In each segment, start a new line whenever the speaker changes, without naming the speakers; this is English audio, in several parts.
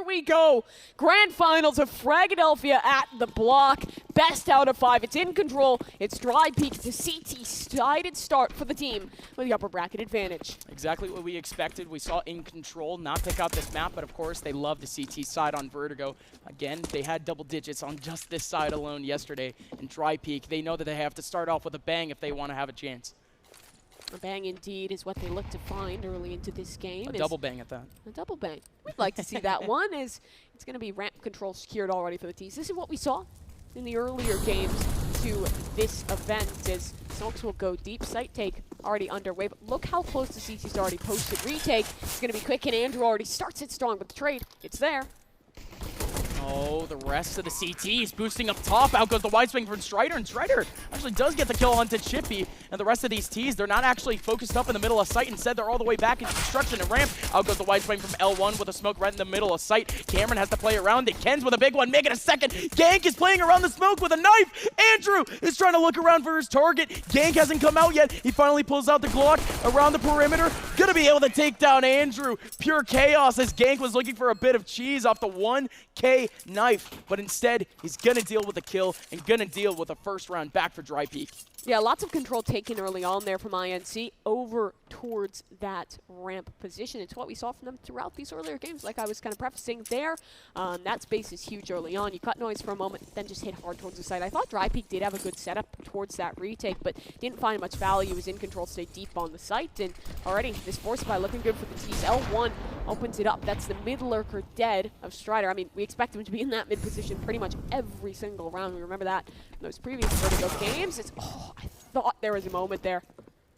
we go. Grand finals of Fragadelphia at the block. Best out of 5. It's InControl. It's Drypeek. It's a CT-sided start for the team with the upper bracket advantage.
Exactly what we expected. We saw InControl not pick out this map, but of course they love the CT side on Vertigo. Again, they had double digits on just this side alone yesterday. And Drypeek, they know that they have to start off with a bang if they want to have a chance.
A bang indeed is what they look to find early into this game.
A double bang at that.
A double bang. We'd like to see that one. It's going to be ramp control secured already for the tees. This is what we saw in the earlier games to this event as Smokes will go deep. Site take already underway, but look how close the CT's already posted. Retake is going to be quick, and Andrew already starts it strong with the trade. It's there.
Oh, the rest of the CT is boosting up top. Out goes the wide swing from Strider, and Strider actually does get the kill onto Chippy. And the rest of these Ts, they're not actually focused up in the middle of sight. Instead, they're all the way back into construction and ramp. Out goes the wide swing from L1 with a smoke right in the middle of sight. Cameron has to play around it. Ken's with a big one, making a second. Gank is playing around the smoke with a knife. Andrew is trying to look around for his target. Gank hasn't come out yet. He finally pulls out the Glock around the perimeter. Gonna be able to take down Andrew. Pure chaos as Gank was looking for a bit of cheese off the 1K knife, but instead he's gonna deal with a kill and gonna deal with a first round back for Drypeek.
Yeah, lots of control taken early on there from INC over towards that ramp position. It's what we saw from them throughout these earlier games, like I was kind of prefacing there. That space is huge early on. You cut noise for a moment, then just hit hard towards the side. I thought Drypeek did have a good setup towards that retake, but didn't find much value. Was InControl, stayed deep on the site, and already this force buy looking good for the T's. L1 opens it up. That's the mid lurker dead of Strider. I mean, we expect him to be in that mid position pretty much every single round. We remember that in those previous Vertigo games. I thought there was a moment there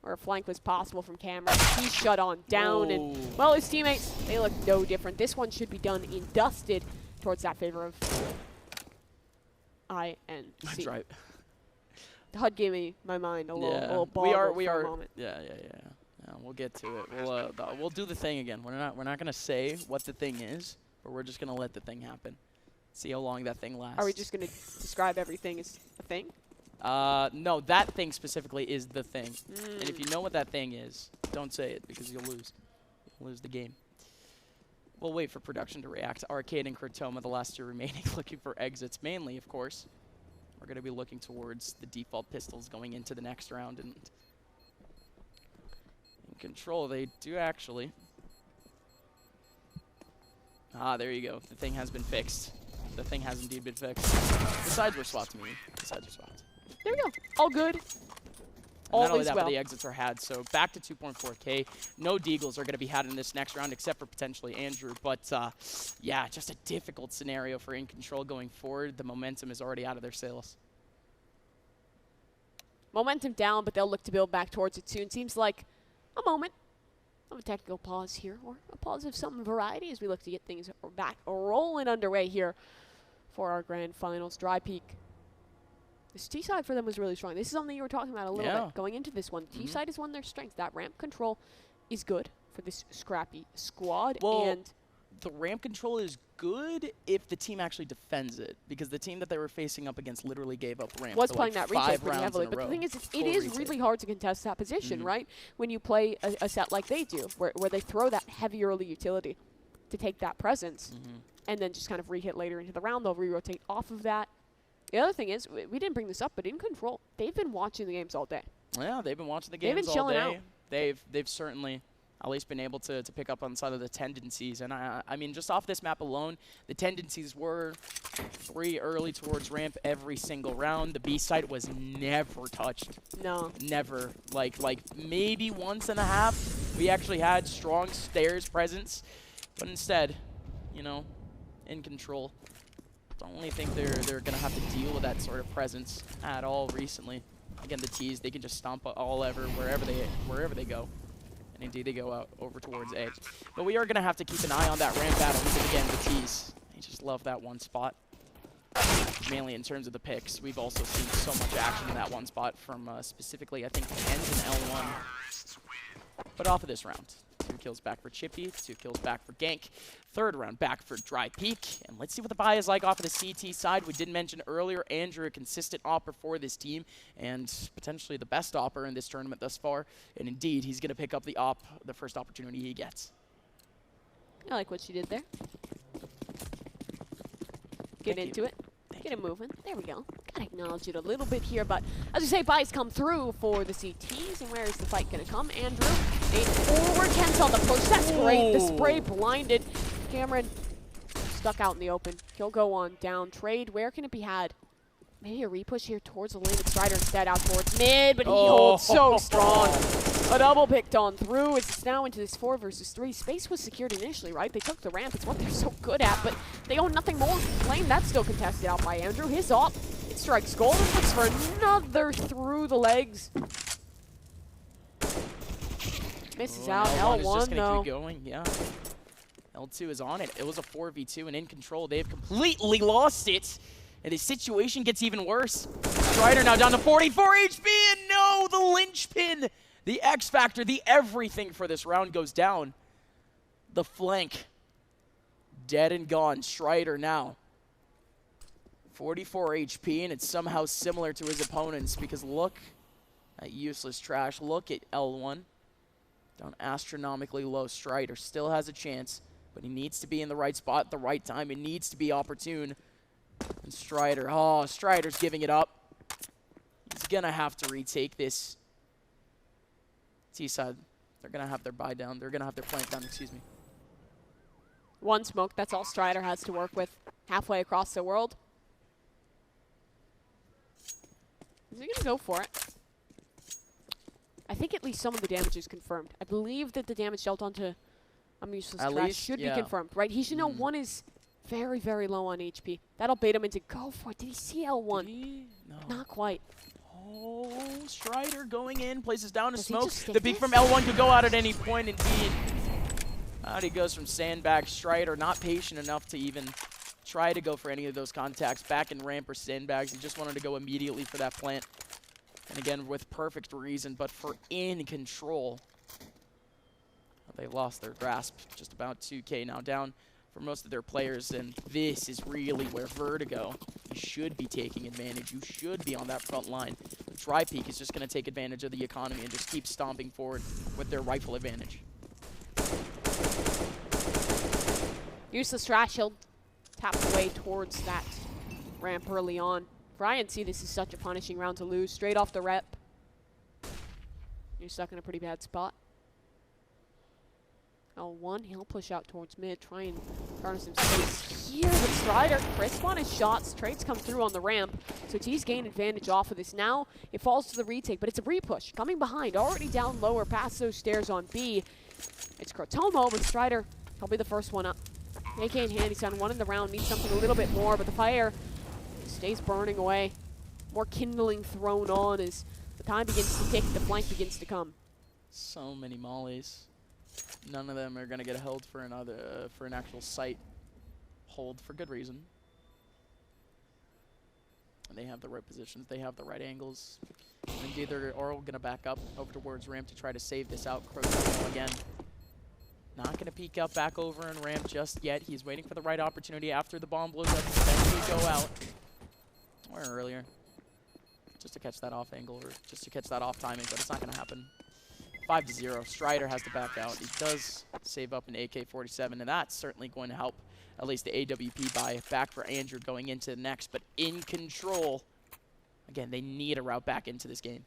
where a flank was possible from Cameron. He's shut on down, and well, his teammates, they look no different. This one should be done in dusted towards that favor of INC.
That's right.
HUD gave me my mind a little ball
we are.
Moment.
Yeah. We'll get to it. We'll do the thing again. We're not gonna say what the thing is, but we're just gonna let the thing happen. See how long that thing lasts.
Are we just gonna describe everything as a thing?
No, that thing specifically is the thing. And if you know what that thing is, don't say it because you'll lose. You'll lose the game. We'll wait for production to react. Arcade and Kurtoma, the last two remaining, looking for exits. Mainly, of course, we're going to be looking towards the default pistols going into the next round. And InControl, they do actually. There you go. The thing has been fixed. The thing has indeed been fixed. The sides were swapped to me. The sides were swapped.
There we go. All good.
Not only that, but the exits are had. So back to 2.4K. No Deagles are going to be had in this next round, except for potentially Andrew. But yeah, just a difficult scenario for InControl going forward. The momentum is already out of their sails.
Momentum down, but they'll look to build back towards it soon. Seems like a moment of a technical pause here, or a pause of some variety as we look to get things back rolling underway here for our grand finals. Drypeek. This T-side for them was really strong. This is something you were talking about a little bit going into this one. T-side is one of their strengths. That ramp control is good for this scrappy squad.
Well,
and
the ramp control is good if the team actually defends it, because the team that they were facing up against literally gave up ramp.
Was playing that retake pretty heavily. But the thing is, it is really hard to contest that position, right? When you play a set like they do, where they throw that heavy early utility to take that presence, and then just kind of re-hit later into the round. They'll re-rotate off of that. The other thing is, we didn't bring this up, but InControl, they've been watching the games all day.
Yeah, they've been watching the games all day. Out. They've certainly at least been able to pick up on some of the tendencies. And I mean, just off this map alone, the tendencies were pretty early towards ramp every single round. The B site was never touched.
No. Never.
Like maybe once and a half, we actually had strong stairs presence. But instead, you know, InControl, I don't really think they're going to have to deal with that sort of presence at all recently. Again, the T's, they can just stomp all over wherever they go. And indeed, they go out over towards A. But we are going to have to keep an eye on that ramp battle because, again, the T's, they just love that one spot. Mainly in terms of the picks. We've also seen so much action in that one spot from specifically, I think, Ken's and L1. But off of this round. 2 kills back for Chippy, 2 kills back for Gank. Third round back for Drypeek. And let's see what the buy is like off of the CT side. We did mention earlier, Andrew, a consistent opper for this team, and potentially the best opper in this tournament thus far. And indeed, he's going to pick up the first opportunity he gets.
I like what she did there. get into it. Get it moving. There we go. Gotta acknowledge it a little bit here, but as we say, buys come through for the CTs, and where is the fight gonna come? Andrew, a forward, Kent's on the push. That's great. The spray blinded. Cameron stuck out in the open. He'll go on down. Trade, where can it be had? Maybe a repush here towards the lane. It's Strider instead out towards mid, but he holds so strong. A double picked on through. It's now into this 4 versus 3. Space was secured initially, right? They took the ramp. It's what they're so good at, but they own nothing more. Lane, that's still contested out by Andrew. His op, it strikes gold and looks for another through the legs. Misses out.
L1
L1,
is just gonna
though.
keep going, yeah. L2 is on it. It was a 4v2 and InControl. They've completely lost it. And the situation gets even worse. Strider now down to 44 HP, and no, the linchpin, the X factor, the everything for this round goes down. The flank, dead and gone. Strider now 44 HP, and it's somehow similar to his opponents because look at useless trash. Look at L1, down astronomically low. Strider still has a chance, but he needs to be in the right spot at the right time. It needs to be opportune. And Strider, oh, Strider's giving it up. He's gonna have to retake this. T-side, they're gonna have their buy down. They're gonna have their flank down, excuse me.
One smoke, that's all Strider has to work with halfway across the world. Is he gonna go for it? I think at least some of the damage is confirmed. I believe that the damage dealt onto useless trash should be confirmed, right? He should know one is very, very low on HP. That'll bait him into go for it. Did he see L1?
No.
Not quite.
Oh, Strider going in, places down a
Does he
smoke.
just
The peek from L1 could go out at any point, indeed. Out he goes from sandbag. Strider not patient enough to even try to go for any of those contacts. Back in ramp or sandbags, he just wanted to go immediately for that plant. And again, with perfect reason, but for InControl. They lost their grasp, just about 2K now down for most of their players, and this is really where Vertigo, you should be taking advantage. You should be on that front line. Drypeek is just going to take advantage of the economy and just keep stomping forward with their rifle advantage.
Useless trash, he'll tap away towards that ramp early on. For INC, this is such a punishing round to lose. Straight off the rep. You're stuck in a pretty bad spot. L1, he'll push out towards mid, try and garner some space here with Strider. Crisp on his shots. Trades come through on the ramp, so T's gain advantage off of this. Now it falls to the retake, but it's a repush. Coming behind, already down lower, past those stairs on B. It's Crotomo, but Strider, he'll be the first one up. AK in hand, he's on one in the round, needs something a little bit more, but the fire stays burning away. More kindling thrown on as the time begins to tick, the flank begins to come.
So many mollies. None of them are going to get held for for an actual site hold for good reason. And they have the right positions. They have the right angles. And indeed, they're all going to back up over towards ramp to try to save this out. Crow again. Not going to peek up back over and ramp just yet. He's waiting for the right opportunity after the bomb blows up. Then he go out. Or earlier. Just to catch that off angle or just to catch that off timing, but it's not going to happen. 5-0. Strider has to back out. He does save up an AK-47, and that's certainly going to help at least the AWP buy back for Andrew going into the next. But InControl, again, they need a route back into this game.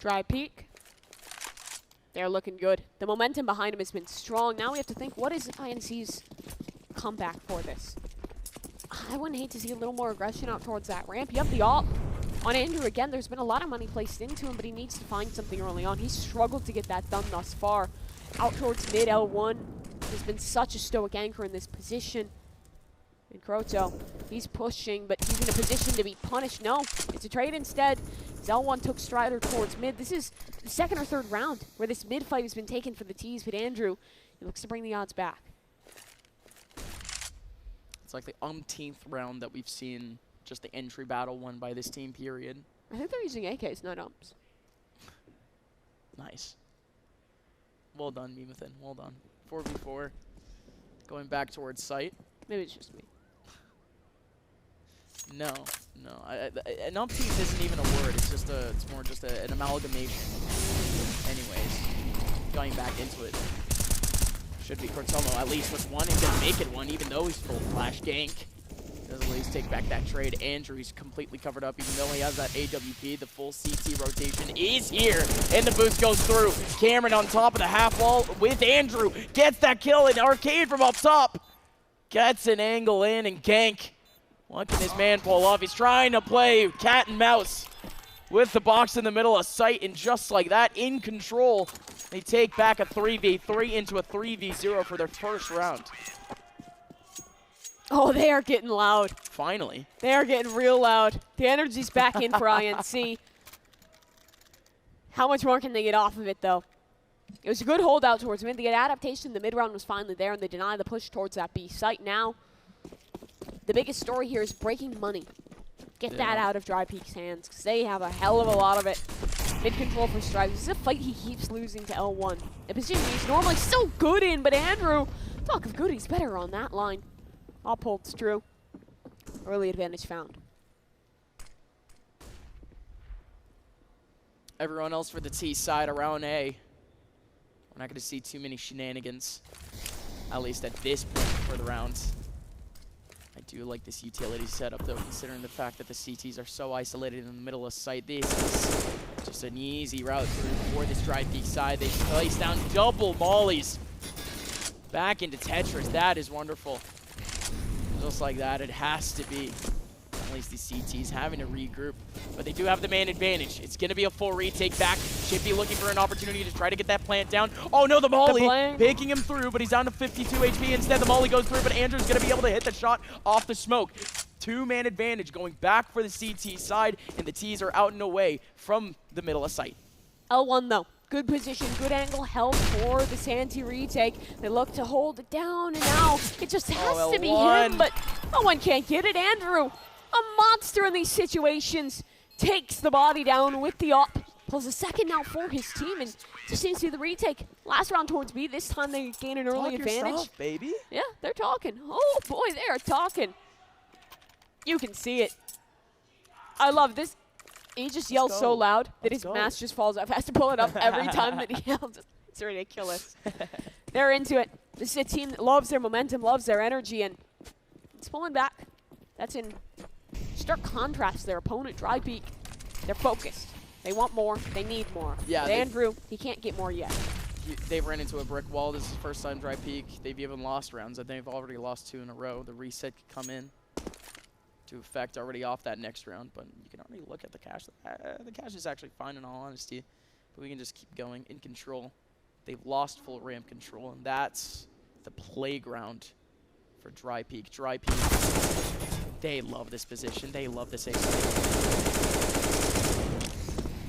Drypeek. They're looking good. The momentum behind him has been strong. Now we have to think, what is INC's comeback for this? I wouldn't hate to see a little more aggression out towards that ramp. You have the ult. On Andrew, again, there's been a lot of money placed into him, but he needs to find something early on. He's struggled to get that done thus far. Out towards mid L1. There's been such a stoic anchor in this position. And Croto, he's pushing, but he's in a position to be punished. No, it's a trade instead. As L1 took Strider towards mid. This is the second or third round where this mid fight has been taken for the T's, but Andrew, he looks to bring the odds back.
It's like the umpteenth round that we've seen just the entry battle won by this team, period.
I think they're using AKs, not umps.
Nice. Well done, Memethin. Well done. 4v4. Going back towards site.
Maybe it's just me.
No. An umpteenth isn't even a word. It's more just an amalgamation. Anyways, going back into it. Should be Cortelmo at least with one. He's gonna make it one, even though he's full flash gank. Does at least take back that trade. Andrew, he's completely covered up, even though he has that AWP. The full CT rotation is here, and the boost goes through. Cameron on top of the half wall with Andrew. Gets that kill, and Arcade from up top gets an angle in, and gank. What can his man pull off? He's trying to play cat and mouse with the box in the middle of sight, and just like that, InControl, they take back a 3v3 into a 3v0 for their first round.
Oh, they are getting loud.
Finally.
They are getting real loud. The energy's back in for INC. How much more can they get off of it, though? It was a good holdout towards mid. The adaptation, the mid-round was finally there, and they deny the push towards that B site. Now, the biggest story here is breaking money. Get that out of Drypeek's hands, because they have a hell of a lot of it. Mid-control for Stripe. This is a fight he keeps losing to L1. A position he's normally so good in, but Andrew, talk of good, he's better on that line. All pulled true. Early advantage found.
Everyone else for the T side around A. We're not going to see too many shenanigans, at least at this point for the rounds. I do like this utility setup, though, considering the fact that the CTs are so isolated in the middle of sight. This is just an easy route through for this Drypeek side. They place down double mollies back into Tetris. That is wonderful. Just like that, it has to be. At least the CTs having to regroup, but they do have the man advantage. It's going to be a full retake back. Chippy looking for an opportunity to try to get that plant down. Oh no, the molly picking him through, but he's down to 52 HP. Instead, the molly goes through, but Andrew's going to be able to hit the shot off the smoke. Two-man advantage going back for the CT side, and the Ts are out and away from the middle of sight.
L1 though. Good position, good angle held for the Santi retake. They look to hold it down, and now it just has to be him, but no one can't get it. Andrew, a monster in these situations, takes the body down with the up. Pulls a second now for his team, and just seems to be the retake. Last round towards B, this time they gain an early advantage.
Stuff, baby.
Yeah, they're talking. Oh boy, they are talking. You can see it. I love this. He just yells so loud that his mask just falls off. Has to pull it up every time that he yells. It's ridiculous. They're into it. This is a team that loves their momentum, loves their energy, and it's pulling back. That's in stark contrast to their opponent, Drypeek. They're focused. They want more. They need more. Yeah, but Andrew, he can't get more yet.
They've ran into a brick wall. This is the first time Drypeek. They've even lost rounds. I think they've already lost 2 in a row. The reset could come in to effect already off that next round, but you can already look at the cash. The cash is actually fine in all honesty, but we can just keep going. InControl, they've lost full ramp control, and that's the playground for Drypeek. Drypeek, they love this position. They love this ace.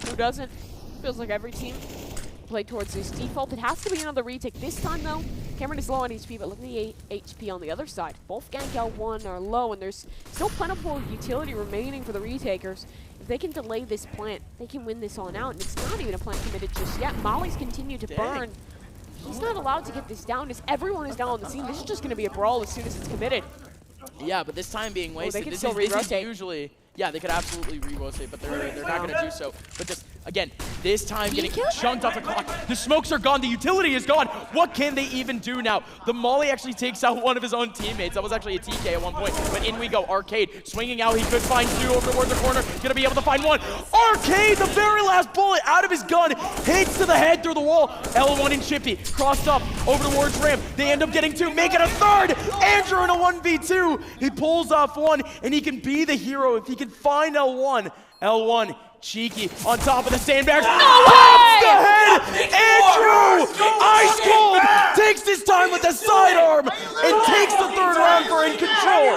Who doesn't? Feels like every team play towards this default. It has to be another retake. This time, though, Cameron is low on HP, but look at the HP on the other side. Both gank L1 are low, and there's still plentiful utility remaining for the retakers. If they can delay this plant, they can win this on out, and it's not even a plant committed just yet. Molly's continue to burn. He's not allowed to get this down, as everyone is down on the scene. This is just going to be a brawl as soon as it's committed.
Yeah, but this time being wasted,
this
is usually... Yeah, they could absolutely re-rotate, but they're not going to do so. But just, again, this time getting chunked off the clock. The smokes are gone. The utility is gone. What can they even do now? The Molly actually takes out one of his own teammates. That was actually a TK at one point. But in we go. Arcade swinging out. He could find 2 over towards the corner. Going to be able to find 1. Arcade, the very last bullet out of his gun, hits to the head through the wall. L1 and Chippy crossed up over towards ramp. They end up getting 2, make it a 3rd. Andrew in a 1v2. He pulls off 1, and he can be the hero if he can find L1. L1, cheeky, on top of the sandbags. Pops the head! Andrew, ice cold, takes his time with the sidearm, and takes the 3rd round for InControl.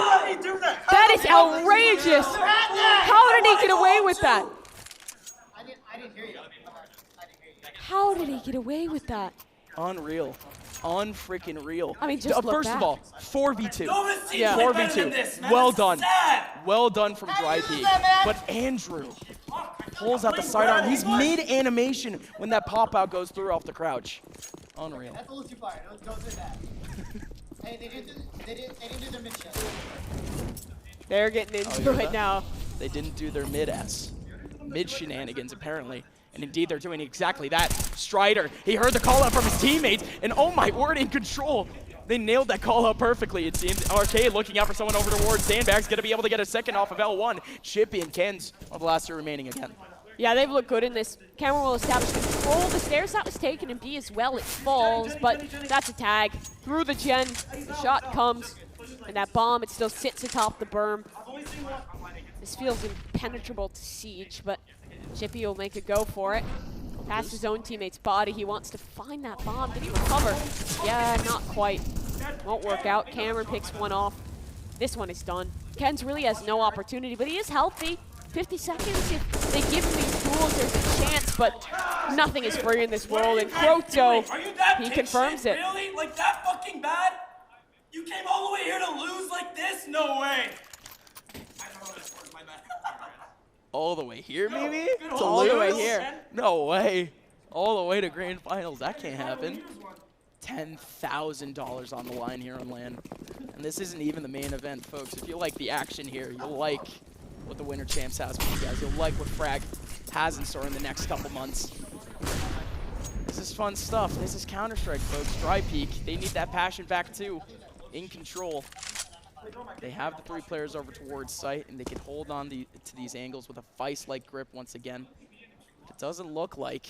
That is outrageous. How did he get away with that?
I didn't hear you.
How did he get away with that?
Unreal. Unfreaking real.
I mean, just
first
back.
of all, 4v2. Yeah, 4v2. Well done. Well done from Drypeek. But Andrew pulls out the sidearm. He's mid-animation when that pop-out goes through off the crouch. Unreal.
That's a little too far. Don't do that. Hey, they didn't do their mid shot.
They're getting into it now.
They didn't do their mid-ass. Mid-shenanigans, apparently. And indeed, they're doing exactly that. Strider, he heard the call out from his teammates, and oh my word, InControl. They nailed that call out perfectly. It seems Arcade looking out for someone over towards Sandbags, gonna be able to get a second off of L1. Chippy and Kens are the last two remaining again.
Yeah, they've looked good in this. Cameron will establish control. The stairs that was taken, and B as well, it falls, but that's a tag. Through the gen, the shot comes, and that bomb, it still sits atop the berm. This feels impenetrable to Siege, but Chippy will make a go for it. Past his own teammate's body, he wants to find that bomb. Did he recover? Yeah, not quite. Won't work out. Cameron picks one off. This one is done. Kens really has no opportunity, but he is healthy. 50 seconds, if they give him these tools, there's a chance, but nothing is free in this world, and Kroto, he confirms it.
Really? Like that fucking bad? You came all the way here to lose like this? No way. I don't know this word, my bad.
All the way here, maybe? To
All the way
lose?
here.
No way. All the way to grand finals. That can't happen. $10,000 on the line here on LAN. And this isn't even the main event, folks. If you like the action here, you'll like what the Winter Champs has for you guys. You'll like what Frag has in store in the next couple months. This is fun stuff. This is Counter-Strike, folks. Drypeek, they need that passion back too. InControl. They have the three players over towards site, and they can hold on to these angles with a vice-like grip once again. It doesn't look like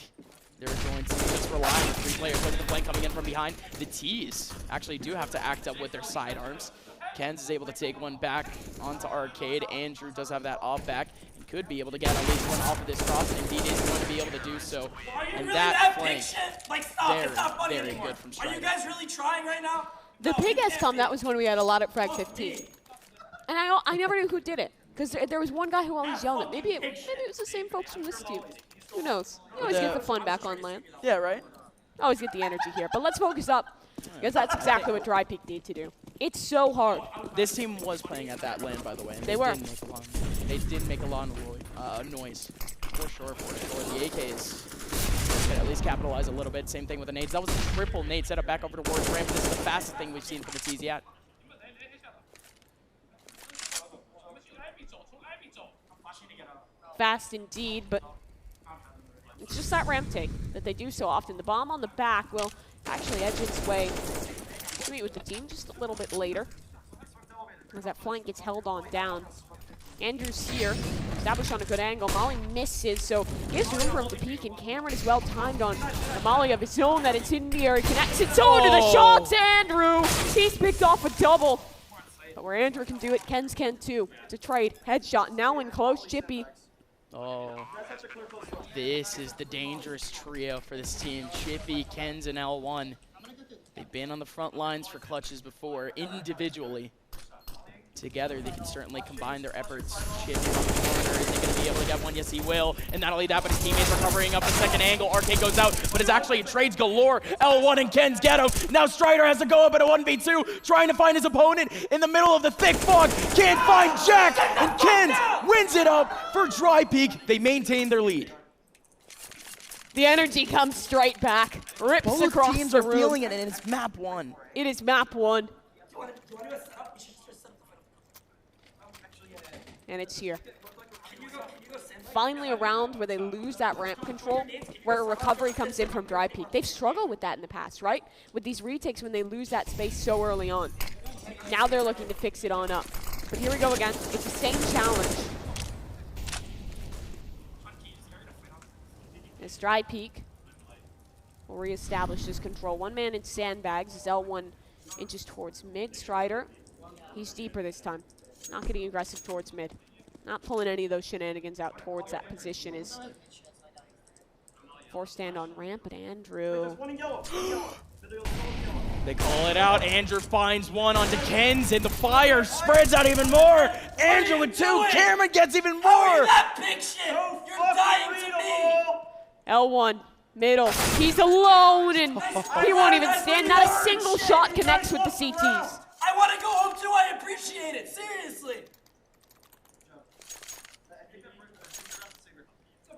they're going to just rely on the three players. Look at the flank coming in from behind. The T's actually do have to act up with their sidearms. Kens is able to take one back onto Arcade. Andrew does have that off back. He could be able to get at least one off of this cross, and indeed is going to be able to do so. And that flank,
Like, stop. It's not funny
very
anymore.
good from
Are
Strider.
you guys really trying right now?
The pig has come, that was when we had a lot at Frag 15. And I never knew who did it, because there was one guy who always yelled it. Maybe it was the same folks from this team. Who knows? You always get the fun back on LAN.
Yeah, right?
Always get the energy here. But let's focus up, because that's exactly what Drypeek need to do. It's so hard.
This team was playing at that LAN, by the way. And
They were.
They did make a lot of noise. For sure, for sure. The AKs can at least capitalize a little bit. Same thing with the nades. That was a triple nade setup back over towards ramp. This is the fastest thing we've seen from the TZ yet.
Fast indeed, but it's just that ramp take that they do so often. The bomb on the back will actually edge its way to meet with the team just a little bit later, as that flank gets held on down. Andrew's here, established on a good angle. Molly misses, so gives room for him to peek, and Cameron is well timed on a Molly of his own. That incendiary connects it so into the shots. Andrew, he's picked off a double. But where Andrew can do it, Kens can too. To trade, headshot, now in close, Chippy.
Oh, this is the dangerous trio for this team. Chippy, Kens, and L1. They've been on the front lines for clutches before, individually. Together, they can certainly combine their efforts. Chippy on the corner, is he going to be able to get one? Yes, he will. And not only that, but his teammates are covering up the second angle. Arcade goes out, but it's actually trades galore. L1 and Kens get him. Now Strider has to go up at a 1v2, trying to find his opponent in the middle of the thick fog. Can't find Jack, and Kens wins it up for Drypeek. They maintain their lead.
The energy comes straight back, rips
Both
across
teams
the
are
room.
feeling it, and it's map one.
It is map one, and it's here. Finally a round where they lose that ramp control, where a recovery comes in from Drypeek. They've struggled with that in the past, right? With these retakes when they lose that space so early on. Now they're looking to fix it on up. But here we go again. It's the same challenge. As Drypeek will reestablish his control. One man in sandbags as L1 inches towards mid. Strider, he's deeper this time. Not getting aggressive towards mid. Not pulling any of those shenanigans out towards that position. Is forced stand on ramp, but Andrew.
They call it out. Andrew finds one onto Kens, and the fire spreads out even more. Andrew with two. Cameron gets even more.
That big shit. You're dying to me.
L1, middle. He's alone, and he won't even stand. Not a single shot connects with the CTs.
I want to go home too. I appreciate it. Seriously.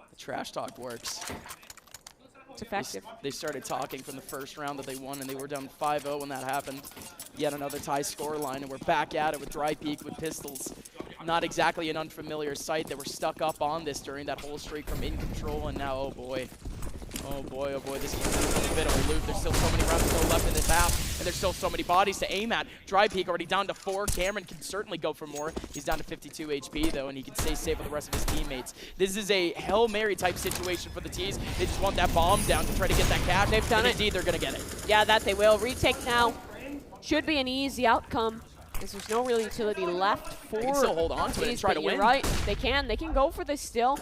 The trash talk works.
It's effective.
They started talking from the first round that they won, and they were down 5-0 when that happened. Yet another tie score line, and we're back at it with Drypeek with pistols. not exactly an unfamiliar sight. They were stuck up on this during that whole streak from InControl, and now, oh boy. Oh boy, this is a bit of a loop. There's still so many rounds still left in this half, and there's still so many bodies to aim at. Drypeek already down to 4. Cameron can certainly go for more. He's down to 52 HP, though, and he can stay safe with the rest of his teammates. This is a Hail Mary type situation for the T's. They just want that bomb down to try to get that cash.
They've done it.
Indeed, they're going to get it.
Yeah, that they will. Retake now. Should be an easy outcome, because there's no real utility left for.
They can still hold on to it and try to win.
You're right. They can go for this still.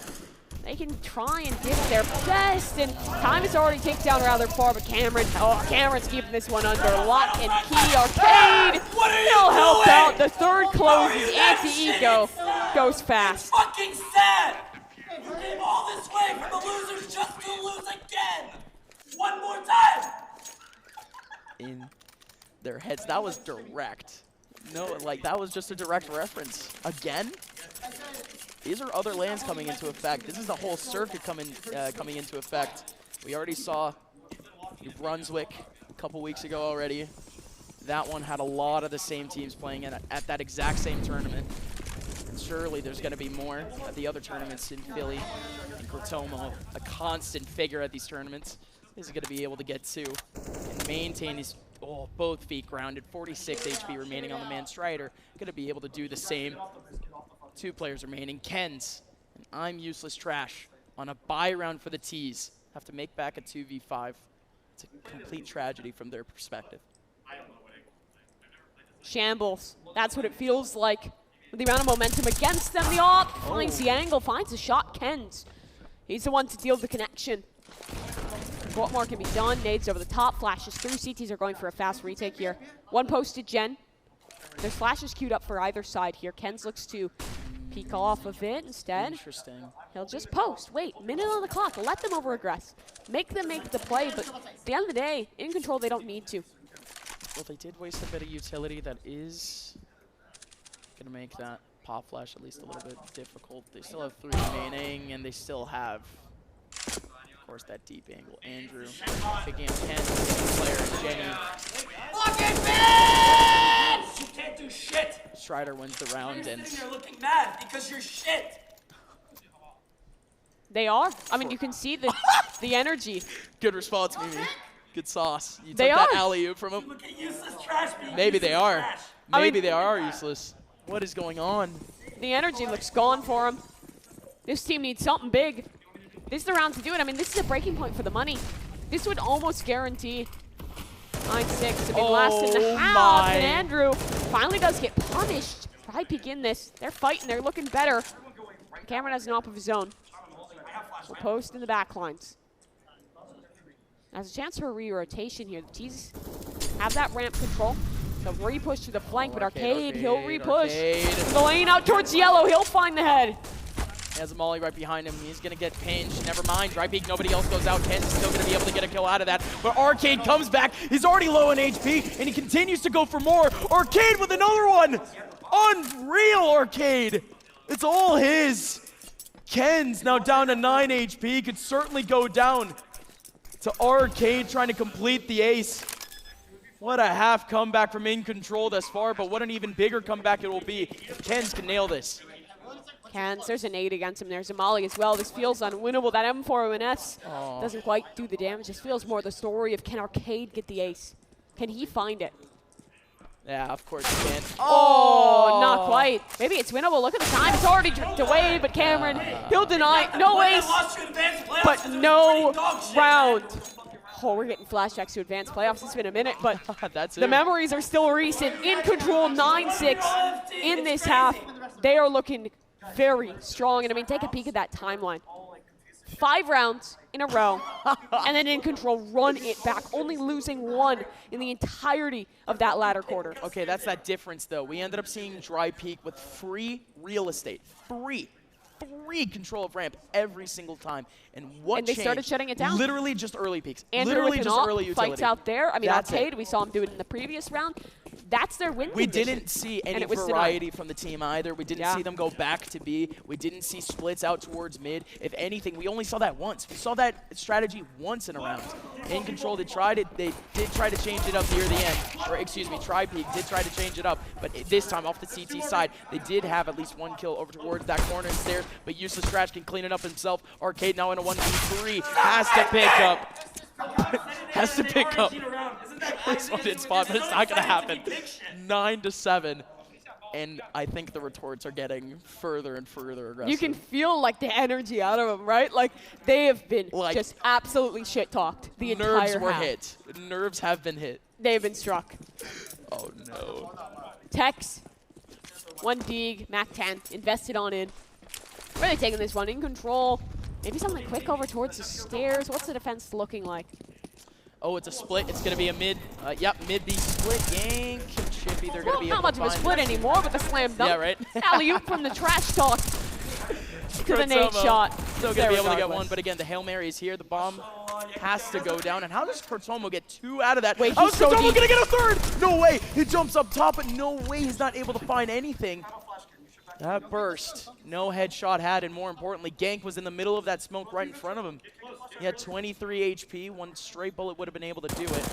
They can try and give it their best, and time is already ticked down rather far, but Cameron's keeping this one under lock and key. Arcade, he'll help out. The third closes, anti-ego goes fast.
Fucking sad! You came all this way for the losers just to lose again! One more time!
In their heads, that was direct. No, like, that was just a direct reference. Again? These are other lands coming into effect. This is the whole circuit coming into effect. We already saw New Brunswick a couple weeks ago already. That one had a lot of the same teams playing at that exact same tournament. And surely there's going to be more at the other tournaments in Philly and Crotomo. A constant figure at these tournaments is going to be able to get to and maintain his both feet grounded. 46 HP remaining on the man Strider. Going to be able to do the same. 2 players remaining. Kens and I'm Useless Trash on a bye round for the T's. Have to make back a 2v5. It's a complete tragedy from their perspective.
Shambles. That's what it feels like. With the amount of momentum against them, the op finds the angle, finds the shot. Kens. He's the one to deal the connection. What more can be done? Nades over the top, flashes through. CTs are going for a fast retake here. One posted gen. There's flashes queued up for either side here. Kens looks to peek off of it instead.
Interesting.
He'll just post. Wait, minute on the clock. Let them over-aggress. Make them make the play, but at the end of the day, InControl, they don't need to.
Well, they did waste a bit of utility that is going to make that pop flash at least a little bit difficult. They still have 3 remaining, and they still have, of course, that deep angle. Andrew picking up Kens, player, Jenny.
Fucking bitch! You can't do shit!
Strider wins the round, and
You're looking mad because you're shit!
They are. I mean, you can see the energy.
good response, Mimi. Good sauce. You took
They
that
are.
alley-oop from him.
Look at useless trash being
Maybe
useless
they are.
trash.
Maybe they are useless. What is going on?
The energy looks gone for them. This team needs something big. This is the round to do it. I mean, this is a breaking point for the money. This would almost guarantee 9-6 to be last in the half.
My.
And Andrew finally does get punished. Drypeek in this. They're fighting. They're looking better. Cameron has an op of his own. We'll post in the back lines. Has a chance for a re-rotation here. The T's have that ramp control. They'll re-push to the flank, but Arcade, he'll re-push. The lane out towards yellow. He'll find the head.
He has a molly right behind him. He's going to get pinched. Never mind. Drypeek, nobody else goes out. Kens is still going to be able to get a kill out of that. But Arcade comes back. He's already low in HP, and he continues to go for more. Arcade with another one. Unreal, Arcade. It's all his. Kens now down to 9 HP. Could certainly go down to Arcade trying to complete the ace. What a half comeback from InControl thus far, but what an even bigger comeback it will be if Kens can nail this.
Kens, there's a nade against him. There's a molly as well. This feels unwinnable. That M4ONS doesn't quite do the damage. This feels more the story of can Arcade get the ace? Can he find it?
Yeah, of course he can.
Oh, not quite. Maybe it's winnable. Look at the time. It's already dripped away, but Cameron, he'll deny. No ace, but no round. Oh, we're getting flashbacks to advanced playoffs. It's been a minute, but
That's
the
it.
memories are still recent. InControl 9-6 in this half. They are looking very strong. And I mean, take a peek at that timeline. 5 rounds in a row, and then InControl run it back, only losing 1 in the entirety of that latter quarter.
Okay, that's that difference, though. We ended up seeing Drypeek with free real estate. Free control of ramp every single time. And what
And they
changed?
started shutting it down.
Literally just early peaks.
Andrew
Literally
with an
just
op
early utility.
fights out there. I mean,
That's
Arcade,
it.
we saw him do it in the previous round. that's their win
We
condition.
didn't see any
it was
variety from the team either. We didn't
Yeah.
see them go back to B. We didn't see splits out towards mid. If anything, we only saw that once. We saw that strategy once in a round. InControl, they did try to change it up near the end. Or excuse me, Drypeek did try to change it up. But this time off the CT side, they did have at least one kill over towards that corner and stairs. But Useless Trash can clean it up himself. Arcade now in a 1v3. Has to pick up. Has to pick up this one in spot, but it's not going to happen. 9-7. And I think the retorts are getting further and further aggressive.
You can feel like the energy out of them, right? Like they have been
Like,
just absolutely shit talked the
nerves
entire
were
half.
hit. Nerves have been hit.
They've been struck.
Oh no.
Tex, 1 dig, Mac 10, invested on in. Really taking this one in control. Maybe something quick over towards the stairs. What's the defense looking like?
Oh, it's a split. It's going to be a mid. Yep, mid B split. Gank and Chippy. They're going to
Well,
be
not
able
much
to
of a
find
split
this.
anymore with the slam dunk.
Yeah, right.
Alley-oop from the trash talk to the nade
Kurtzomo
shot.
Still going
There
to be able to get
regardless.
one, but again, the Hail Mary is here. The bomb has to go down. And how does Kurtzomo get 2 out of that?
Wait,
How's
he's so
Kurtzomo
deep.
going to get a 3rd? No way. He jumps up top, but no way he's not able to find anything. That burst, no headshot had, and more importantly, Gank was in the middle of that smoke right in front of him. He had 23 HP, 1 straight bullet would have been able to do it.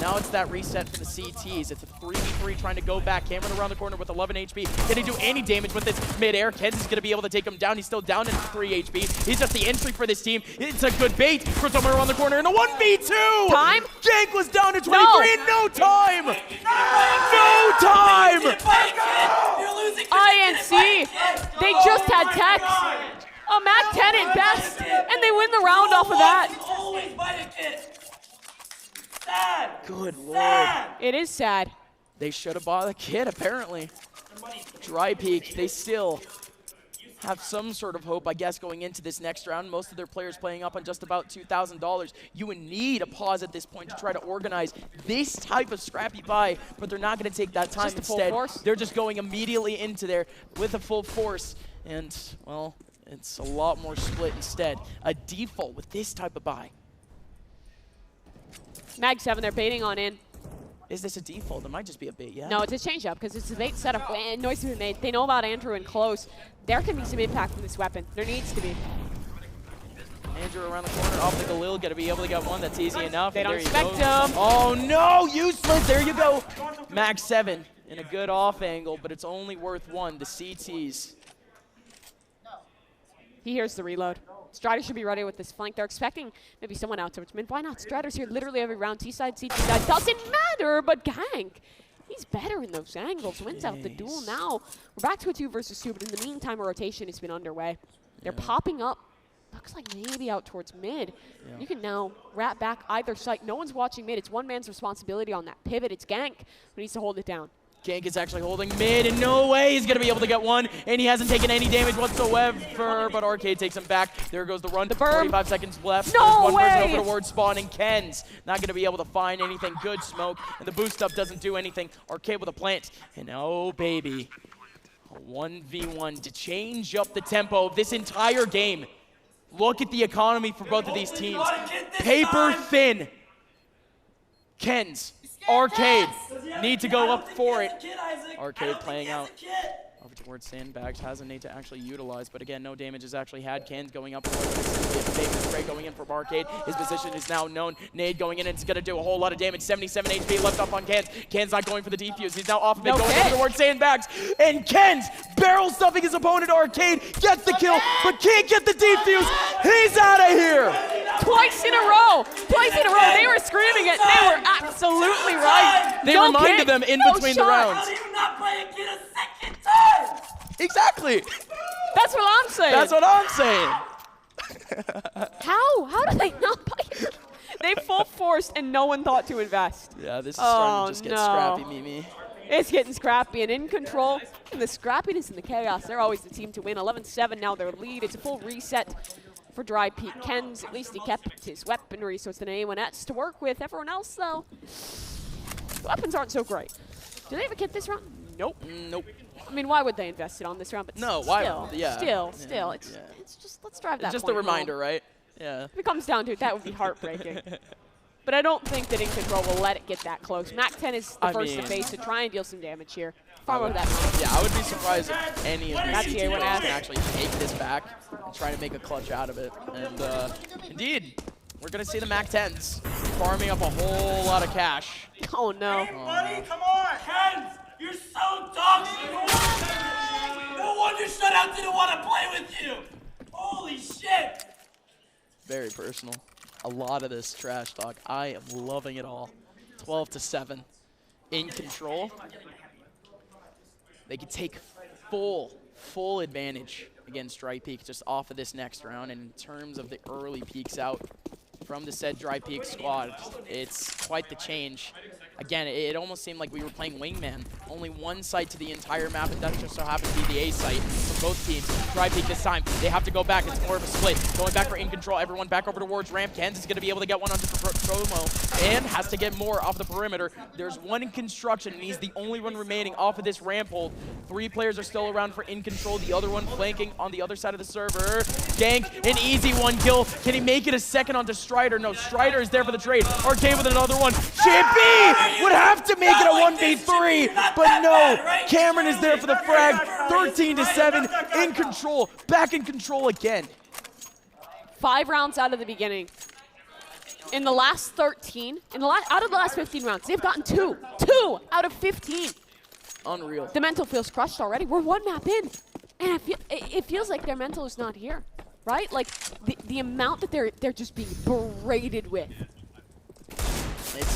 Now it's that reset for the CTs. It's a 3v3 trying to go back. Cameron around the corner with 11 HP. Can he do any damage with this mid-air? Kens is going to be able to take him down. He's still down in 3 HP. He's just the entry for this team. It's a good bait. Kurtzomo around the corner in a 1v2.
Time?
Gank was down to 23 in no time. No time.
INC, they just had Tex. A Mac 10 at best, and they win the round off of that.
Always bite a kid. Sad.
Good lord.
Sad.
It is sad.
They should have bought the kid, apparently. Drypeek, they still have some sort of hope, I guess, going into this next round. Most of their players playing up on just about $2,000. You would need a pause at this point to try to organize this type of scrappy buy, but they're not going to take that time.
Just a full
Instead,
force?
they're just going immediately into there with a full force. And, well, it's a lot more split instead. A default with this type of buy.
Mag 7, they're baiting on in.
Is this a default? It might just be a bait, yeah?
No, it's a change-up because it's a bait setup and noise has been made. They know about Andrew and close. There can be some impact from this weapon. There needs to be.
Andrew around the corner, off the Galil, gonna be able to get one. That's easy enough.
They
And
don't
there he
expect
goes.
him.
Oh no, useless. There you go. Max 7 in a good off angle, but it's only worth 1. The CTs.
He hears the reload. Strider should be ready with this flank. They're expecting maybe someone out towards mid. Why not? Strider's here literally every round. T-side, CT side. Doesn't matter, but Gank. He's better in those angles. Wins out the duel now. We're back to a 2 versus 2, but in the meantime, a rotation has been underway. They're popping up. Looks like maybe out towards mid. You can now wrap back either side. No one's watching mid. It's one man's responsibility on that pivot. It's Gank who needs to hold it down.
Gank is actually holding mid, and no way he's going to be able to get one, and he hasn't taken any damage whatsoever, but Arcade takes him back. There goes the run.
The berm.
45 seconds left.
No
There's one
way!
person over towards spawn, and Ken's not going to be able to find anything. Good smoke, and the boost up doesn't do anything. Arcade with a plant, and oh, baby. A 1v1 to change up the tempo of this entire game. Look at the economy for both of these teams. Paper thin. Ken's, Arcade need to go up for it. Arcade playing out over towards Sandbags. Has a nade to actually utilize, but again, no damage is actually had. Ken's going up for it. David Spray going in from Arcade. His position is now known. Nade going in, and it's going to do a whole lot of damage. 77 HP left up on Ken's. Ken's not going for the defuse. He's now off of it, going over towards Sandbags. And Ken's barrel stuffing his opponent. Arcade gets the kill, but can't get the defuse. He's out of here.
Twice in a row. Twice in a row. They were screaming it. They were absolutely right.
They
No
reminded
kick,
them in
no
between the
shot.
rounds.
How do you not play a kid a second time?
Exactly.
That's what I'm saying.
That's what I'm saying.
How do they not play? They full forced and no one thought to invest.
Yeah, this is starting to just get
no.
scrappy, Mimi.
It's getting scrappy and in control. And the scrappiness and the chaos, they're always the team to win. 11-7 now their lead. It's a full reset for Drypeek. Ken's, at least he kept his weaponry, so it's an A1S to work with. Everyone else, though, the weapons aren't so great. Do they have a kit this round? Nope.
Nope.
I mean, why would they invest it on this round? But
No,
still,
why would- yeah.
Still,
Yeah,
it's
yeah.
just let's drive that
Just a
point
reminder,
home.
right? Yeah.
If it comes down to it, that would be heartbreaking. but I don't think that InControl will let it get that close. Mac-10 is the first to
mean-
face to try and deal some damage here. Far more that much.
Yeah, I would be surprised if any of
That's
these
the
teams
A1
can
ass.
actually take this back and try to make a clutch out of it. And indeed, we're going to see the MAC-10s farming up a whole lot of cash.
Oh, no.
Hey, buddy, come on. Kens, you're so toxic. No wonder Shutout didn't want to play with you. Holy shit.
Very personal. A lot of this trash talk. I am loving it all. 12-7. InControl. They can take full advantage against Drypeek just off of this next round. And in terms of the early peeks out from the said Drypeek squad, it's quite the change. Again, it almost seemed like we were playing wingman. Only one site to the entire map, and that just so happens to be the A site for both teams. Drypeek this time, they have to go back. It's more of a split. Going back for InControl, everyone back over towards ramp. Kenz is going to be able to get one onto promo and has to get more off the perimeter. There's one in construction, and he's the only one remaining off of this ramp hold. 3 players are still around for InControl. The other one flanking on the other side of the server. Gank, an easy 1 kill. Can he make it a second onto Strider? No, Strider is there for the trade. Arcade with another one. Chippy would have to make it a 1v3, but no. Cameron is there for the frag. 13-7. InControl, back in control again.
5 rounds out of the beginning. In the last 13, out of the last 15 rounds, they've gotten 2. 2 out of 15.
Unreal.
The mental feels crushed already. We're 1 map in, and it feels like their mental is not here, right? Like the amount that they're just being berated with.
There's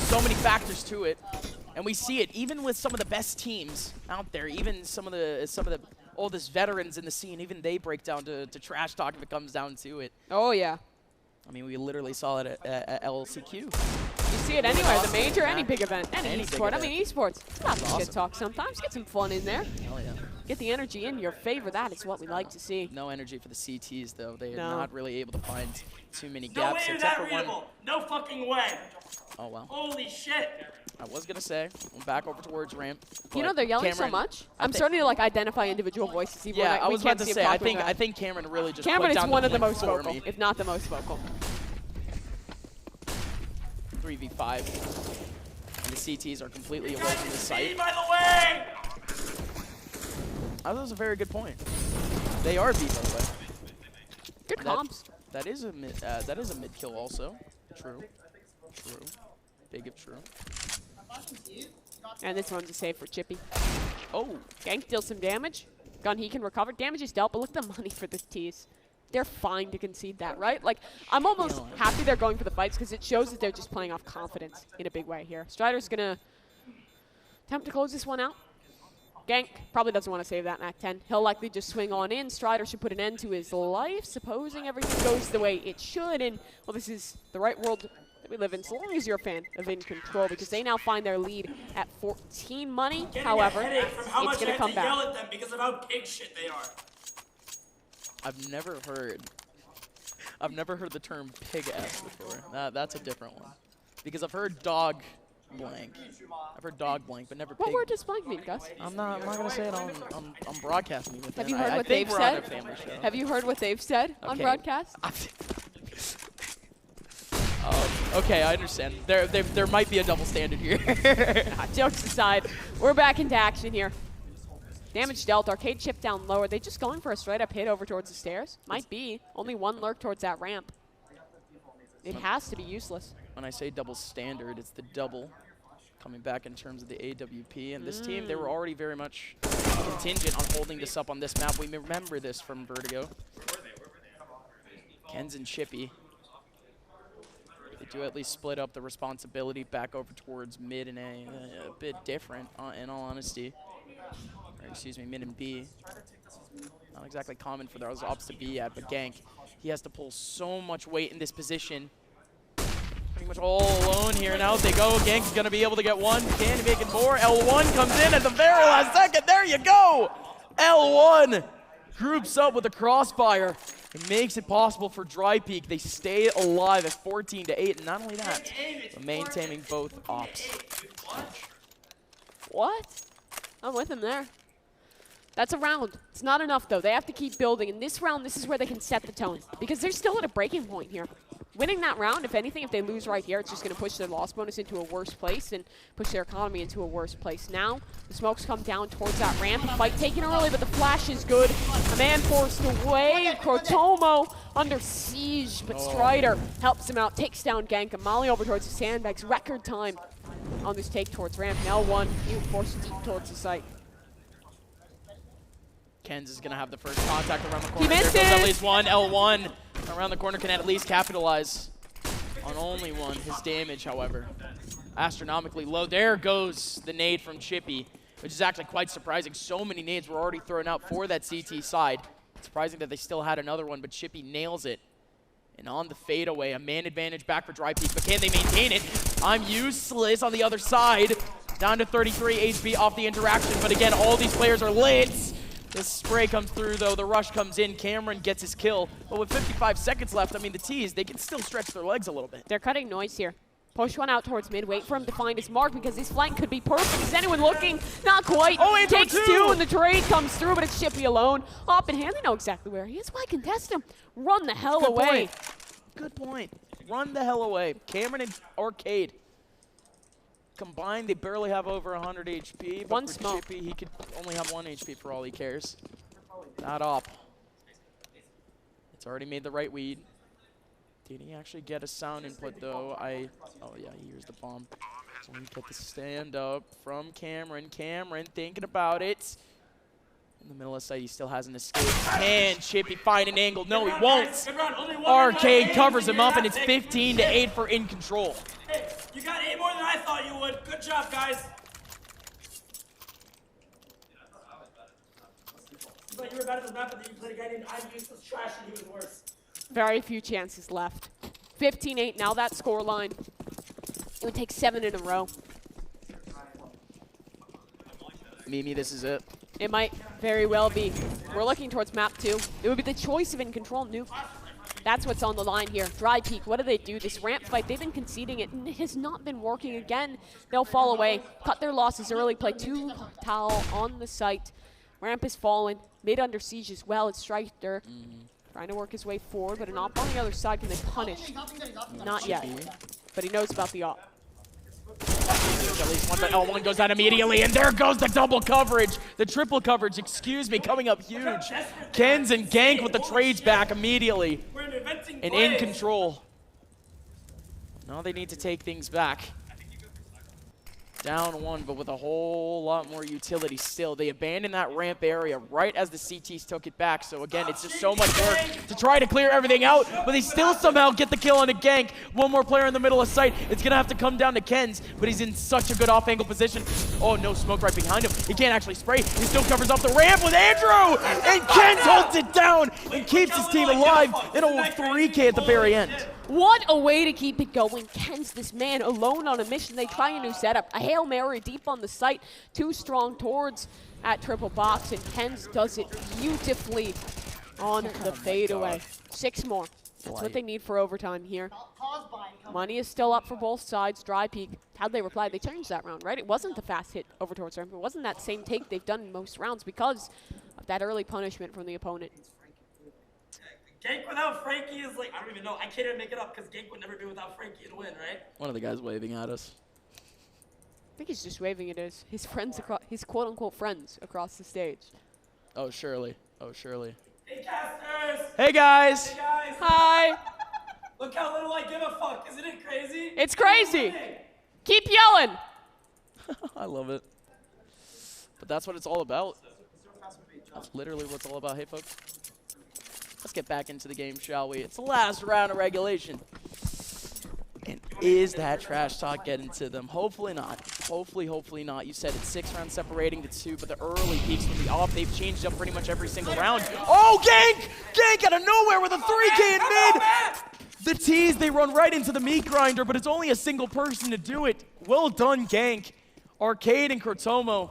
so many factors to it, and we see it even with some of the best teams out there. Even some of the oldest veterans in the scene, even they break down to trash talk if it comes down to it.
Oh yeah.
I mean, we literally saw it at LCQ.
You see it anywhere, the major, any big event, any
Any big
esport. I
event.
mean, esports, it's not
Awesome.
shit talk sometimes. Get some fun in there.
Hell yeah.
Get the energy in your favor. That is what we like to see.
No energy for the CTs, though. They are
No.
not really able to find too many
No
gaps,
way is
except
that
for one.
readable. No fucking way.
Oh, well.
Holy shit.
I was going to say, I'm back over towards ramp.
You know,
but
they're yelling so
Cameron-
much.
I
I'm
think-
starting to like identify individual voices. Even
Yeah,
when
I
we
was
can't
about to
see
say,
them
I
talking
think
about.
Cameron really just
Cameron
put
is
down
one of the
point
most
for
vocal,
me.
if not the most vocal.
3v5. And the CTs are completely away from the
See,
site.
by the way.
That was a very good point. They are B, by the way.
Good
That-
comps.
That is a mid kill also. True. True. Big if true.
And this one's a save for Chippy.
Oh,
Gank deals some damage. Gun he can recover. Damage is dealt, but look at the money for this tease. They're fine to concede that, right? Like, I'm almost happy they're going for the fights because it shows that they're just playing off confidence in a big way here. Strider's going to attempt to close this one out. Gank probably doesn't want to save that Mac-10. He'll likely just swing on in. Strider should put an end to his life, supposing everything goes the way it should. And, well, this is the right world that we live in, so long as you're a fan of InControl, because they now find their lead at 14 money.
Getting
However,
a headache from how
it's
much
going
I
to
had
come
to
back.
yell at them because of how pig shit they are.
I've never heard the term pig ass before. That's a different one. Because I've heard dog blank. I've heard dog blank, but never
What
pig.
word does blank mean, Gus?
I'm not gonna say it on broadcasting it.
Have you heard
I
what
think
they've
we're on
said?
a family show.
Have you heard what they've said on
Okay.
broadcast?
Okay, I understand. There might be a double standard here.
Jokes aside, we're back into action here. Damage dealt, Arcade chip down lower. They just going for a straight up hit over towards the stairs? Might be. Only one lurk towards that ramp. It has to be useless.
When I say double standard, it's the double coming back in terms of the AWP. And this team, they were already very much contingent on holding this up on this map. We remember this from Vertigo. Kenz and Chippy. They do at least split up the responsibility back over towards mid and A. A bit different, in all honesty. Or, excuse me, mid and B. Not exactly common for those ops to be at, but Gank, he has to pull so much weight in this position. Pretty much all alone here, and out they go. Gank's gonna be able to get one. Can he make it more? L1 comes in at the very last second. There you go! L1 groups up with a crossfire. It makes it possible for Drypeek. They stay alive at 14-8, and not only that, but maintaining both ops.
What? I'm with him there. That's a round. It's not enough, though. They have to keep building. In this round, this is where they can set the tone. Because they're still at a breaking point here. winning that round, if anything, if they lose right here, it's just going to push their loss bonus into a worse place and push their economy into a worse place. Now, the smokes come down towards that ramp. Fight taken early, but the flash is good. A man forced away. Crotomo under siege, but Strider helps him out, takes down Gank. And Molly over towards the sandbags. Record time on this take towards ramp. Now one, he forced deep towards the site.
Kenz is going to have the first contact around the corner.
He missed
There goes
it.
at least one. L1 around the corner can at least capitalize on only one. His damage, however, astronomically low. There goes the nade from Chippy, which is actually quite surprising. So many nades were already thrown out for that CT side. It's surprising that they still had another one, but Chippy nails it. And on the fadeaway, a man advantage back for Drypeek, but can they maintain it? I'm useless on the other side. Down to 33 HP off the interaction, but again, all these players are lit. The spray comes through, though. The rush comes in. Cameron gets his kill. But with 55 seconds left, I mean, the T's, they can still stretch their legs a little bit.
They're cutting noise here. Push one out towards mid. Wait for him to find his mark because his flank could be perfect. Is anyone looking? Not quite.
Oh,
Takes two, and the trade comes through, but it's Chippy alone. Up in hand, they know exactly where he is. Why contest him? Run the hell
Good
away.
point. Good point. Run the hell away. Cameron and Arcade. Combined, they barely have over 100 HP. But
One
for
smoke.
Chippy, he could only have 1 HP for all he cares. Not up. It's already made the right weed. Did he actually get a sound input, though? Oh, yeah, he hears the bomb. So we get the stand up from Cameron. Cameron thinking about it. In the middle of the site, he still hasn't escaped. Can Chippy find an angle? No, he won't. Arcade covers him up, and it's 15-8 for InControl.
Hey, you got 8 more than I thought you would. Good job, guys. You thought you were better than that, but then you played a guy named I'm useless trash, and he was worse.
Very few chances left. 15-8, now that score line. It would take 7 in a row.
Mimi, this is it.
It might very well be. We're looking towards map 2. It would be the choice of InControl Nuke. That's what's on the line here. Drypeek, what do? This ramp fight, they've been conceding it, and it has not been working again. They'll fall away, cut their losses early, play 2 towel on the site. Ramp is fallen, mid under siege as well. It's Strider trying to work his way forward, but an op on the other side. Can they punish? Not yet, but he knows about the op.
There's at least one, but L1 goes out immediately, and there goes the double coverage. The triple coverage, excuse me, coming up huge. Kenz and Gank with the trades back immediately. And InControl. Now they need to take things back. Down 1, but with a whole lot more utility still. They abandoned that ramp area right as the CTs took it back. So again, it's just so much work to try to clear everything out, but they still somehow get the kill on a Gank. One more player in the middle of sight. It's gonna have to come down to Kenz, but he's in such a good off-angle position. Oh, no smoke right behind him. He can't actually spray. He still covers up the ramp with Andrew, and Kenz holds it down and keeps his team alive in a 3K at the very end.
What a way to keep it going. Kenz, this man alone on a mission. They try a new setup. A Hail Mary deep on the site. 2 strong towards at triple box, and Kenz does it beautifully on the fadeaway. 6 more. That's what they need for overtime here. Money is still up for both sides. Drypeek, how'd they reply? They changed that round, right? It wasn't the fast hit over towards ramp. It wasn't that same take they've done in most rounds because of that early punishment from the opponent.
Gank without Frankie is like, I don't even know. I can't even make it up because Gank would never be without Frankie to win, right?
One of the guys waving at us.
I think he's just waving at his friends, his quote-unquote friends across the stage.
Oh, Shirley. Oh, Shirley.
Hey, casters!
Hey, guys!
Hey, guys!
Hi!
Look how little I give a fuck. Isn't it crazy?
It's crazy! Keep yelling!
I love it. But that's what it's all about. That's literally what it's all about. Hey, folks. Let's get back into the game, shall we? It's the last round of regulation. And is that trash talk getting to them? Hopefully not. Hopefully not. You said it's 6 rounds separating the 2, but the early peaks from the off, they've changed up pretty much every single round. Oh, Gank! Gank out of nowhere with a 3K in mid! The T's, they run right into the meat grinder, but it's only a single person to do it. Well done, Gank. Arcade and Crotomo.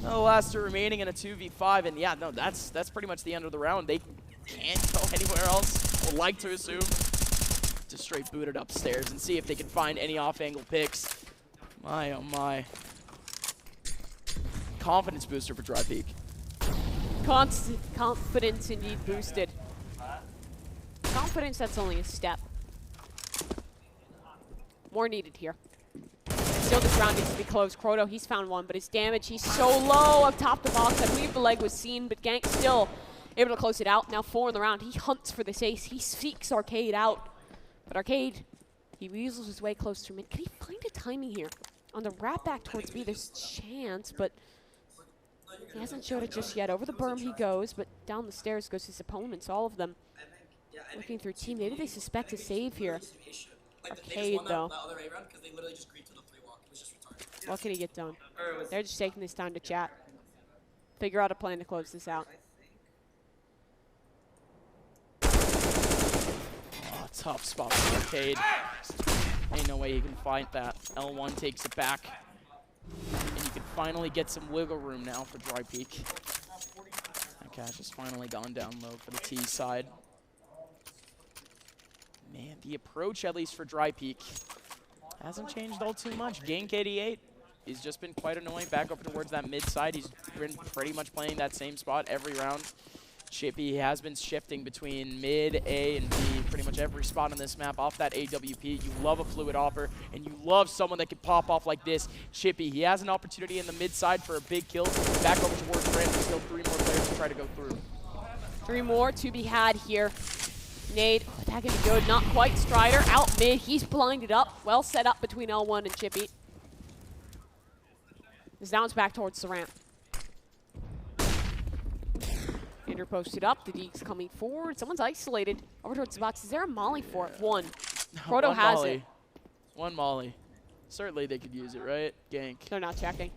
The last 2 remaining in a 2v5, and yeah, no, that's pretty much the end of the round. They can't go anywhere else, would like to assume. Just straight boot it upstairs and see if they can find any off-angle picks. My, oh my. Confidence booster for Drypeek.
Confidence indeed boosted. Confidence, that's only a step. More needed here. Still this round needs to be closed. Croto, he's found one, but his damage, he's so low up top the box. I believe the leg was seen, but Gank still able to close it out. Now 4 in the round. He hunts for this ace. He seeks Arcade out. But Arcade, he weasels his way close to mid. Can he find a timing here? On the wrap back towards B, there's a chance, but he hasn't showed it just yet. Over the berm he goes, but down the stairs goes his opponents, all of them. Looking through team, maybe they suspect a save here. Arcade, though. What can he get done? They're just taking this time to chat. Figure out a plan to close this out.
Oh, tough spot for Arcade. Ain't no way he can fight that. L1 takes it back. And you can finally get some wiggle room now for Drypeek. That cash has finally gone down low for the T side. Man, the approach, at least for Drypeek, hasn't changed all too much. Gank 88. He's just been quite annoying back over towards that mid side. He's been pretty much playing that same spot every round. Chippy has been shifting between mid, A, and B, pretty much every spot on this map off that AWP. You love a fluid offer, and you love someone that can pop off like this. Chippy, he has an opportunity in the mid side for a big kill. Back over towards Brand. There's still 3 more players to try to go through.
3 more to be had here. Nade, that can be good. Not quite. Strider out mid. He's blinded up. Well set up between L1 and Chippy. This downs back towards the ramp. Andrew posted up. The Deeks coming forward. Someone's isolated over towards the box. Is there a molly for it? One. Proto
One
has
molly.
it.
One molly. Certainly they could use it, right? Gank.
They're not checking.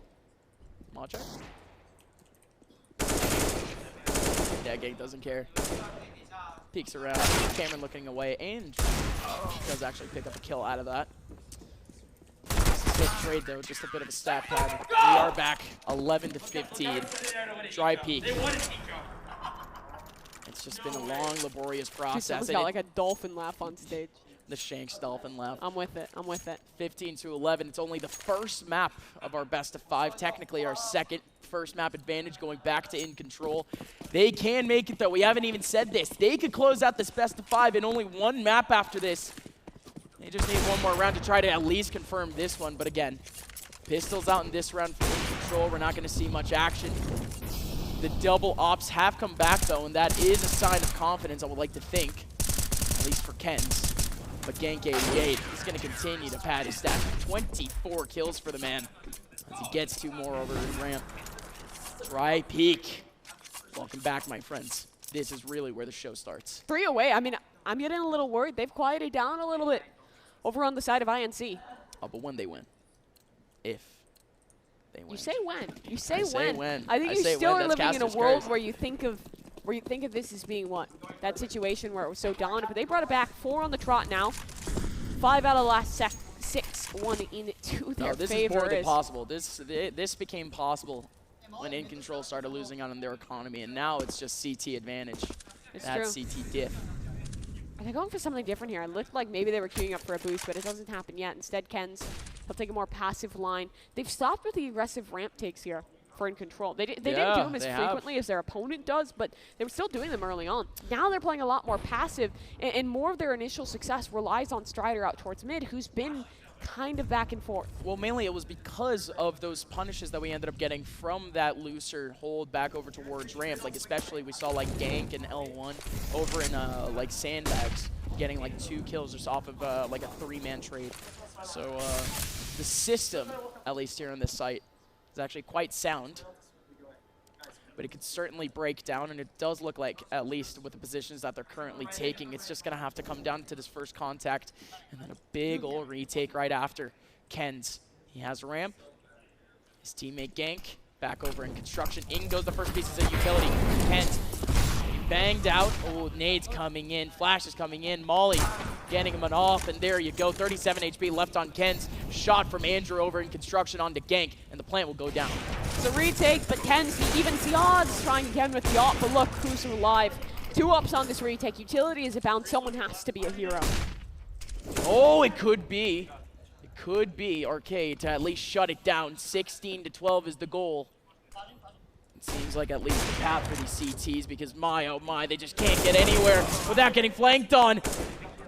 Mall check? Yeah, Gank doesn't care. Peeks around. Cameron looking away, and does actually pick up a kill out of that. Good trade though, just a bit of a stat pad. We are back 11 to 15. Drypeek. It's just been a long, laborious process.
Someone's got like a dolphin laugh on stage.
The Shanks dolphin laugh.
I'm with it. I'm with it.
15 to 11. It's only the first map of our best of 5. Technically our second first map advantage going back to InControl. They can make it though. We haven't even said this. They could close out this best of 5 in only 1 map after this. They just need 1 more round to try to at least confirm this one. But again, pistols out in this round for InControl. We're not going to see much action. The double ops have come back though, and that is a sign of confidence, I would like to think, at least for Ken's. But Gank 88 is going to continue to pad his stats. 24 kills for the man as he gets 2 more over his ramp. Drypeek. Welcome back, my friends. This is really where the show starts.
3 away. I mean, I'm getting a little worried. They've quieted down a little bit over on the side of INC.
Oh, but when they win. If they win.
You say when. You say
I say when.
I think
I
you
say
still
when.
are
That's
living in a
Caster's
world
curse.
where you think of this as being what? That situation where it was so dominant. But they brought it back. 4 on the trot now. 5 out of the last 6 won into their
No, this
favor.
is more than possible. This became possible when InControl started losing out on their economy, and now it's just CT advantage.
It's
That's
true.
CT diff.
Are they going for something different here? It looked like maybe they were queuing up for a boost, but it doesn't happen yet. Instead, Ken's, he'll take a more passive line. They've stopped with the aggressive ramp takes here for InControl. They didn't do them as frequently as their opponent does, but they were still doing them early on. Now they're playing a lot more passive, and more of their initial success relies on Strider out towards mid, who's been kind of back and forth.
Well, mainly it was because of those punishes that we ended up getting from that looser hold back over towards ramp. Like especially we saw like Gank and L1 over in like sandbags getting like 2 kills just off of like a 3-man trade. So the system, at least here on this site, is actually quite sound. But it could certainly break down, and it does look like, at least with the positions that they're currently taking, it's just going to have to come down to this first contact, and then a big ol' retake right after. Ken's, he has a ramp. His teammate Gank, back over in construction. In goes the first pieces of utility. Ken's, he banged out. Oh, nade's coming in. Flash is coming in. Molly getting him an off, and there you go. 37 HP left on Ken's. Shot from Andrew over in construction onto Gank, and the plant will go down.
It's a retake, but Ken's he evens the odds, trying again with the op, but look who's alive. 2 ups on this retake. Utility is abound. Someone has to be a hero.
Oh, it could be. It could be Arcade to at least shut it down. 16 to 12 is the goal. It seems like at least the path for these CTs, because my, oh my, they just can't get anywhere without getting flanked on.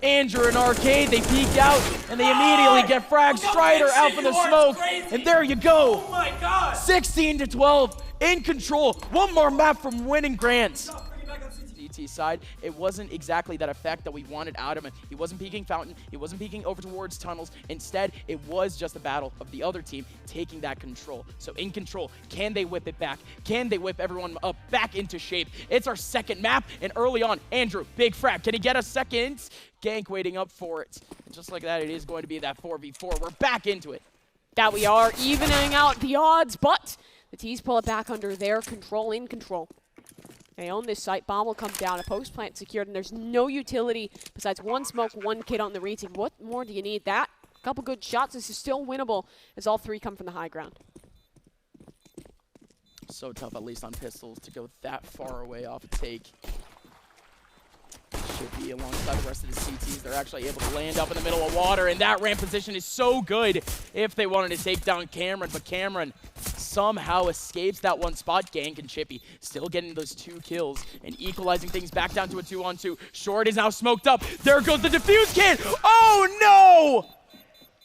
Andrew and Arcade, they peek out, and they immediately get Frag Strider out from the smoke. And there you go.
Oh my god!
16-12, in control. One more map from winning Grants. DT side, it wasn't exactly that effect that we wanted out of him. He wasn't peeking Fountain, he wasn't peeking over towards tunnels. Instead, it was just a battle of the other team taking that control. So in control, can they whip it back? Can they whip everyone up back into shape? It's our second map, and early on, Andrew, big frag. Can he get a second? Gank waiting up for it. And just like that, it is going to be that 4v4. We're back into it.
That we are evening out the odds, but the T's pull it back under their control, in control. They own this site. Bomb will come down. A post plant secured, and there's no utility besides one smoke, one kid on the retake. What more do you need? That? A couple good shots. This is still winnable as all three come from the high ground.
So tough, at least on pistols, to go that far away off a take. Should be alongside the rest of the CTs. They're actually able to land up in the middle of water, and that ramp position is so good if they wanted to take down Cameron, but Cameron somehow escapes that one spot. Gank and Chippy still getting those 2 kills and equalizing things back down to a 2-on-2. Short is now smoked up. There goes the defuse kid. Oh no!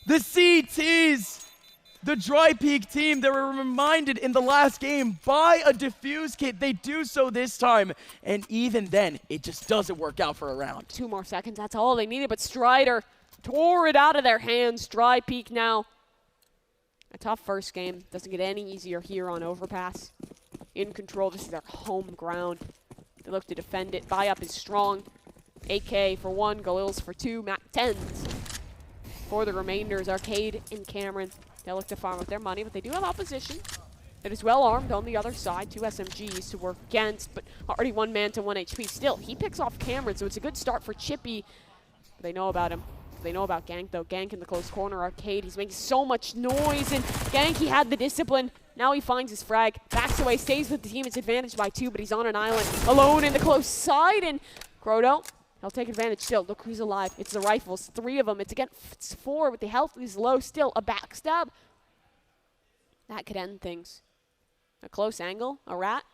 The CTs, the Drypeek team, they were reminded in the last game by a defuse kit. They do so this time, and even then, it just doesn't work out for a round.
2 more seconds, that's all they needed, but Strider tore it out of their hands. Drypeek now. A tough first game. Doesn't get any easier here on Overpass. In control, this is their home ground. They look to defend it. Buy up is strong. AK for 1, Galils for 2, Mac 10s. For the remainders, Arcade and Cameron. They'll look to farm with their money, but they do have opposition. It is well armed on the other side. 2 SMGs to work against, but already 1 man to 1 HP. Still, he picks off Cameron, so it's a good start for Chippy. They know about him. They know about Gank, though. Gank in the close corner. Arcade, he's making so much noise, and Gank, he had the discipline. Now he finds his frag, backs away, stays with the team. It's advantage by 2, but he's on an island, alone in the close side, and Croto, he'll take advantage still. Look who's alive. It's the rifles, 3 of them. It's 4, but the health is low still. A backstab. That could end things. A close angle, a rat,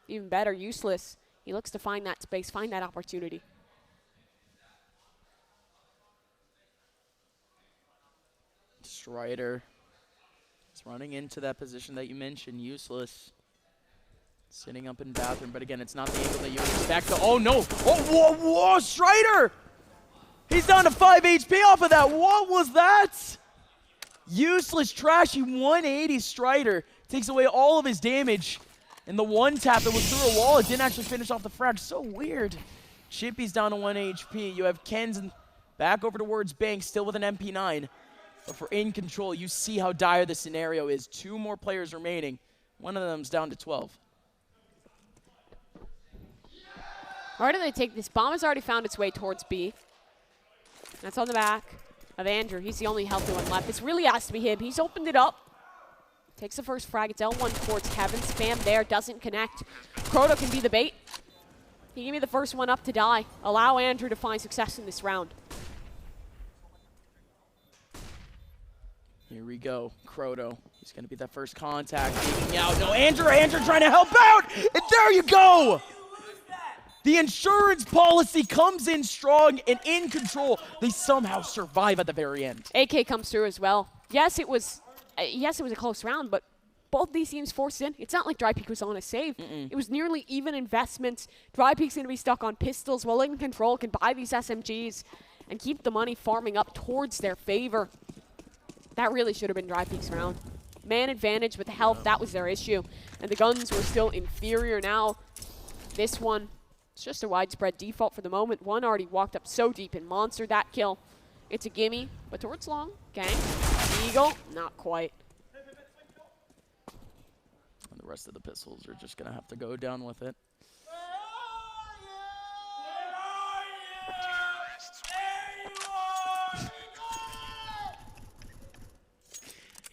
even better, useless. He looks to find that space, find that opportunity.
Strider is running into that position that you mentioned, useless. Sitting up in bathroom, but again, it's not the angle that you would expect. Oh no! Oh, whoa, Strider! He's down to 5 HP off of that. What was that? Useless, trashy 180 Strider takes away all of his damage. And the one tap that was through a wall, it didn't actually finish off the frag. So weird. Chippy's down to 1 HP. You have Ken's back over towards Bank, still with an MP9. But for in control, you see how dire the scenario is. 2 more players remaining. One of them's down to 12.
Where do they take this? Bomb has already found its way towards B. That's on the back of Andrew. He's the only healthy one left. This really has to be him. He's opened it up. Takes the first frag. It's L1 towards Kevin. Spam there. Doesn't connect. Croto can be the bait. He gave me the first one up to die. Allow Andrew to find success in this round.
Here we go, Croto. He's going to be that first contact, taking out. No, Andrew trying to help out, and there you go! The insurance policy comes in strong and in control. They somehow survive at the very end.
AK comes through as well. Yes, it was a close round, but both these teams forced in. It's not like Drypeek was on a save. It was nearly even investments. Drypeek's going to be stuck on pistols, while in control can buy these SMGs and keep the money farming up towards their favor. That really should have been Drypeek's round. Man advantage with the health, that was their issue. And the guns were still inferior now. This one, it's just a widespread default for the moment. One already walked up so deep and monstered that kill. It's a gimme, but towards long. Gang, Eagle, not quite.
And the rest of the pistols are just going to have to go down with it.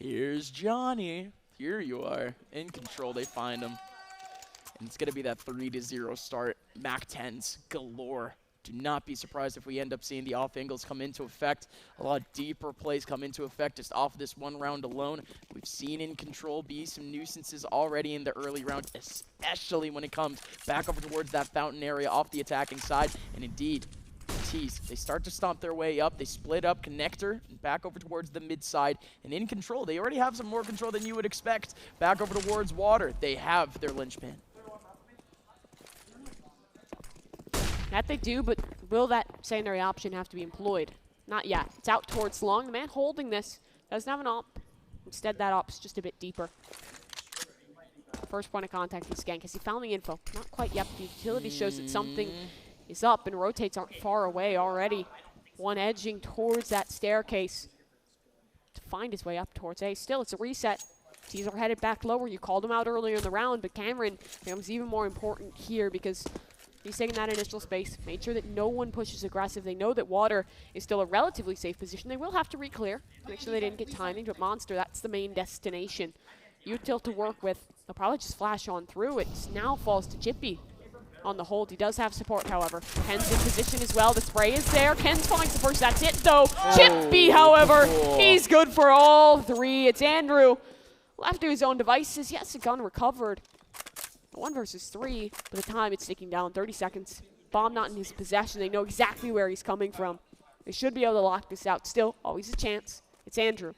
Here's Johnny. Here you are. In control, they find him. And it's going to be that 3-0 start. Mac 10s galore. Do not be surprised if we end up seeing the off angles come into effect. A lot deeper plays come into effect just off this one round alone. We've seen in control be some nuisances already in the early round, especially when it comes back over towards that fountain area off the attacking side. And indeed, CTs. They start to stomp their way up. They split up connector and back over towards the mid side. And InControl, they already have some more control than you would expect. Back over towards water. They have their linchpin.
That they do, but will that secondary option have to be employed? Not yet. It's out towards long. The man holding this doesn't have an op. Instead, that op's just a bit deeper. First point of contact is Skank as he found the info. Not quite yet, but the utility shows that something is up, and rotates aren't far away already. One edging towards that staircase to find his way up towards A. Still, it's a reset. Teams are headed back lower. You called him out earlier in the round, but Cameron becomes even more important here because he's taking that initial space, made sure that no one pushes aggressive. They know that water is still a relatively safe position. They will have to re-clear, make sure they didn't get timing, but Monster, that's the main destination. Util to work with. They'll probably just flash on through. It now falls to Chippy on the hold. He does have support, however. Ken's in position as well. The spray is there. Ken's finds the first. That's it, though. Chippy, however, he's good for all three. It's Andrew left to his own devices. Yes, a gun recovered. 1 versus 3. By the time it's ticking down, 30 seconds. Bomb not in his possession. They know exactly where he's coming from. They should be able to lock this out. Still, always a chance. It's Andrew.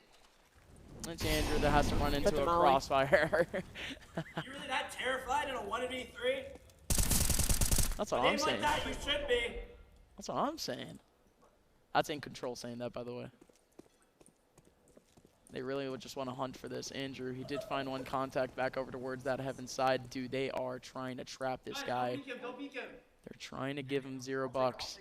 It's Andrew that has to run into a crossfire.
You really that terrified in a 1v3?
That's what I'm saying.
Like that, you should be.
That's what I'm saying. That's InControl saying that, by the way. They really would just want to hunt for this. Andrew, he did find one contact back over towards that heaven side. Dude, they are trying to trap this guy. They're trying to give him $0.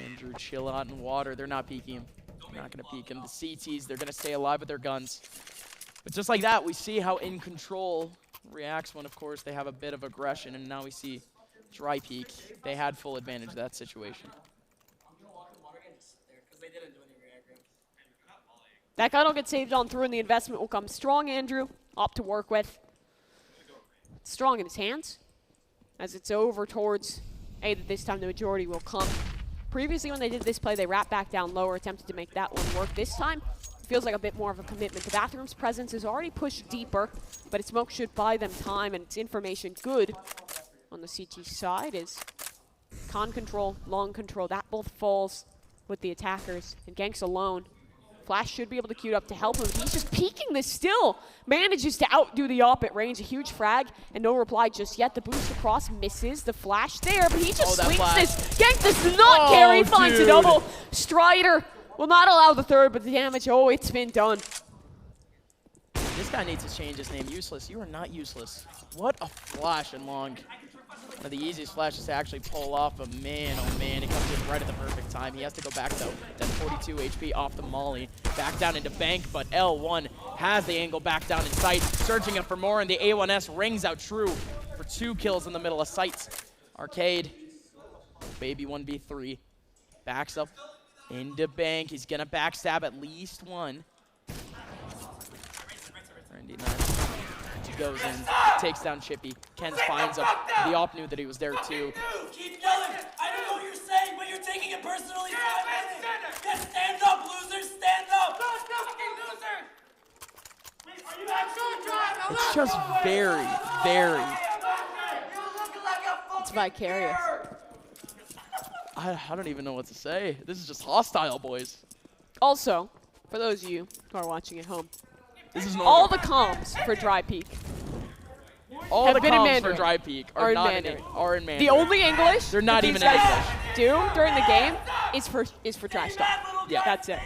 Andrew, chill out in water. They're not peeking him. They're not going to peek him. The CTs, they're going to stay alive with their guns. But just like that, we see how InControl reacts when, of course, they have a bit of aggression. And now we see Drypeek. They had full advantage of that situation.
That gun will get saved on through, and the investment will come strong. Andrew, op to work with. Strong in his hands. As it's over towards A, that this time the majority will come. Previously, when they did this play, they wrapped back down lower, attempted to make that one work. This time, it feels like a bit more of a commitment. The bathroom's presence is already pushed deeper, but its smoke should buy them time, and its information good. On the CT side is con control, long control. That both falls with the attackers, and Gank's alone. Flash should be able to queue up to help him. He's just peeking this still. Manages to outdo the op at range. A huge frag and no reply just yet. The boost across misses. The flash there, but he just swings this. Gank does not carry. Finds a double. Strider will not allow the third, but the damage, oh, it's been done.
This guy needs to change his name. Useless. You are not useless. What a flash and long. One of the easiest flashes to actually pull off, but man, oh man, it comes in right at the perfect time. He has to go back though. Then 42 HP off the molly. Back down into bank, but L1 has the angle back down in sight. Searching it for more, and the A1S rings out true for 2 kills in the middle of sight. Arcade, baby 1v3. Backs up into bank. He's gonna backstab at least one. 99. Goes in, takes down Chippy. Ken finds him. The op knew that he was there too.
Keep yelling. I don't know what you're saying, but you're taking it personally. Yes, stand up, losers. Stand up.
It's just very, very.
It's vicarious.
I don't even know what to say. This is just hostile, boys.
Also, for those of you who are watching at home,
This is
all the comms for Drypeek
all
have
the
been in
comms
Mandarin.
for Drypeek
Are in
not
Mandarin.
are in Mandarin.
The only English
They're not
that
even
these
in
guys
English.
do during the game is for trash talk.
Yeah.
That's it.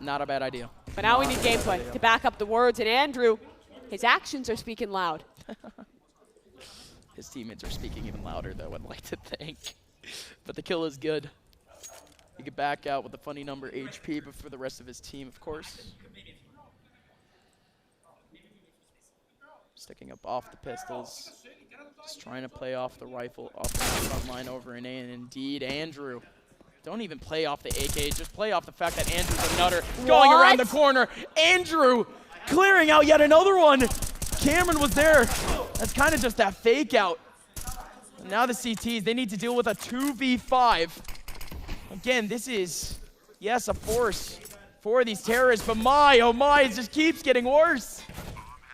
Not a bad idea.
But now we need gameplay to back up the words, and Andrew, his actions are speaking loud.
His teammates are speaking even louder, though, I'd like to think. But the kill is good. He could back out with a funny number HP, but for the rest of his team, of course. Sticking up off the pistols. Just trying to play off the rifle, off the front line over in A, and indeed, Andrew. Don't even play off the AK, just play off the fact that Andrew's a nutter going around the corner. Andrew clearing out yet another one. Cameron was there. That's kind of just that fake out. And now the CTs, they need to deal with a 2v5. Again, this is, yes, a force for these terrorists, but my, oh my, it just keeps getting worse.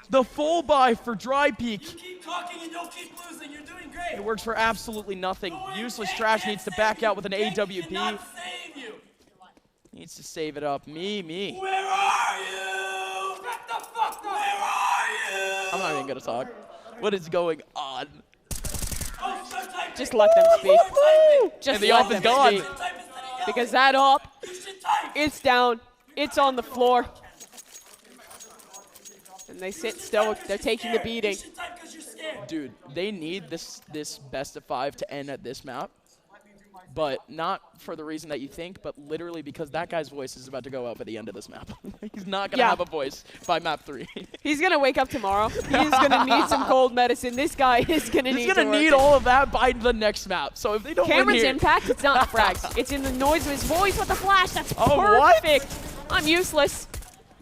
The full buy for Drypeek.
You keep talking and don't keep losing. You're doing great.
It works for absolutely nothing. Useless trash needs to back out with an AWP.
Save you.
Needs to save it up. Me.
Where are you? What the fuck? Where are you?
I'm not even gonna talk. What is going on?
Oh, so type
Just
it.
let them speak. Just
And the
let
off is
them
gone.
speak.
Type instead of yelling.
Because that up,
You should type.
it's down, it's on the floor. And they sit still, they're taking the beating.
You should type 'cause you're scared.
Dude, they need this best of 5 to end at this map. But not for the reason that you think, but literally because that guy's voice is about to go out by the end of this map. He's not going to
Yeah.
have a voice by map 3.
He's going to wake up tomorrow. He's going to need some cold medicine. This guy is going to need
He's going to need all of that by the next map. So if they don't win
Cameron's
here,
impact, it's not frags. It's in the noise of his voice with the flash. That's
Oh, what?
perfect. I'm useless.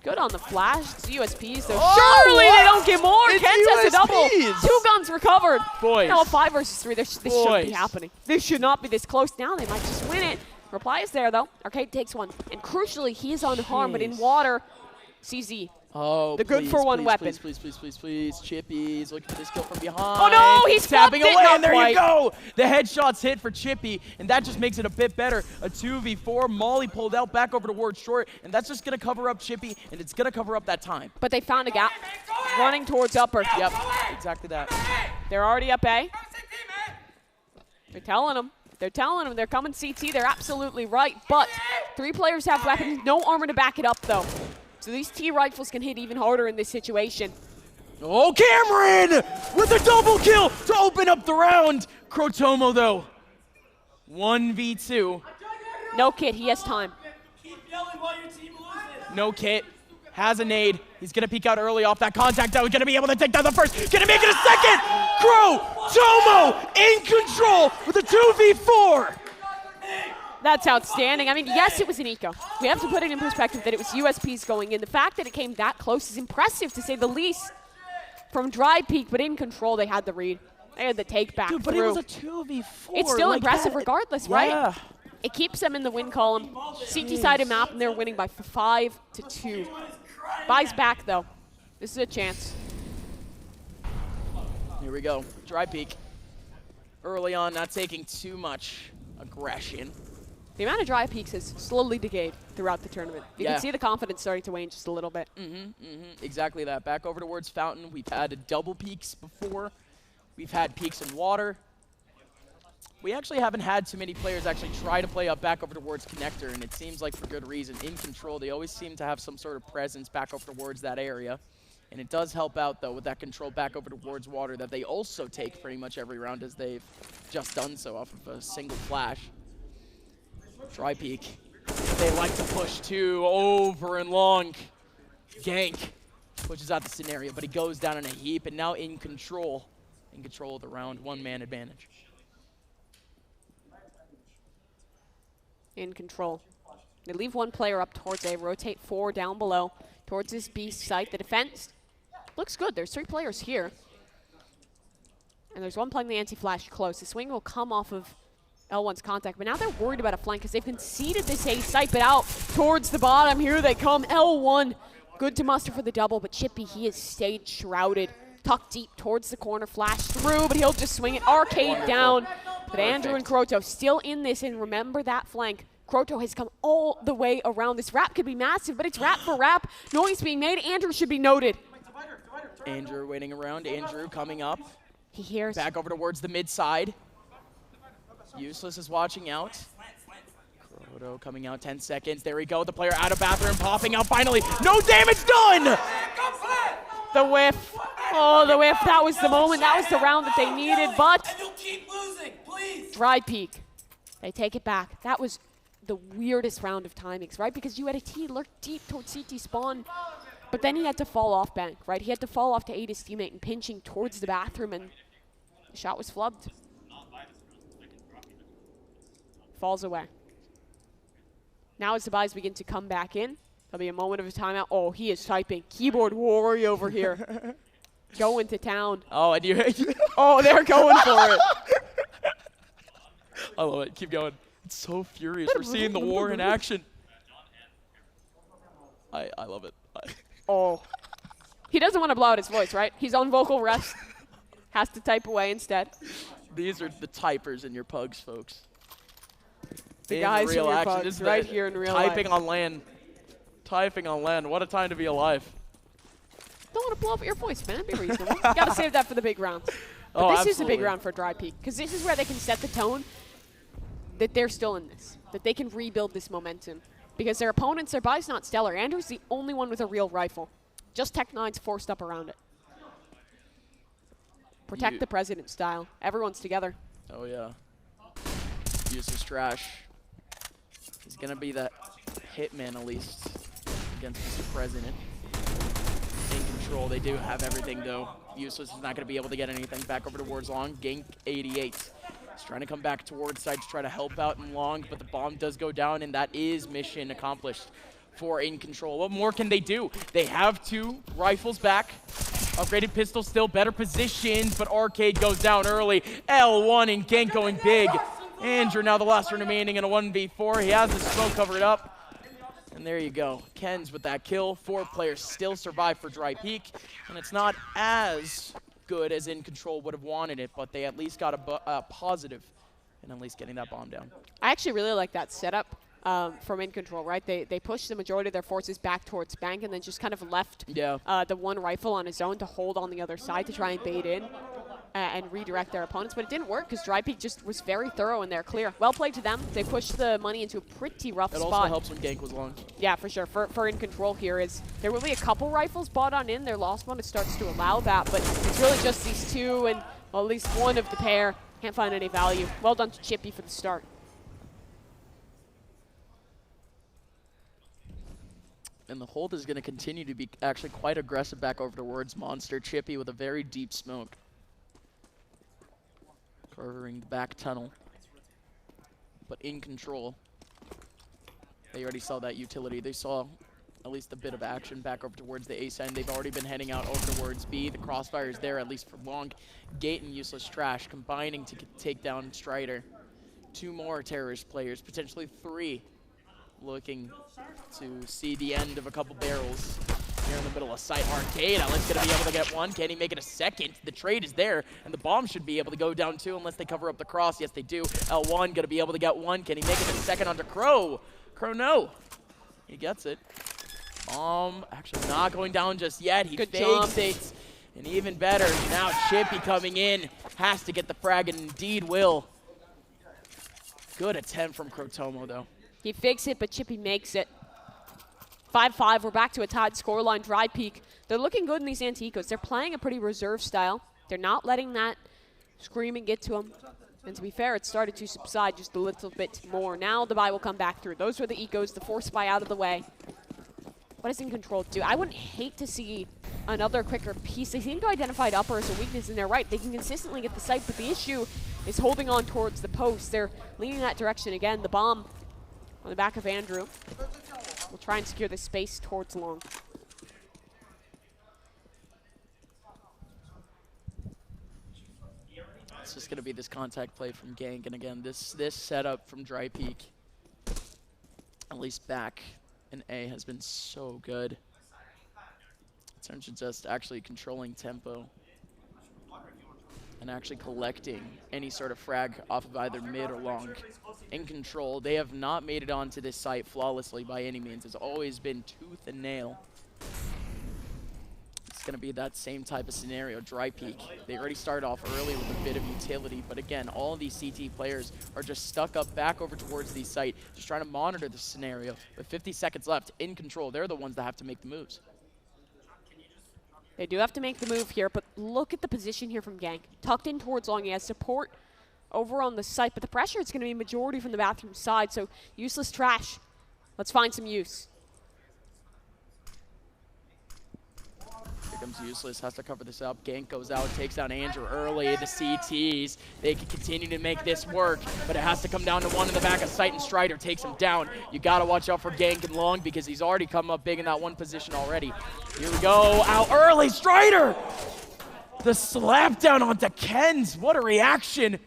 Good on the flash. It's USPs, though.
Oh,
Surely
what?
they don't get more.
It's
Kent has a double.
USPs.
2 guns recovered.
Boys.
No, 5 versus 3. This shouldn't be
Boys.
happening. This should not be this close. Now they might just win it. Reply is there, though. Arcade takes one. And crucially, he is unharmed, but in
Jeez.
water, CZ.
Oh,
The good for one weapon.
Please. Chippy's looking for this kill from behind.
Oh, no, he's
tapping
flipped it,
away,
not
and there
quite.
you go. The headshot's hit for Chippy, and that just makes it a bit better. A 2v4. Molly pulled out back over towards short, and that's just going to cover up Chippy, and it's going to cover up that time.
But they found a gap. Running towards upper.
Yep, exactly that.
They're already up A. They're telling them. They're telling them. They're coming CT. They're absolutely right. But 3 players have weapons. No armor to back it up, though. So these T rifles can hit even harder in this situation.
Oh, Cameron with a double kill to open up the round. Crotomo, though, 1v2.
No kid. He has time.
Keep yelling while your team loses.
No kit. Has a nade. He's going to peek out early off that contact. That was going to be able to take down the first. Going to make it a second. Crotomo in control with a 2v4.
That's outstanding. I mean, yes, it was an eco. We have to put it in perspective that it was USPs going in. The fact that it came that close is impressive, to say the least. From Drypeek, but in control, they had the read. They had the take back
Dude, but
through.
it was a 2v4.
It's still
like
impressive
that.
regardless,
Yeah.
right? It keeps them in the win column. CT-sided map, and they're winning by 5-2. Buys back, though. This is a chance.
Here we go. Drypeek. Early on, not taking too much aggression.
The amount of Drypeeks has slowly decayed throughout the tournament. You
Yeah.
can see the confidence starting to wane just a little bit.
Exactly that. Back over towards Fountain. We've had double peaks before. We've had peaks in water. We actually haven't had too many players actually try to play up back over towards Connector, and it seems like for good reason. In control, they always seem to have some sort of presence back over towards that area. And it does help out, though, with that control back over towards water that they also take pretty much every round, as they've just done so off of a single flash. Drypeek. They like to push too, over and long. Gank pushes out the scenario, but he goes down in a heap, and now in control of the round, 1-man advantage.
In control. They leave 1 player up towards A, rotate 4 down below towards this B site. The defense looks good. There's 3 players here. And there's 1 playing the anti-flash close. The swing will come off of L1's contact, but now they're worried about a flank because they've conceded this A site, but out towards the bottom. Here they come. L1 good to muster for the double, but Chippy, he is stage shrouded. Tucked deep towards the corner, flash through, but he'll just swing it. Arcade down. But Andrew and Croto still in this, and remember that flank. Croto has come all the way around. This wrap could be massive, but it's wrap for wrap. Noise being made. Andrew should be noted.
Andrew waiting around. Andrew coming up.
He hears.
Back over towards the mid side. Useless is watching out. Croto coming out 10 seconds. There we go. The player out of bathroom, popping out finally. No damage done!
The whiff. Oh, the whiff. That was the moment. That was the round that they needed, but
And you'll keep losing, please.
Drypeek. They take it back. That was the weirdest round of timings, right? Because you had a T lurk deep towards CT spawn, but then he had to fall off bank, right? He had to fall off to aid his teammate and pinching towards the bathroom, and the shot was flubbed. Falls away. Now as the buys begin to come back in, there'll be a moment of a timeout. Oh, he is typing. Keyboard warrior over here. Going to town.
Oh, and you.
Oh, they're going for it.
I love it. Keep going. It's so furious. We're seeing the war in action. I love it.
Oh. He doesn't want to blow out his voice, right? He's on vocal rest. Has to type away instead.
These are the typers in your pugs, folks.
The guys in
real
your
action.
pugs,
This is
right
the
here in real
typing
life.
on land. Typing on land. What a time to be alive.
Don't want to blow up your voice, man. Be reasonable. Gotta save that for the big rounds. But
Oh,
this is a big
absolutely.
round for Drypeek, because this is where they can set the tone that they're still in this, that they can rebuild this momentum. Because their opponents, their buy's not stellar. Andrew's the only one with a real rifle. Just Tech9's forced up around it. Protect the president style. Everyone's together.
Oh, yeah. Uses trash. He's going to be that hitman, at least, against Mr. President. InControl, they do have everything, though. Useless is not going to be able to get anything back over towards long. Gank 88. He's trying to come back towards side to try to help out in long, but the bomb does go down, and that is mission accomplished for InControl. What more can they do? They have 2 rifles back. Upgraded pistol, still better positions, but Arcade goes down early. L1 and Gank going big. Andrew now the last one remaining in a 1v4. He has the smoke covered up. And there you go. Ken's with that kill. 4 players still survive for Drypeek. And it's not as good as InControl would have wanted it, but they at least got a positive in at least getting that bomb down.
I actually really like that setup from InControl, right? They pushed the majority of their forces back towards Bank and then just kind of left the one rifle on his own to hold on the other side to try and bait in and redirect their opponents. But it didn't work because Drypeek just was very thorough in their clear. Well played to them. They pushed the money into a pretty rough spot.
It also helps when Gank was long.
Yeah, for sure. For InControl here is there will be a couple rifles bought on in. Their lost bonus starts to allow that, but it's really just these 2 and well, at least one of the pair. Can't find any value. Well done to Chippy for the start.
And the hold is going to continue to be actually quite aggressive back over towards Monster. Chippy with a very deep smoke. Covering the back tunnel. But InControl, they already saw that utility. They saw at least a bit of action back over towards the A side. They've already been heading out over towards B. The crossfire is there, at least for long. Gate and Useless Trash combining to take down Strider. 2 more terrorist players, potentially 3. Looking to see the end of a couple barrels here in the middle of sight. Arcade, Alex gonna be able to get 1. Can he make it a second? The trade is there, and the bomb should be able to go down 2 unless they cover up the cross. Yes, they do. L1 gonna be able to get 1. Can he make it a second onto Crow? Crow, no. He gets it. Actually not going down just yet. He fakes it. And even better, now Chippy coming in. Has to get the frag, and indeed will. Good attempt from Crotomo, though.
He fakes it, but Chippy makes it. 5-5, we're back to a tied scoreline. Drypeek, they're looking good in these anti-ecos. They're playing a pretty reserve style. They're not letting that screaming get to them. And to be fair, it started to subside just a little bit more. Now the buy will come back through. Those were the ecos, the force buy out of the way. What does InControl do? I wouldn't hate to see another quicker piece. They seem to identify upper as a weakness, and they're right. They can consistently get the site, but the issue is holding on towards the post. They're leaning that direction again. The bomb on the back of Andrew. We'll try and secure this space towards long.
It's just going to be this contact play from Gank, and again, this setup from Drypeek, at least back in A, has been so good. In terms of just actually controlling tempo and actually collecting any sort of frag off of either mid or long. InControl, they have not made it onto this site flawlessly by any means. It's always been tooth and nail. It's going to be that same type of scenario. Drypeek, they already started off early with a bit of utility, but again, all of these CT players are just stuck up back over towards the site, just trying to monitor the scenario. With 50 seconds left, InControl, they're the ones that have to make the moves.
They do have to make the move here, but look at the position here from Gank. Tucked in towards long, he has support over on the site, but the pressure is going to be majority from the bathroom side, so Useless Trash. Let's find some use.
Here comes Useless, has to cover this up. Gank goes out, takes down Andrew early. The CTs, they can continue to make this work, but it has to come down to 1 in the back of sight, and Strider takes him down. You got to watch out for Gank and long because he's already come up big in that 1 position already. Here we go, out early, Strider! The slap down onto Ken's, what a reaction.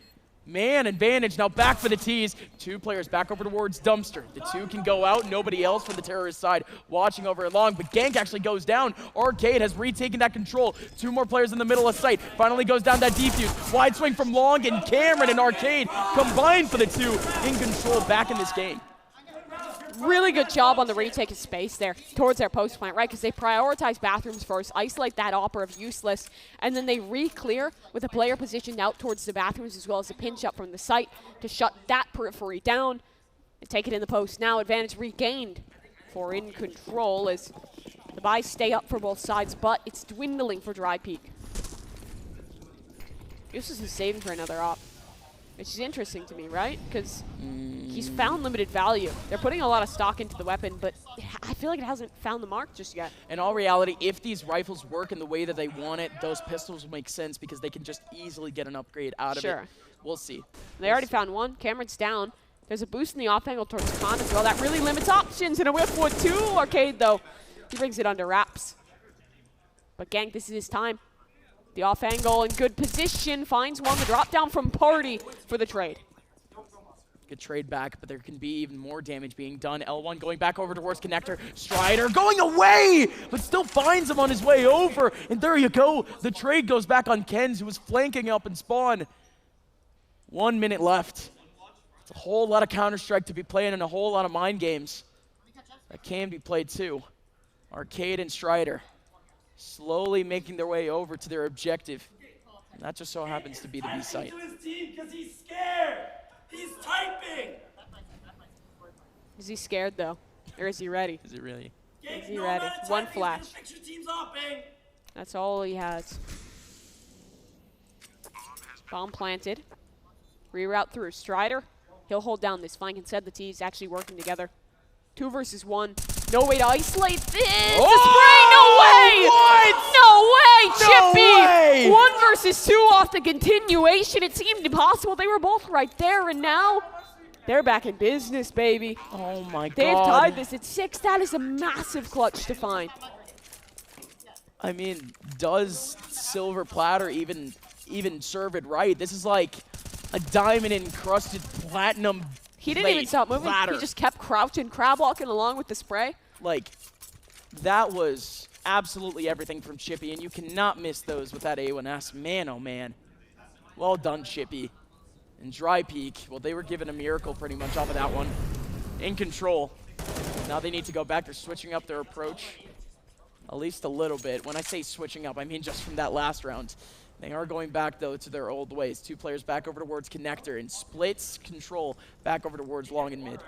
Man advantage now back for the T's. 2 players back over towards Dumpster. The 2 can go out. Nobody else from the terrorist side watching over it long. But Gank actually goes down. Arcade has retaken that control. 2 more players in the middle of sight. Finally goes down that defuse. Wide swing from Long, and Cameron and Arcade combined for the 2. InControl back in this game.
Really good job on the retake of space there towards their post plant, right? Because they prioritize bathrooms first, isolate that Opera of Useless, and then they re-clear with a player positioned out towards the bathrooms as well as a pinch up from the site to shut that periphery down and take it in the post. Now advantage regained for InControl as the buys stay up for both sides, but it's dwindling for Drypeek. Useless is saving for another op, which is interesting to me, right? Because he's found limited value. They're putting a lot of stock into the weapon, but I feel like it hasn't found the mark just yet.
In all reality, if these rifles work in the way that they want it, those pistols will make sense because they can just easily get an upgrade out of it. We'll see.
They already found one. Cameron's down. There's a boost in the off angle towards Khan as well. That really limits options, and a whiff wood too. Arcade, though, he brings it under wraps. But Gank, this is his time. The off angle in good position, finds one. The drop down from Party for the trade.
Good trade back, but there can be even more damage being done. L1 going back over towards Connector. Strider going away, but still finds him on his way over. And there you go. The trade goes back on Kenz, who was flanking up in spawn. 1 minute left. It's a whole lot of Counter-Strike to be playing and a whole lot of mind games that can be played too. Arcade and Strider slowly making their way over to their objective. And that just so happens to be the B site.
Because he's scared. He's typing.
Is he scared, though? Or is he ready?
Is it really?
Is he ready? One flash. That's all he has. Bomb planted. Reroute through. Strider. He'll hold down this flank. Instead, the T's actually working together. 2 versus 1. No way to isolate this.
Oh,
the spray. No way.
what?
No way, Chippy.
No way.
1 versus 2 off the continuation. It seemed impossible. They were both right there, and now they're back in business, baby.
Oh my God.
They've tied this at 6. That is a massive clutch to find.
I mean, does Silver Platter even serve it right? This is like a diamond encrusted platinum.
He didn't even stop moving.
Platter.
He just kept crouching, crab walking along with the spray.
Like, that was absolutely everything from Chippy, and you cannot miss those with that A1S. Man, oh man. Well done, Chippy. And Drypeek, well, they were given a miracle pretty much off of that one. InControl. Now they need to go back. They're switching up their approach at least a little bit. When I say switching up, I mean just from that last round. They are going back, though, to their old ways. 2 players back over towards Connector and splits control back over towards long and mid.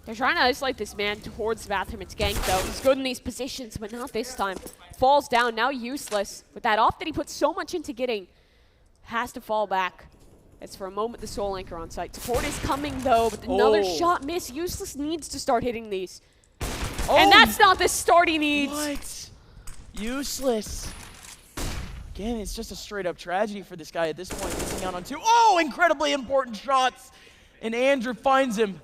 They're trying to isolate this man towards the bathroom. It's Gank, though. He's good in these positions, but not this time. Falls down, now useless. With that off that he put so much into getting, has to fall back. As for a moment, the Soul Anchor on site. Support is coming, though, but another shot miss. Useless needs to start hitting these. And that's not the start he needs.
What? Useless. Again, it's just a straight-up tragedy for this guy at this point, missing out on 2. Oh, incredibly important shots. And Andrew finds him.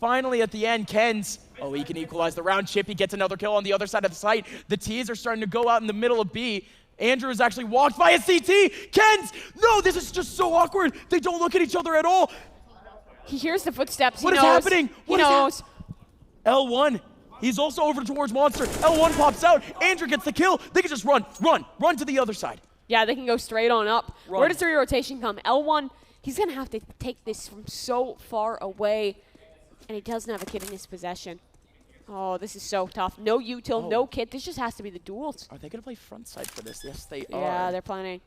Finally, at the end, Kenz. Oh, he can equalize the round. Chippy gets another kill on the other side of the site. The T's are starting to go out in the middle of B. Andrew is actually walked by a CT. Kenz! No, this is just so awkward. They don't look at each other at all.
He hears the footsteps.
What is happening?
He knows.
L1. He's also over towards Monster. L1 pops out. Andrew gets the kill. They can just run to the other side.
Yeah, they can go straight on up.
Run.
Where does the rotation come? L1, he's going to have to take this from so far away, and he doesn't have a kid in his possession. Oh, this is so tough. No util, no kit. This just has to be the duels.
Are they going to play front side for this? Yes, they are.
Yeah, they're planning.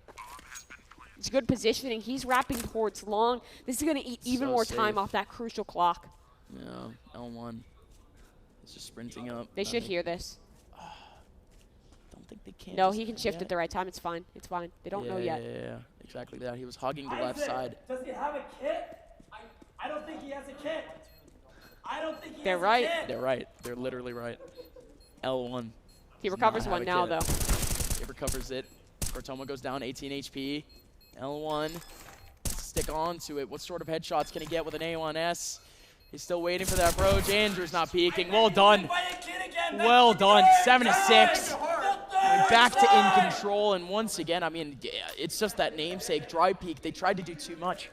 It's good positioning. He's wrapping towards long. This is going to eat even more time off that crucial clock.
Yeah, L1. It's just sprinting up.
They should hear this.
Don't think they can.
No, he can shift at the right time. It's fine. It's fine. They don't know yet.
Yeah, exactly that. He was hugging the left side.
Does he have a kit? I don't think he has a kit. I don't think he
They're
has
right.
a kit.
They're right. They're literally right. L1.
He recovers one now, though.
He recovers it. Cortoma goes down 18 HP. L1. Stick on to it. What sort of headshots can he get with an A1S? He's still waiting for that approach. Andrew's not peeking. Well done. Well done. 7 to 6. Back to InControl, and once again, I mean, it's just that namesake, Drypeek. They tried to do too much.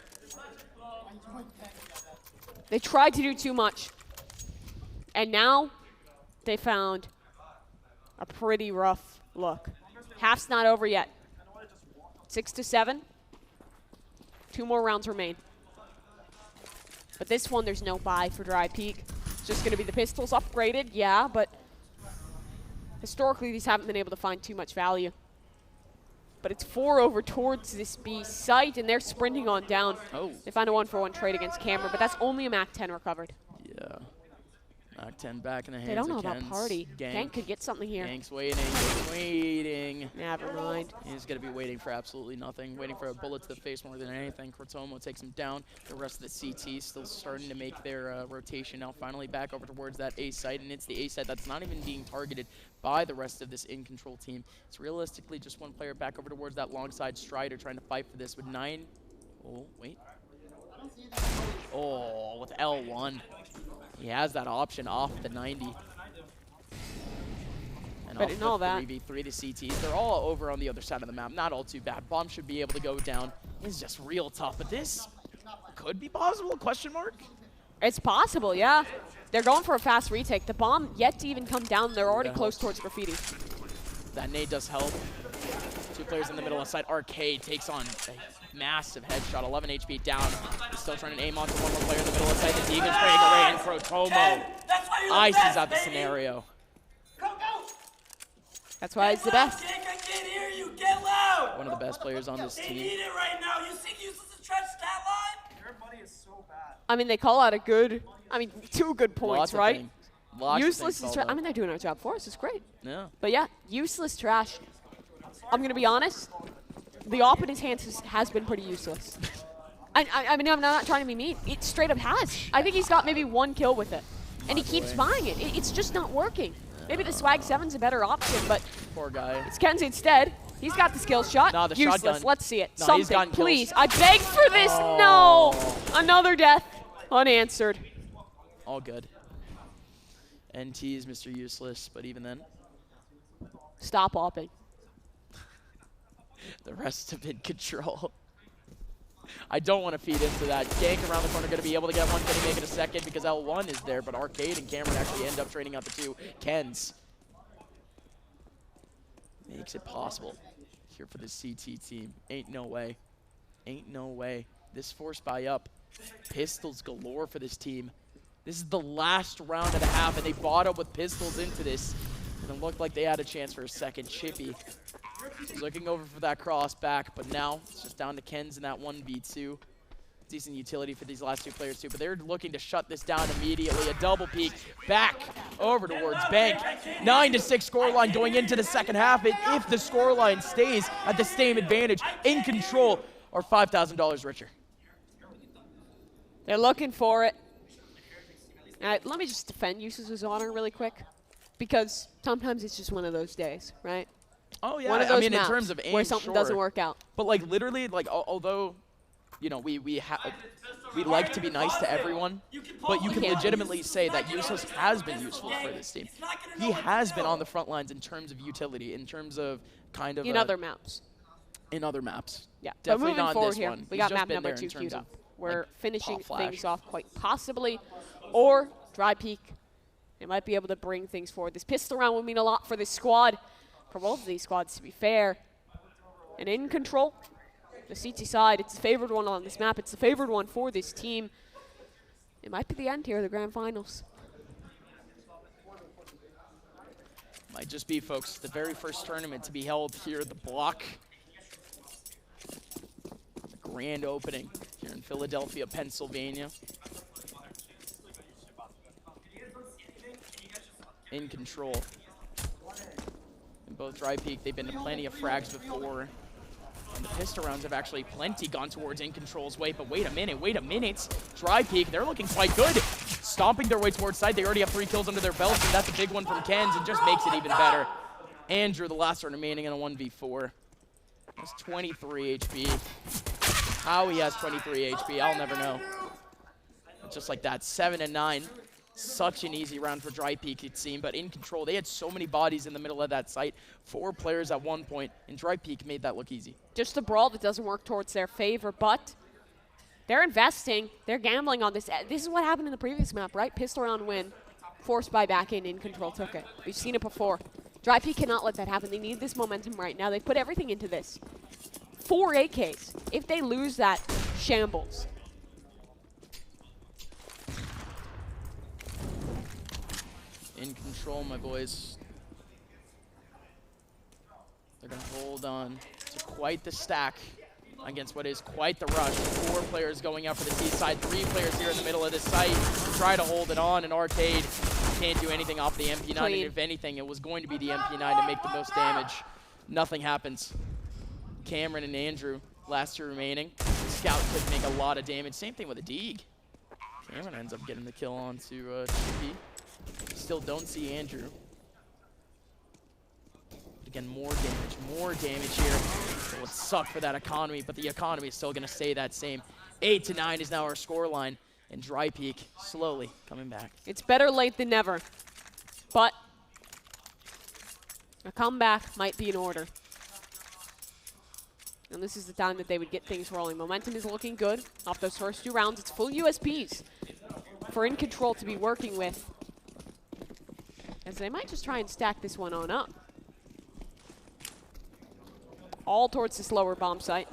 They tried to do too much. And now they found a pretty rough look. Half's not over yet. 6-7. 2 more rounds remain. But this one, there's no buy for Drypeek. It's just going to be the pistols upgraded, yeah, but historically these haven't been able to find too much value. But it's 4 over towards this B site, and they're sprinting on down.
Oh.
They find a 1-for-1 trade against Cameron, but that's only a Mac 10 recovered.
Yeah. Mac 10 back in the hands
They don't know
of
about
Ken's.
Party. Gank could get something here.
Gank's waiting.
Never mind.
He's going to be waiting for absolutely nothing, waiting for a bullet to the face more than anything. Cortomo takes him down. The rest of the CT still starting to make their rotation now, finally back over towards that A site, and it's the A site that's not even being targeted by the rest of this InControl team. It's realistically just one player back over towards that long side Strider trying to fight for this with 9. Oh, wait. Oh, with L1. He has that option off the 90. And
But
off
in
the
all that,
3v3 to CTs. They're all over on the other side of the map. Not all too bad. Bomb should be able to go down. It's just real tough. But this could be possible, question mark?
It's possible, yeah. They're going for a fast retake. The bomb yet to even come down. They're already close towards Graffiti.
That nade does help. 2 players in the middle of the site. Arcade takes on a massive headshot. 11 HP down. He's still trying to aim onto one more player in the middle of the site. The Deacon's trying to go right in. Crotomo ices out the scenario.
Go, go!
That's why he's the best.
Jake, I can't hear you. Get loud!
One of the best players on this
They
team.
need it right now. You think useless to trench stat line? Your money is so bad.
I mean, they call out a good, 2 good points,
Lots of
right?
things. Lots
Useless
of
is
things
I mean, they're doing our job for us. It's great.
yeah.
But yeah, useless trash. I'm going to be honest. The op in his hands has been pretty useless. I mean, I'm not trying to be mean. It straight up has. I think he's got maybe 1 kill with it. And he keeps buying it. It's just not working. Maybe the Swag 7's a better option, but
Poor guy.
it's Ken's instead. He's got the skill shot.
Nah, the
useless.
shotgun.
Let's see it.
No, he's
Something,
gotten kills.
please. I beg for this. No. Another death. Unanswered.
All good. NT is Mr. Useless, but even then,
Stop opping.
the rest have been control. I don't want to feed into that. Gank around the corner going to be able to get one. Can he make it a second? Because L1 is there, but Arcade and Cameron actually end up trading out the 2. Kens makes it possible here for the CT team. Ain't no way. Ain't no way. This force buy up. Pistols galore for this team. This is the last round of the half, and they bought up with pistols into this. And it looked like they had a chance for a second. Chippy is looking over for that cross back, but now it's just down to Ken's in that 1v2. Decent utility for these last 2 players too, but they're looking to shut this down immediately. A double peek back over towards Bank. 9-6 scoreline going into the second half. And if the scoreline stays at the same advantage, InControl are $5,000 richer.
They're looking for it. Let me just defend Useless's honor really quick, because sometimes it's just one of those days, right?
Oh yeah,
One of those
I mean in
maps
terms of aim,
where something doesn't work out.
But like literally, like although, you know, we like to be nice to everyone, but you can legitimately say that Useless has been useful for this team. He has been on the front lines in terms of utility, in terms of kind of
In other maps.
in other maps.
Yeah.
Definitely
but moving
not
forward
this
here,
one.
we
He's
got
just
map
been
number
there
2
in terms
queued
of,
up. We're
like,
finishing
pop flash.
things off quite possibly, or Drypeek. They might be able to bring things forward. This pistol round would mean a lot for this squad, for both of these squads, to be fair. And InControl, the CT side, it's the favored one on this map. It's the favored one for this team. It might be the end here of the grand finals.
Might just be, folks, the very first tournament to be held here at the Block. The grand opening here in Philadelphia, Pennsylvania. InControl. And both Drypeek, they've been to plenty of frags before. And the pistol rounds have actually plenty gone towards InControl's way, but wait a minute. Drypeek, they're looking quite good. Stomping their way towards side. They already have 3 kills under their belts, and that's a big one from Ken's, and just makes it even better. Andrew, the last one remaining in a 1v4. Has 23 HP. How he has 23 HP, I'll never know. Just like that, 7 and 9. Such an easy round for Drypeek, it seemed, but InControl, they had so many bodies in the middle of that site. 4 players at one point, and Drypeek made that look easy.
Just a brawl that doesn't work towards their favor, but they're investing. They're gambling on this. This is what happened in the previous map, right? Pistol round win. Forced by back in Control took it. We've seen it before. Drypeek cannot let that happen. They need this momentum right now. They put everything into this. 4 AKs. If they lose that, shambles.
InControl, my boys. They're going to hold on to quite the stack against what is quite the rush. 4 players going out for the T side, 3 players here in the middle of this site. Try to hold it on, and Arcade can't do anything off the MP9, and if anything, it was going to be the MP9 to make the most damage. Nothing happens. Cameron and Andrew, last 2 remaining. Scout could make a lot of damage. Same thing with a Deeg. Cameron ends up getting the kill onto Chippy. Still don't see Andrew. But again, more damage here. It would suck for that economy, but the economy is still going to stay that same. 8-9 is now our scoreline, and Drypeek slowly coming back.
It's better late than never, but a comeback might be in order. And this is the time that they would get things rolling. Momentum is looking good off those first 2 rounds. It's full USPs for InControl to be working with, as they might just try and stack this one on up. All towards this lower bomb site.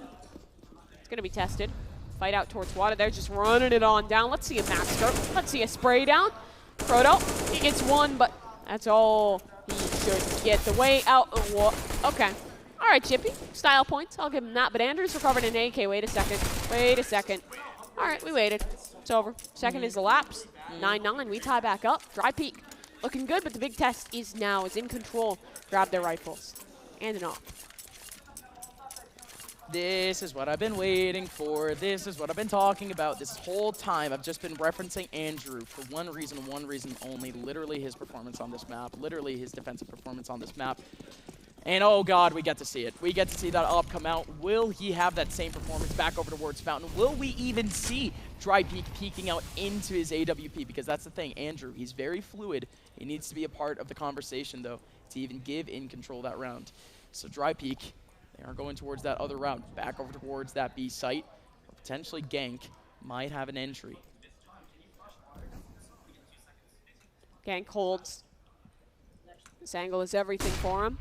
It's going to be tested. Fight out towards water. They're just running it on down. Let's see a max start. Let's see a spray down. Proto, he gets 1, but that's all he should get. The way out of what? Okay. All right, Chippy. Style points. I'll give him that. But Andrew's recovered an AK. Wait a second. Wait a second. All right, we waited. It's over. Second is elapsed. 9-9. We tie back up. Drypeek looking good, but the big test is now as InControl grab their rifles. And an op.
This is what I've been waiting for. This is what I've been talking about this whole time. I've just been referencing Andrew for one reason only. Literally his performance on this map. Literally his defensive performance on this map. And oh god, we get to see it. We get to see that up come out. Will he have that same performance back over towards Fountain? Will we even see Drypeek peeking out into his AWP? Because that's the thing, Andrew, he's very fluid. He needs to be a part of the conversation, though, to even give InControl that round. So Drypeek, they are going towards that other route, back over towards that B site. Or potentially Gank might have an entry.
Gank holds. This angle is everything for him.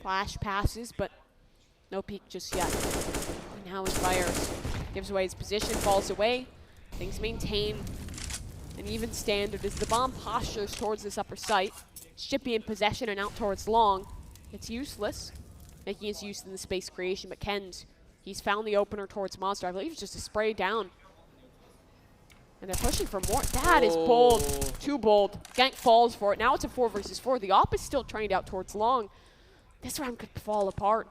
Flash passes, but no peek just yet. And now he fires. Gives away his position, falls away. Things maintain an even standard as the bomb postures towards this upper site. Chippy in possession and out towards long. It's useless. Making his use in the space creation, but Ken's, he's found the opener towards Monster. I believe it's just a spray down. And they're pushing for more. That is bold. Too bold. Gank falls for it. Now it's a 4 versus 4. The op is still trained out towards long. This round could fall apart.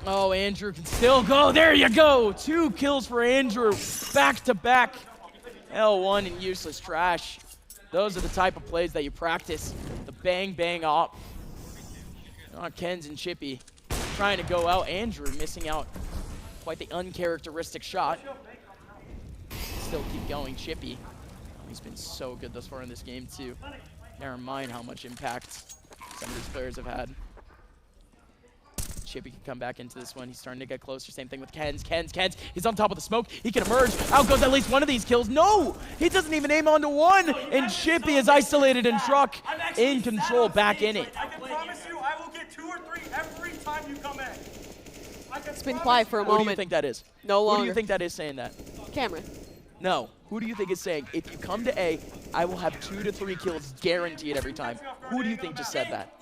Oh, Andrew can still go. There you go. 2 kills for Andrew. Back to back. L1 and useless trash. Those are the type of plays that you practice. The bang, bang op. Ken's and Chippy trying to go out. Andrew missing out. Quite the uncharacteristic shot. Still keep going, Chippy. Oh, he's been so good thus far in this game, too. Never mind how much impact some of these players have had. Chippy can come back into this one. He's starting to get closer. Same thing with Ken's. He's on top of the smoke. He can emerge. Out goes at least one of these kills. No! He doesn't even aim onto one! And Chippy is isolated and Truck InControl back in it.
I can promise you I will get 2 or 3 every time you come in.
It's been quiet for a
Who
moment.
do you think that is?
No longer.
Who do you think that is saying that?
Cameron.
No. Who do you think is saying, if you come to A, I will have 2 to 3 kills guaranteed every time? Who do you think just said that?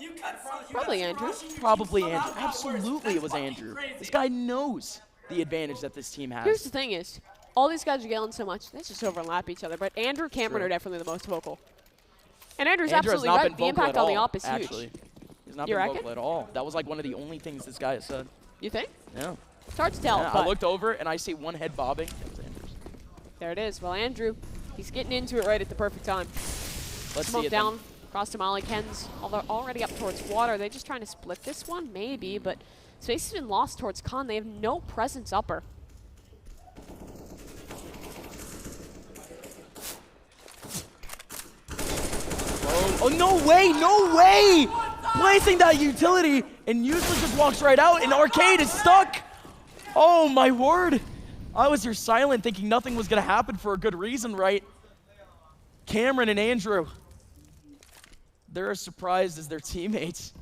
Probably Andrew.
Probably Andrew. Absolutely it was Andrew. This guy knows the advantage that this team has.
Here's the thing is, all these guys are yelling so much, they just overlap each other. But Andrew and Cameron are definitely the most vocal. And Andrew's
Andrew
absolutely
has not
right.
been
The
vocal
impact
at
on the
all,
op is huge.
actually. He's not
You
been
reckon?
vocal at all. That was like one of the only things this guy has said.
You think?
Yeah.
It's hard to tell,
Yeah,
but
I looked over and I see one head bobbing. That was Andrew's.
there it is. Well, Andrew, he's getting into it right at the perfect time.
Let's see
Smoke
it
down, across to Molly. Ken's already up towards water. They're just trying to split this one? Maybe, but space has been lost towards Con. They have no presence upper.
Oh, no way, no way! Placing that utility, and Useless just walks right out, and Arcade is stuck! Oh, my word! I was here silent, thinking nothing was gonna happen for a good reason, right? Cameron and Andrew, they're as surprised as their teammates.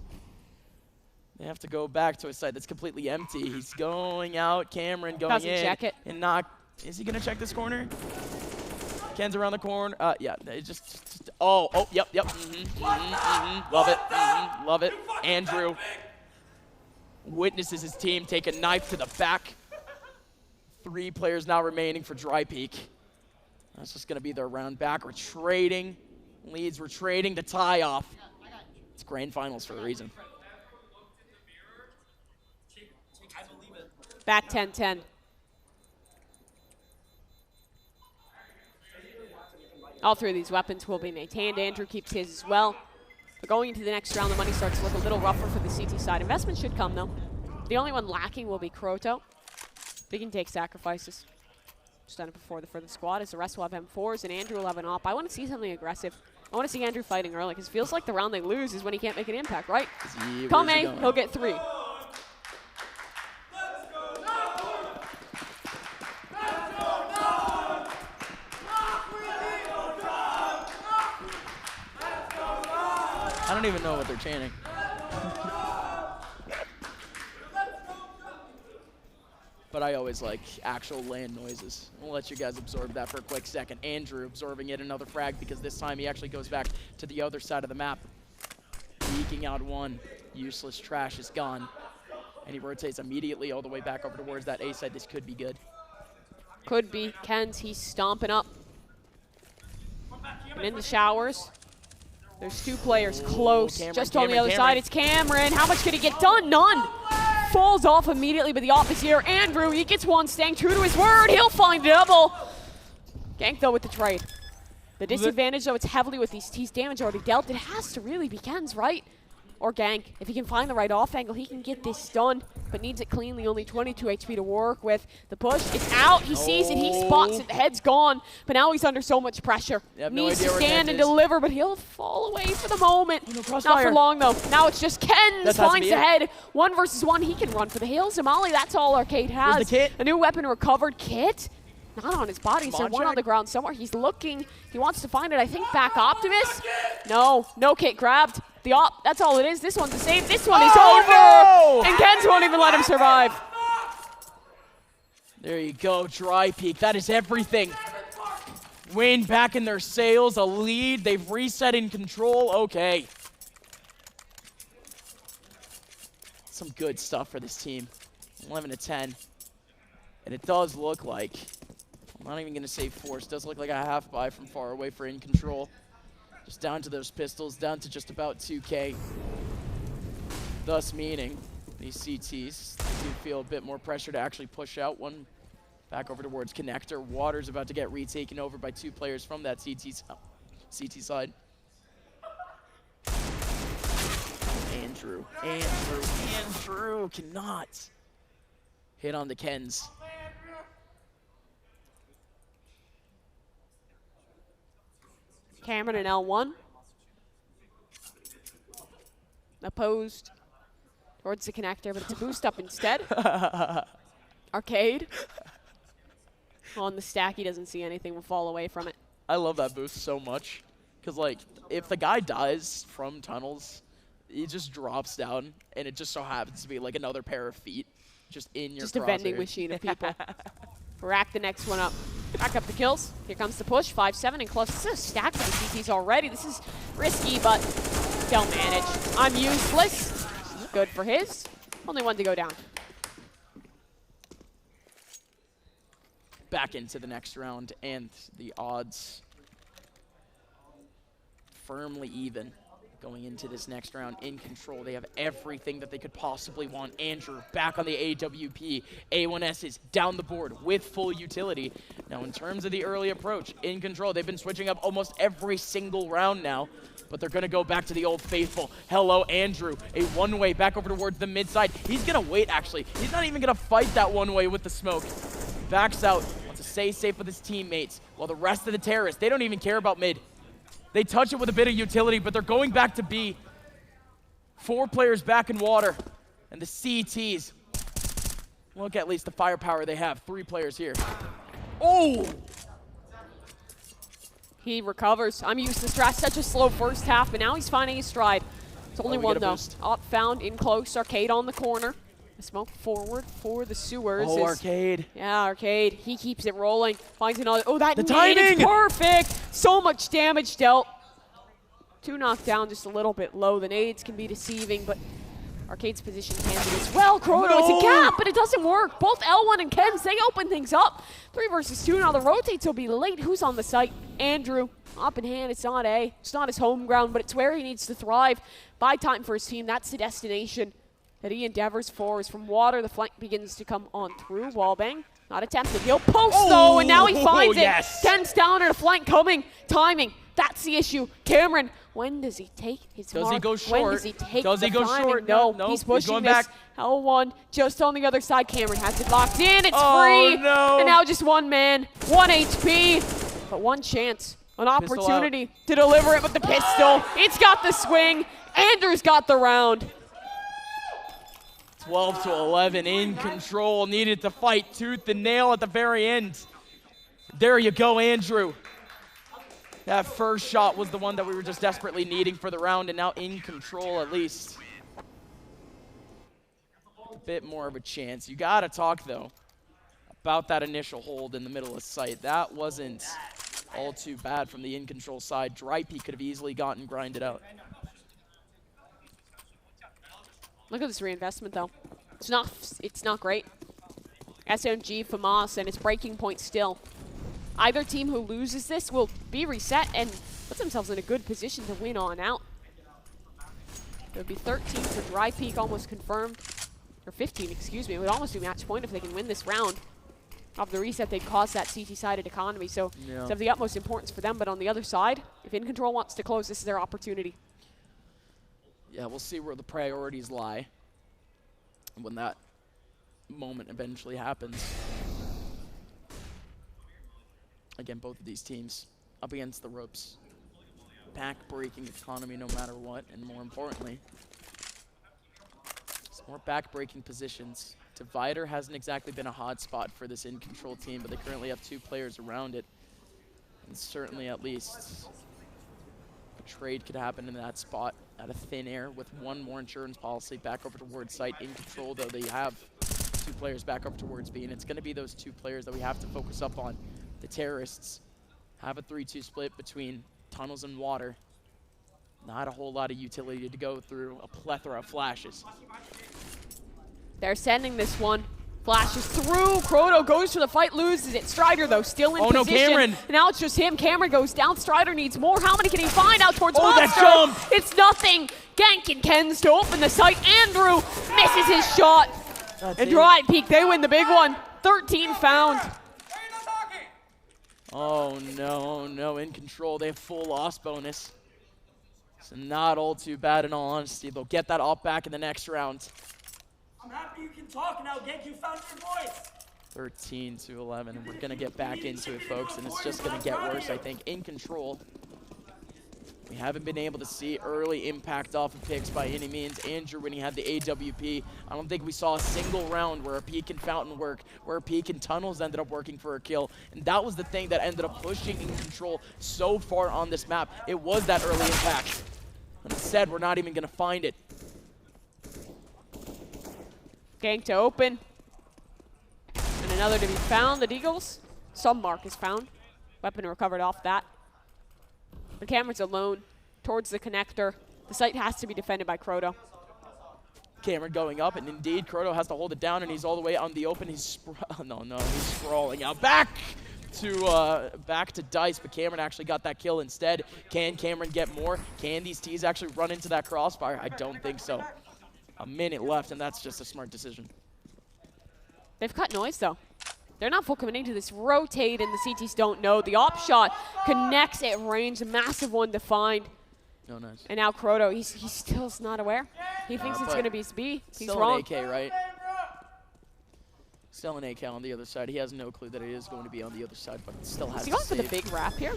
They have to go back to a site that's completely empty. He's going out, Cameron going
Doesn't
in.
check it.
And not, is he gonna check this corner? Ken's around the corner. Yeah, it just yep. Love it, love it. Andrew witnesses his team take a knife to the back. 3 players now remaining for Drypeek. That's just gonna be their round back. Retrading, leads retrading to tie off. It's grand finals for a reason.
Back 10-10. All 3 of these weapons will be maintained. Andrew keeps his as well. But going into the next round, the money starts to look a little rougher for the CT side. Investment should come, though. The only one lacking will be Kroto. They can take sacrifices. Just done it before for the squad, as the rest will have M4s, and Andrew will have an op. I want to see something aggressive. I want to see Andrew fighting early, because it feels like the round they lose is when he can't make an impact, right? Kame, he'll get 3.
I don't even know what they're chanting. But I always like actual land noises. We'll let you guys absorb that for a quick second. Andrew absorbing it, another frag, because this time he actually goes back to the other side of the map. Leaking out 1. Useless trash is gone. And he rotates immediately all the way back over towards that A side. This could be good.
Could be. Ken's, he's stomping up. And in the showers. There's 2 players close,
Cameron,
just on the other
Cameron.
side. It's Cameron. How much could he get done? None. Falls off immediately, but the op is here. Andrew, he gets 1, staying true to his word. He'll find a double. Gank, though, with the trade. The disadvantage, though, it's heavily with these T's damage already dealt. It has to really be Ken's, right? Or Gank. If he can find the right off angle, he can get this done, but needs it cleanly. Only 22 HP to work with. The push, it's out. He sees it. He spots it. The head's gone, but now he's under so much pressure. Needs to stand and deliver, but he'll fall away for the moment. Not for long, though. Now it's just Ken's finds the head. 1 versus 1. He can run for the hills. Zamali, that's all Arcade has.
Where's the kit?
A new weapon recovered. Kit? Not on his body. So 1 on the ground somewhere. He's looking. He wants to find it. I think back Optimus. No kit grabbed. The op, that's all it is. This one's a save. This one is over.
No!
And Ken's won't even let him survive.
There you go, Drypeek. That is everything. Win back in their sails, a lead. They've reset in control. Okay. Some good stuff for this team. 11-10. And it does look like, I'm not even going to say force, it does look like a half buy from far away for InControl. Just down to those pistols, down to just about 2K. Thus meaning these CTs do feel a bit more pressure to actually push out. 1 back over towards Connector. Water's about to get retaken over by 2 players from that CT side. Andrew cannot hit on the Kens.
Cameron and L1. Opposed towards the connector, but it's a boost up instead. Arcade. On the stack, he doesn't see anything. Will fall away from it.
I love that boost so much. Because, like, if the guy dies from tunnels, he just drops down, and it just so happens to be, like, another pair of feet just in your
Just a vending machine of people. Rack the next one up. Back up the kills. Here comes the push. 5-7 and close. This is a stack for the CTs already. This is risky, but they'll manage. I'm useless. Good for his. Only 1 to go down.
Back into the next round, and the odds firmly even going into this next round. InControl, they have everything that they could possibly want. Andrew back on the AWP. A1S is down the board with full utility. Now, in terms of the early approach, InControl, they've been switching up almost every single round now, but they're going to go back to the old faithful. Hello, Andrew. A 1-way back over towards the mid side. He's going to wait, actually. He's not even going to fight that 1-way with the smoke. Backs out, wants to stay safe with his teammates, while the rest of the terrorists, they don't even care about mid. They touch it with a bit of utility, but they're going back to B. 4 players back in water. And the CTs, look at least the firepower they have. 3 players here. Oh!
He recovers. I'm used to stress such a slow first half, but now he's finding his stride. It's only one though. Op found in close. Arcade on the corner. The smoke forward for the sewers.
Oh, Arcade.
Yeah, Arcade. He keeps it rolling. Finds another. Oh, that
the
nade
timing!
is perfect. So much damage dealt. 2 knocked down, just a little bit low. The nades can be deceiving, but Arcade's position can be as well. Chrono, it's a gap, but it doesn't work. Both L1 and Kens, they open things up. 3 versus 2. Now the rotates will be late. Who's on the site? Andrew. Up in hand, it's not A. It's not his home ground, but it's where he needs to thrive. Buy time for his team. That's the destination that he endeavors for. Is from water, the flank begins to come on through. Wallbang, not attempted. He'll post though, and now he finds it.
Yes.
Ken's down and a flank coming. Timing, that's the issue. Cameron, when does he take his mark?
Does he go short?
When does he take
Does he
the
go
timing?
short?
No,
No,
he's
he's
pushing
going
this.
back.
L1 just on the other side. Cameron has it locked in. It's
Oh,
free.
no.
And now just 1 man, 1 HP, but 1 chance. An opportunity to deliver it with the pistol. It's got the swing. Andrew's got the round.
12 to 11 in control. Needed to fight tooth and nail at the very end. There you go, Andrew. That first shot was the one that we were just desperately needing for the round, and now in control at least. A bit more of a chance. You gotta talk though about that initial hold in the middle of sight. That wasn't all too bad from the in control side. Drypeek could have easily gotten grinded out.
Look at this reinvestment though. It's not great. SMG, FAMAS, and its breaking point still. Either team who loses this will be reset and put themselves in a good position to win on out. It would be 13 for Drypeek, almost confirmed. Or 15, excuse me. It would almost be match point if they can win this round. Off the reset, they'd cause that CT-sided economy, so it's of the utmost importance for them. But on the other side, if In Control wants to close, this is their opportunity.
Yeah, we'll see where the priorities lie when that moment eventually happens. Again, both of these teams up against the ropes. Back-breaking economy no matter what, and more importantly, some more back-breaking positions. Divider hasn't exactly been a hot spot for this In Control team, but they currently have 2 players around it. And certainly at least a trade could happen in that spot out of thin air with 1 more insurance policy back over towards site. In Control, though, they have 2 players back over towards B, and it's going to be those 2 players that we have to focus up on. The terrorists have a 3-2 split between tunnels and water. Not a whole lot of utility to go through, a plethora of flashes.
They're sending this one. Flashes through. Chrono goes for the fight, loses it. Strider, though, still in position.
Oh, no, Cameron.
And now it's just him. Cameron goes down. Strider needs more. How many can he find out towards
Oh,
Monster?
that jump.
It's nothing. Gank and Kens to open the site. Andrew misses his shot. And Drypeek, they win the big one. 13 found.
Oh, no. In Control, they have full loss bonus. So not all too bad in all honesty. They'll get that op back in the next round.
I'm happy you can talk now, Gank. You found your voice.
13 to 11, and we're going to get back into it, folks, and it's just going to get worse, I think. In Control, we haven't been able to see early impact off of picks by any means. Andrew, when he had the AWP, I don't think we saw a single round where a peak and fountain worked, where a peak and tunnels ended up working for a kill, and that was the thing that ended up pushing In Control so far on this map. It was that early impact. And instead, we're not even going to find it.
Gank to open. And another to be found. The Deagles. Some mark is found. Weapon recovered off that. But Cameron's alone towards the connector. The site has to be defended by Chrono.
Cameron going up, and indeed, Chrono has to hold it down, and he's all the way on the open. He's he's sprawling out. Back to Dice, but Cameron actually got that kill instead. Can Cameron get more? Can these T's actually run into that crossfire? I don't think so. A minute left, and that's just a smart decision.
They've cut noise, though. They're not full committing to this rotate, and the CTs don't know. The op shot connects at range, a massive one to find.
Oh, nice.
And now Chrono, he still's not aware. He thinks it's going to be his B. He's
still
wrong.
Still an AK, right? Still an AK on the other side. He has no clue that it is going to be on the other side, but it still has
Is he going for the big wrap here?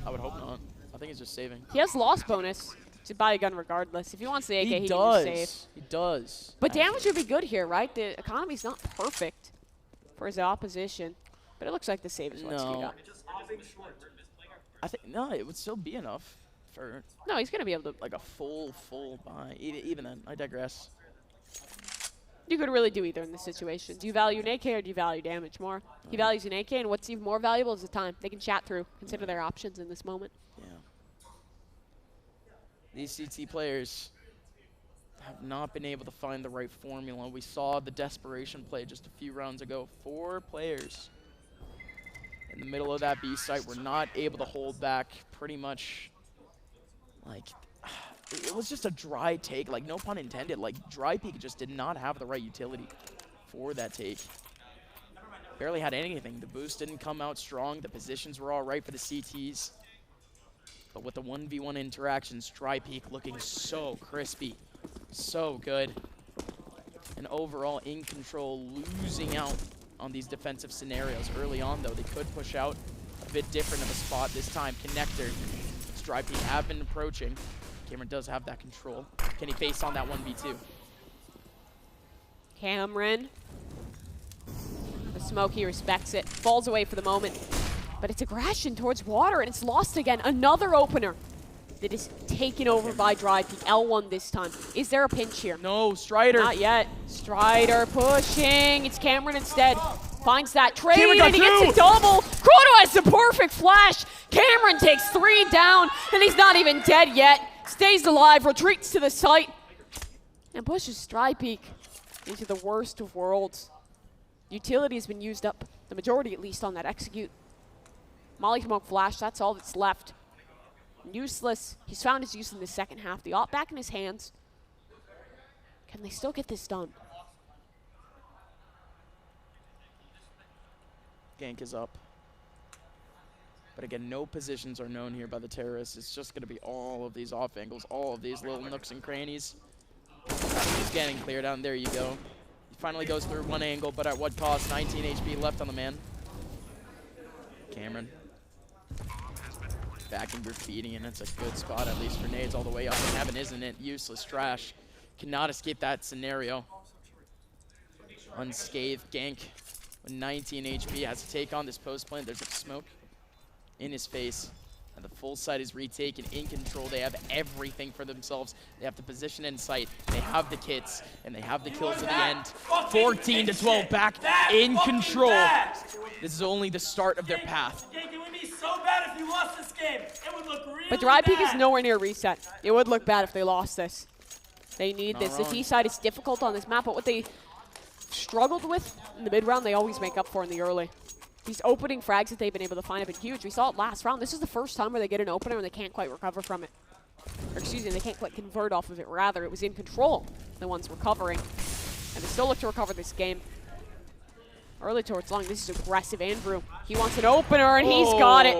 I would hope not. I think he's just saving.
He has loss bonus to buy a gun regardless. If he wants the AK, he can
does.
just save.
He does.
But damage would be good here, right? The economy's not perfect for his opposition. But it looks like the save is what's queued up.
I think, no, it would still be enough for
No, he's going to be able to.
like a full buy. Even then, I digress.
You could really do either in this situation. Do you value an AK or do you value damage more? He values an AK, and what's even more valuable is the time. They can chat through, consider their options in this moment.
Yeah. These CT players have not been able to find the right formula. We saw the desperation play just a few rounds ago. 4 players in the middle of that B site were not able to hold back pretty much. Like, it was just a dry take, like, no pun intended. Like, Drypeek just did not have the right utility for that take. Barely had anything. The boost didn't come out strong. The positions were all right for the CTs. But with the 1v1 interactions, Drypeek looking so crispy, so good. And overall, InControl losing out on these defensive scenarios. Early on, though, they could push out a bit different of a spot this time. Connector, Drypeek have been approaching. Cameron does have that control. Can he face on that 1v2?
Cameron. The smoke, he respects it. Falls away for the moment. But it's aggression towards water, and it's lost again. Another opener that is taken over by Drypeek. L1 this time. Is there a pinch here?
No, Strider.
Not yet. Strider pushing. It's Cameron instead. Finds that trade,
Cameron got
and he gets a double. Chrono has the perfect flash. Cameron takes 3 down, and he's not even dead yet. Stays alive, retreats to the site, and pushes Drypeek into the worst of worlds. Utility has been used up, the majority at least, on that execute. Molly smoke flash, that's all that's left. Useless. He's found his use in the second half. The op back in his hands. Can they still get this done?
Gank is up. But again, no positions are known here by the terrorists. It's just going to be all of these off angles, all of these little nooks and crannies. He's getting cleared out, and there you go. He finally goes through one angle, but at what cost? 19 HP left on the man. Cameron. Back in graffiti, and it's a good spot, at least for nades all the way up in heaven, isn't it? Useless trash. Cannot escape that scenario. Unscathed. Gank with 19 HP has to take on this post plant. There's a smoke in his face, and the full site is retaken. InControl, they have everything for themselves. They have the position in sight, they have the kits, and they have the kill to the end. 14 to 12 back in control. This is only the start of their path.
It would be so bad if you lost this game. It would look really
But Drypeek
bad.
is nowhere near reset. It would look bad if they lost this. They need
Not
this. The
wrong.
T side is difficult on this map, but what they struggled with in the mid round, they always make up for in the early. These opening frags that they've been able to find have been huge. We saw it last round. This is the first time where they get an opener and they can't quite recover from it. Or excuse me, they can't quite convert off of it. Rather, it was InControl, the ones recovering. And they still look to recover this game. Early towards long, this is aggressive. Andrew, he wants an opener, and he's got it.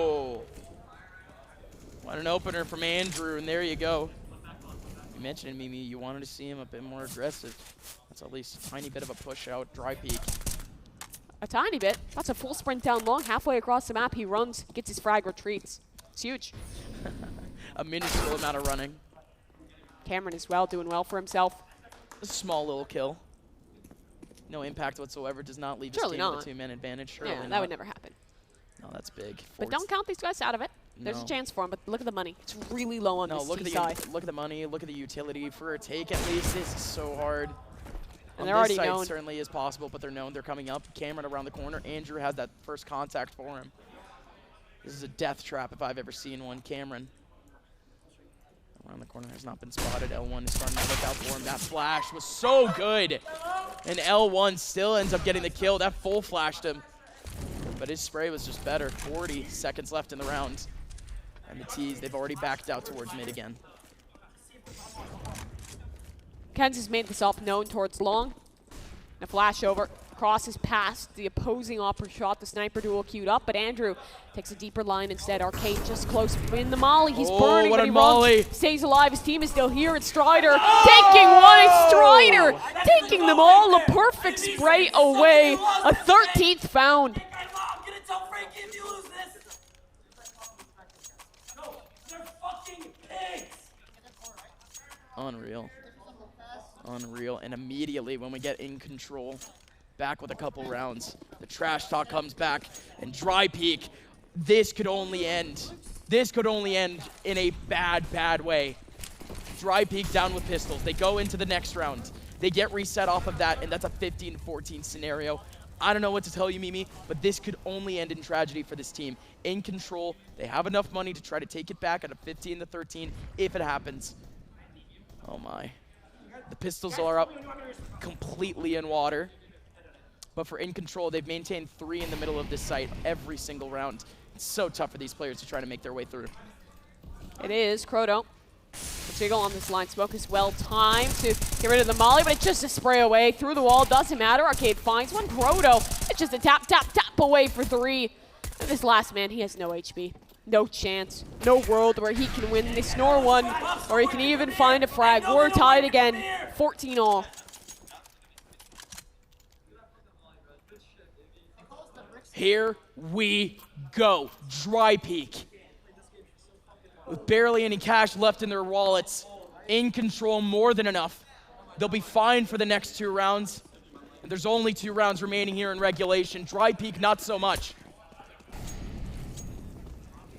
What an opener from Andrew, and there you go. You mentioned, Mimi, you wanted to see him a bit more aggressive. That's at least a tiny bit of a push out. Drypeek.
A tiny bit. That's a full sprint down long. Halfway across the map, he runs, gets his frag, retreats. It's huge.
A minuscule amount of running.
Cameron as well, doing well for himself.
A small little kill. No impact whatsoever. Does not leave his
Surely
team with
not.
a 2-man advantage. Surely
Yeah,
not.
that would never happen.
No, that's big.
But don't count these guys out of it. There's
No.
a chance for him, but look at the money. It's really low on
No,
this
look at
T
the
side.
look at the money. Look at the utility for a take. At least this is so hard.
And
On
they're
this
already
side,
known.
certainly is possible, but they're known. They're coming up. Cameron around the corner. Andrew has that first contact for him. This is a death trap if I've ever seen one. Cameron around the corner has not been spotted. L1 is starting to look out for him. That flash was so good. And L1 still ends up getting the kill. That full flashed him. But his spray was just better. 40 seconds left in the round. And the T's, they've already backed out towards mid again.
Kenz has made this up known towards long. And a flash over. Crosses past the opposing opera shot. The sniper duel queued up, but Andrew takes a deeper line instead. Arcade just close in the molly. He's burning,
what
but
a
he
molly.
runs. Stays alive. His team is still here. It's Strider taking one. It's Strider taking them all. A perfect spray away. A 13th found.
I'm gonna tell Frankie if you lose this. They're fucking pigs!
Unreal. Unreal. And immediately when we get in control, back with a couple rounds, the trash talk comes back, and Drypeek, this could only end. This could only end in a bad, bad way. Drypeek down with pistols. They go into the next round. They get reset off of that, and that's a 15-14 scenario. I don't know what to tell you, Mimi, but this could only end in tragedy for this team. In control, they have enough money to try to take it back at a 15-13 if it happens. Oh my. The pistols are up completely in water. But for in control, they've maintained 3 in the middle of this site every single round. It's so tough for these players to try to make their way through.
It is. Croto. Jiggle on this line. Smoke is well timed to get rid of the molly, but it's just a spray away through the wall. Doesn't matter. Arcade finds one. Croto. It's just a tap, tap, tap away for 3. And this last man, he has no HP. No chance. No world where he can win this nor one, or he can even find a frag. We're tied again. 14-all.
Here we go. Drypeek. With barely any cash left in their wallets, in control more than enough. They'll be fine for the next 2 rounds. And there's only 2 rounds remaining here in regulation. Drypeek, not so much.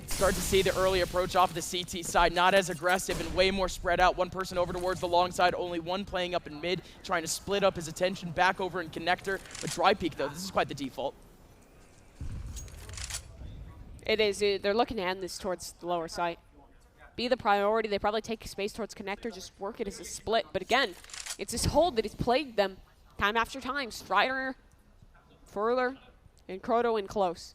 Start to see the early approach off the CT side, not as aggressive and way more spread out. One person over towards the long side, only one playing up in mid, trying to split up his attention back over in connector. But Drypeek, though, this is quite the default.
It is. They're looking to end this towards the lower site. Be the priority. They probably take space towards connector, just work it as a split. But again, it's this hold that has plagued them time after time. Strider, Furler, and Croto in close.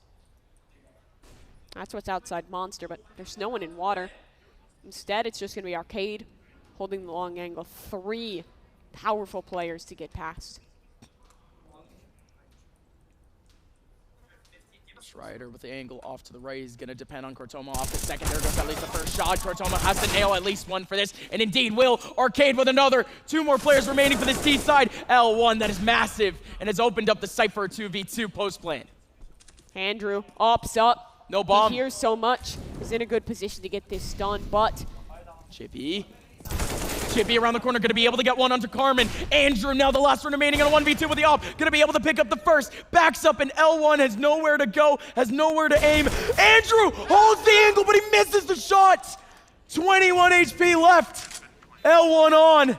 That's what's outside Monster, but there's no one in water. Instead, it's just going to be Arcade holding the long angle. 3 powerful players to get past.
Strider with the angle off to the right. He's going to depend on Cortoma off the second. There goes at least the first shot. Cortoma has to nail at least one for this, and indeed will. Arcade with another. 2 more players remaining for this T side. L1, that is massive, and has opened up the site for a 2v2 post-plant.
Andrew, ops up.
No bomb.
He hears so much. He's in a good position to get this done, but...
Chippy around the corner, going to be able to get one onto Carmen. Andrew now the last one remaining on a 1v2 with the op. Going to be able to pick up the first. Backs up, and L1 has nowhere to go, has nowhere to aim. Andrew holds the angle, but he misses the shot. 21 HP left. L1 on.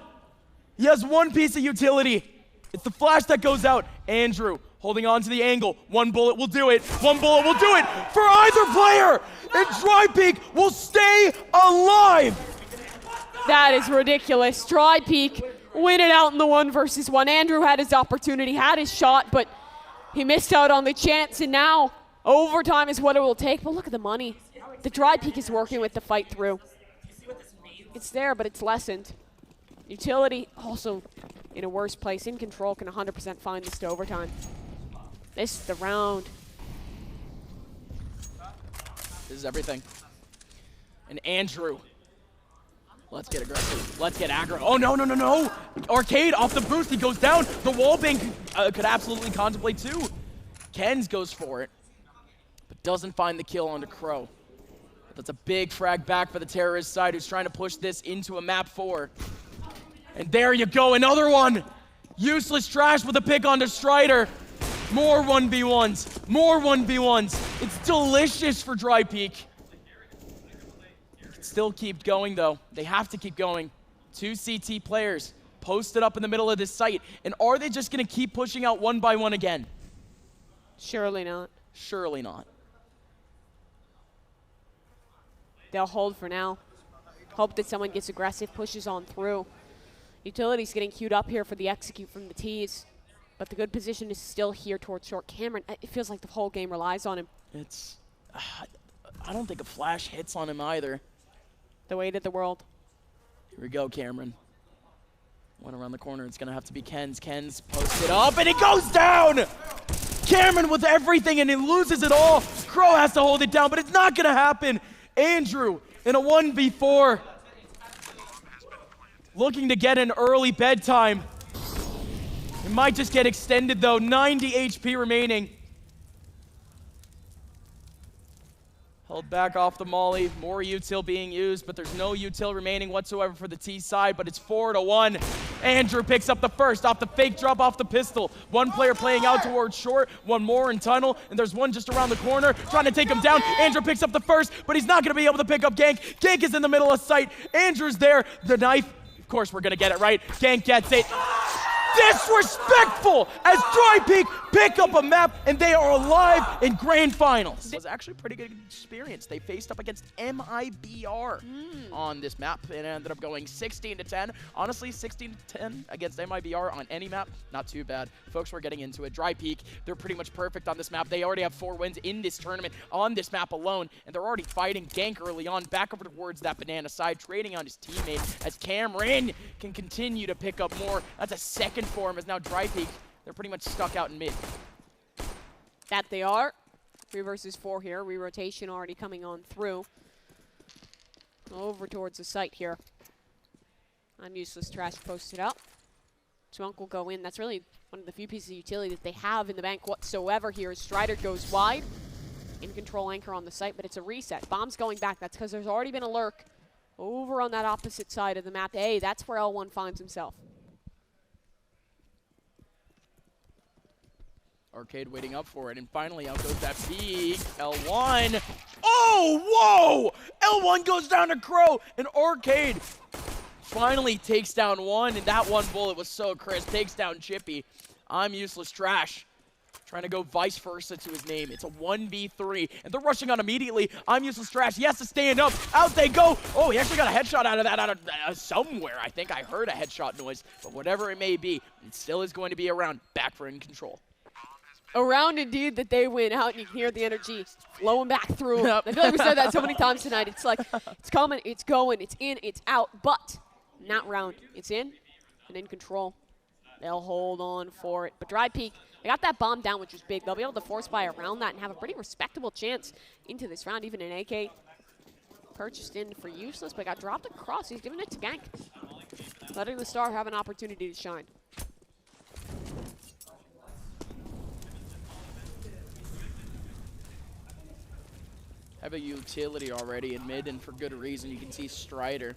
He has 1 piece of utility. It's the flash that goes out. Andrew holding on to the angle. 1 bullet will do it. 1 bullet will do it for either player. And Drypeek will stay alive.
That is ridiculous. Drypeek win it out in the 1 versus 1. Andrew had his opportunity, had his shot, but he missed out on the chance, and now overtime is what it will take. But look at the money. The Drypeek is working with the fight through. It's there, but it's lessened. Utility also in a worse place. In control can 100% find this to overtime. This is the round.
This is everything. And Andrew. Let's get aggressive. Let's get aggro. Oh, no, no, no, no. Arcade off the boost. He goes down. The wall bank could absolutely contemplate too. Kenz goes for it, but doesn't find the kill onto Crow. But that's a big frag back for the terrorist side, who's trying to push this into a map 4. And there you go, another one. Useless trash with a pick onto Strider. More 1v1s. More 1v1s. It's delicious for Drypeek. Still keep going, though. They have to keep going. 2 CT players posted up in the middle of this site. And are they just going to keep pushing out 1 by 1 again?
Surely not.
Surely not.
They'll hold for now. Hope that someone gets aggressive, pushes on through. Utility's getting queued up here for the execute from the T's. But the good position is still here towards short. Cameron, it feels like the whole game relies on him.
It's... I don't think a flash hits on him either.
The weight of the world.
Here we go, Cameron. One around the corner. It's going to have to be Kenz. Kenz posted up, and it goes down! Cameron with everything, and he loses it all. Crow has to hold it down, but it's not going to happen. Andrew in a 1v4. Looking to get an early bedtime. It might just get extended, though. 90 HP remaining. Held back off the molly, more util being used, but there's no util remaining whatsoever for the T side, but it's 4-1. Andrew picks up the first off the fake drop off the pistol. One player playing out towards short, one more in tunnel, and there's one just around the corner trying to take him down. Andrew picks up the first, but he's not going to be able to pick up Gank. Gank is in the middle of sight. Andrew's there. The knife, of course we're going to get it right. Gank gets it. Disrespectful as Drypeek pick up a map and they are alive in grand finals. It was actually a pretty good experience. They faced up against MIBR on this map and ended up going 16-10. Honestly, 16-10 against MIBR on any map, not too bad. Folks, we're getting into it. Drypeek, they're pretty much perfect on this map. They already have 4 wins in this tournament on this map alone, and they're already fighting Gank early on, back over towards that banana side, trading on his teammate as Cameron can continue to pick up more. That's a second for him as now Drypeek, they're pretty much stuck out in mid.
That they are. 3 versus 4 here. Re-rotation already coming on through. Over towards the site here. I'm useless trash posted up. Twunk will go in. That's really one of the few pieces of utility that they have in the bank whatsoever here. Strider goes wide. InControl anchor on the site, but it's a reset. Bomb's going back. That's because there's already been a lurk over on that opposite side of the map. Hey, that's where L1 finds himself.
Arcade waiting up for it, and finally out goes that peak. L1. Oh, whoa! L1 goes down to Crow, and Arcade finally takes down one, and that one bullet was so crisp. Takes down Chippy. I'm useless trash. Trying to go vice versa to his name. It's a 1v3, and they're rushing on immediately. I'm useless trash. He has to stand up. Out they go. Oh, he actually got a headshot out of that, out of somewhere. I think I heard a headshot noise, but whatever it may be, it still is going to be around. Back for InControl.
A round indeed that they win out, and you can hear the energy flowing back through.
Yep.
I feel like we said that so many times tonight. It's like, it's coming, it's going, it's in, it's out, but not round. It's in and InControl. They'll hold on for it. But Drypeek, they got that bomb down, which is big. They'll be able to force buy around that and have a pretty respectable chance into this round. Even an AK purchased in for useless, but got dropped across. He's giving it to Gank, letting the star have an opportunity to shine.
Have a utility already in mid, and for good reason. You can see Strider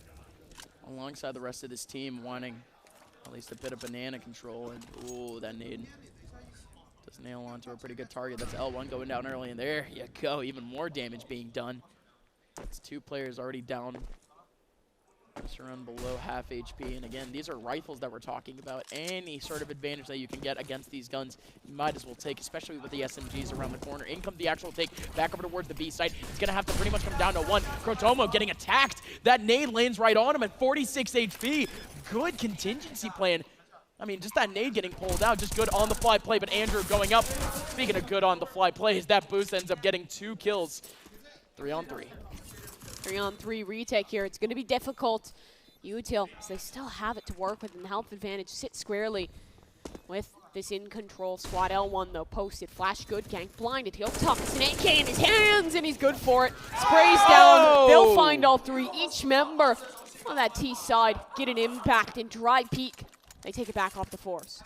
alongside the rest of this team wanting at least a bit of banana control, and ooh, that nade does nail onto a pretty good target. That's L1 going down early, and there you go, even more damage being done. It's 2 players already down. Just around below half HP, and again, these are rifles that we're talking about. Any sort of advantage that you can get against these guns, you might as well take, especially with the SMGs around the corner. In comes the actual take, back over towards the B site. It's gonna have to pretty much come down to 1. Crotomo getting attacked. That nade lands right on him at 46 HP. Good contingency plan. I mean, just that nade getting pulled out, just good on-the-fly play, but Andrew going up. Speaking of good on-the-fly plays, that boost ends up getting 2 kills. 3-on-3.
3-on-3 retake here. It's going to be difficult. Util, because they still have it to work with, and the health advantage sits squarely with this InControl squad. L1, though, posted. Flash good. Gank blinded. He'll tuck. It's an AK in his hands, and he's good for it. Sprays down. They'll find all 3. Each member on that T side get an impact. And Drypeek, they take it back off the force.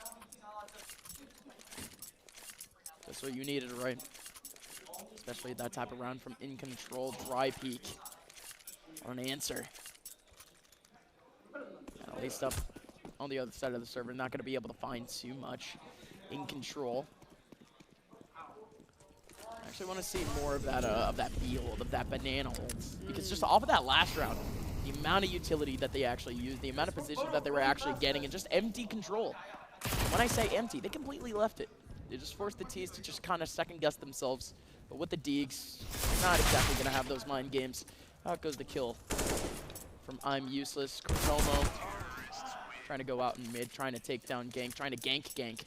That's what you needed, right? Especially that type of round from InControl. Drypeek on an answer. At least up on the other side of the server, not going to be able to find too much. InControl. I actually want to see more of that field, of that banana hold, because just off of that last round, the amount of utility that they actually used, the amount of positions that they were actually getting, and just empty control. When I say empty, they completely left it. They just forced the T's to just kind of second guess themselves. But with the Deegs, not exactly going to have those mind games. Out goes the kill from I'm Useless. Crotomo trying to go out in mid, trying to take down Gank, trying to gank.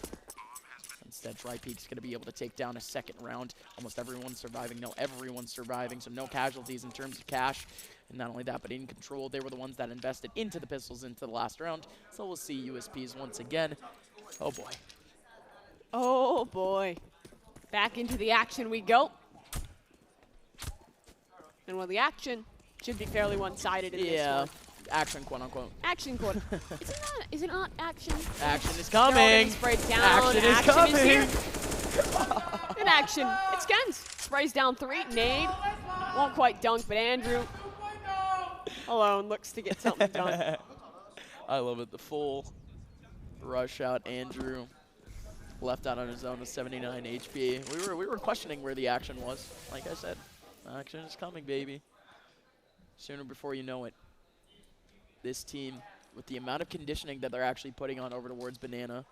Instead, Drypeek's going to be able to take down a second round. Almost everyone's surviving. No, everyone's surviving, so no casualties in terms of cash. And not only that, but InControl, they were the ones that invested into the pistols into the last round. So we'll see USPs once again. Oh, boy.
Oh, boy. Back into the action we go. And well, the action should be fairly one-sided in this one.
Action, quote-unquote.
Action, quote. Is it not action?
Action is coming.
Sprayed down.
Action is coming.
Is here. In action, it's Ken's. Sprays down 3, nade. Won't quite dunk, but Andrew alone looks to get something done.
I love it. The full rush out. Andrew left out on his own with 79 HP. We were questioning where the action was. Like I said, action is coming, baby. Sooner before you know it. This team, with the amount of conditioning that they're actually putting on over towards Banana.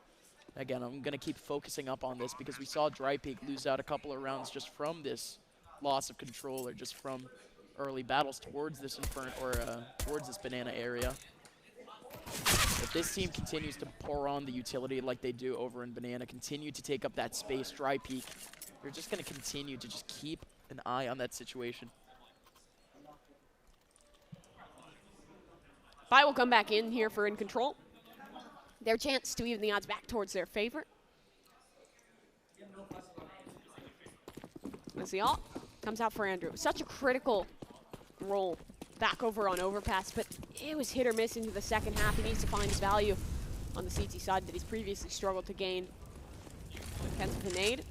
Again, I'm going to keep focusing up on this because we saw Drypeek lose out a couple of rounds just from this loss of control or just from early battles towards this towards this Banana area. If this team continues to pour on the utility like they do over in Banana, continue to take up that space, Drypeek, you're just going to continue to just keep an eye on that situation.
Pi will come back in here for InControl. Their chance to even the odds back towards their favorite. As the ult comes out for Andrew. Such a critical roll back over on overpass, but it was hit or miss into the second half. He needs to find his value on the CT side that he's previously struggled to gain. Kens with a nade.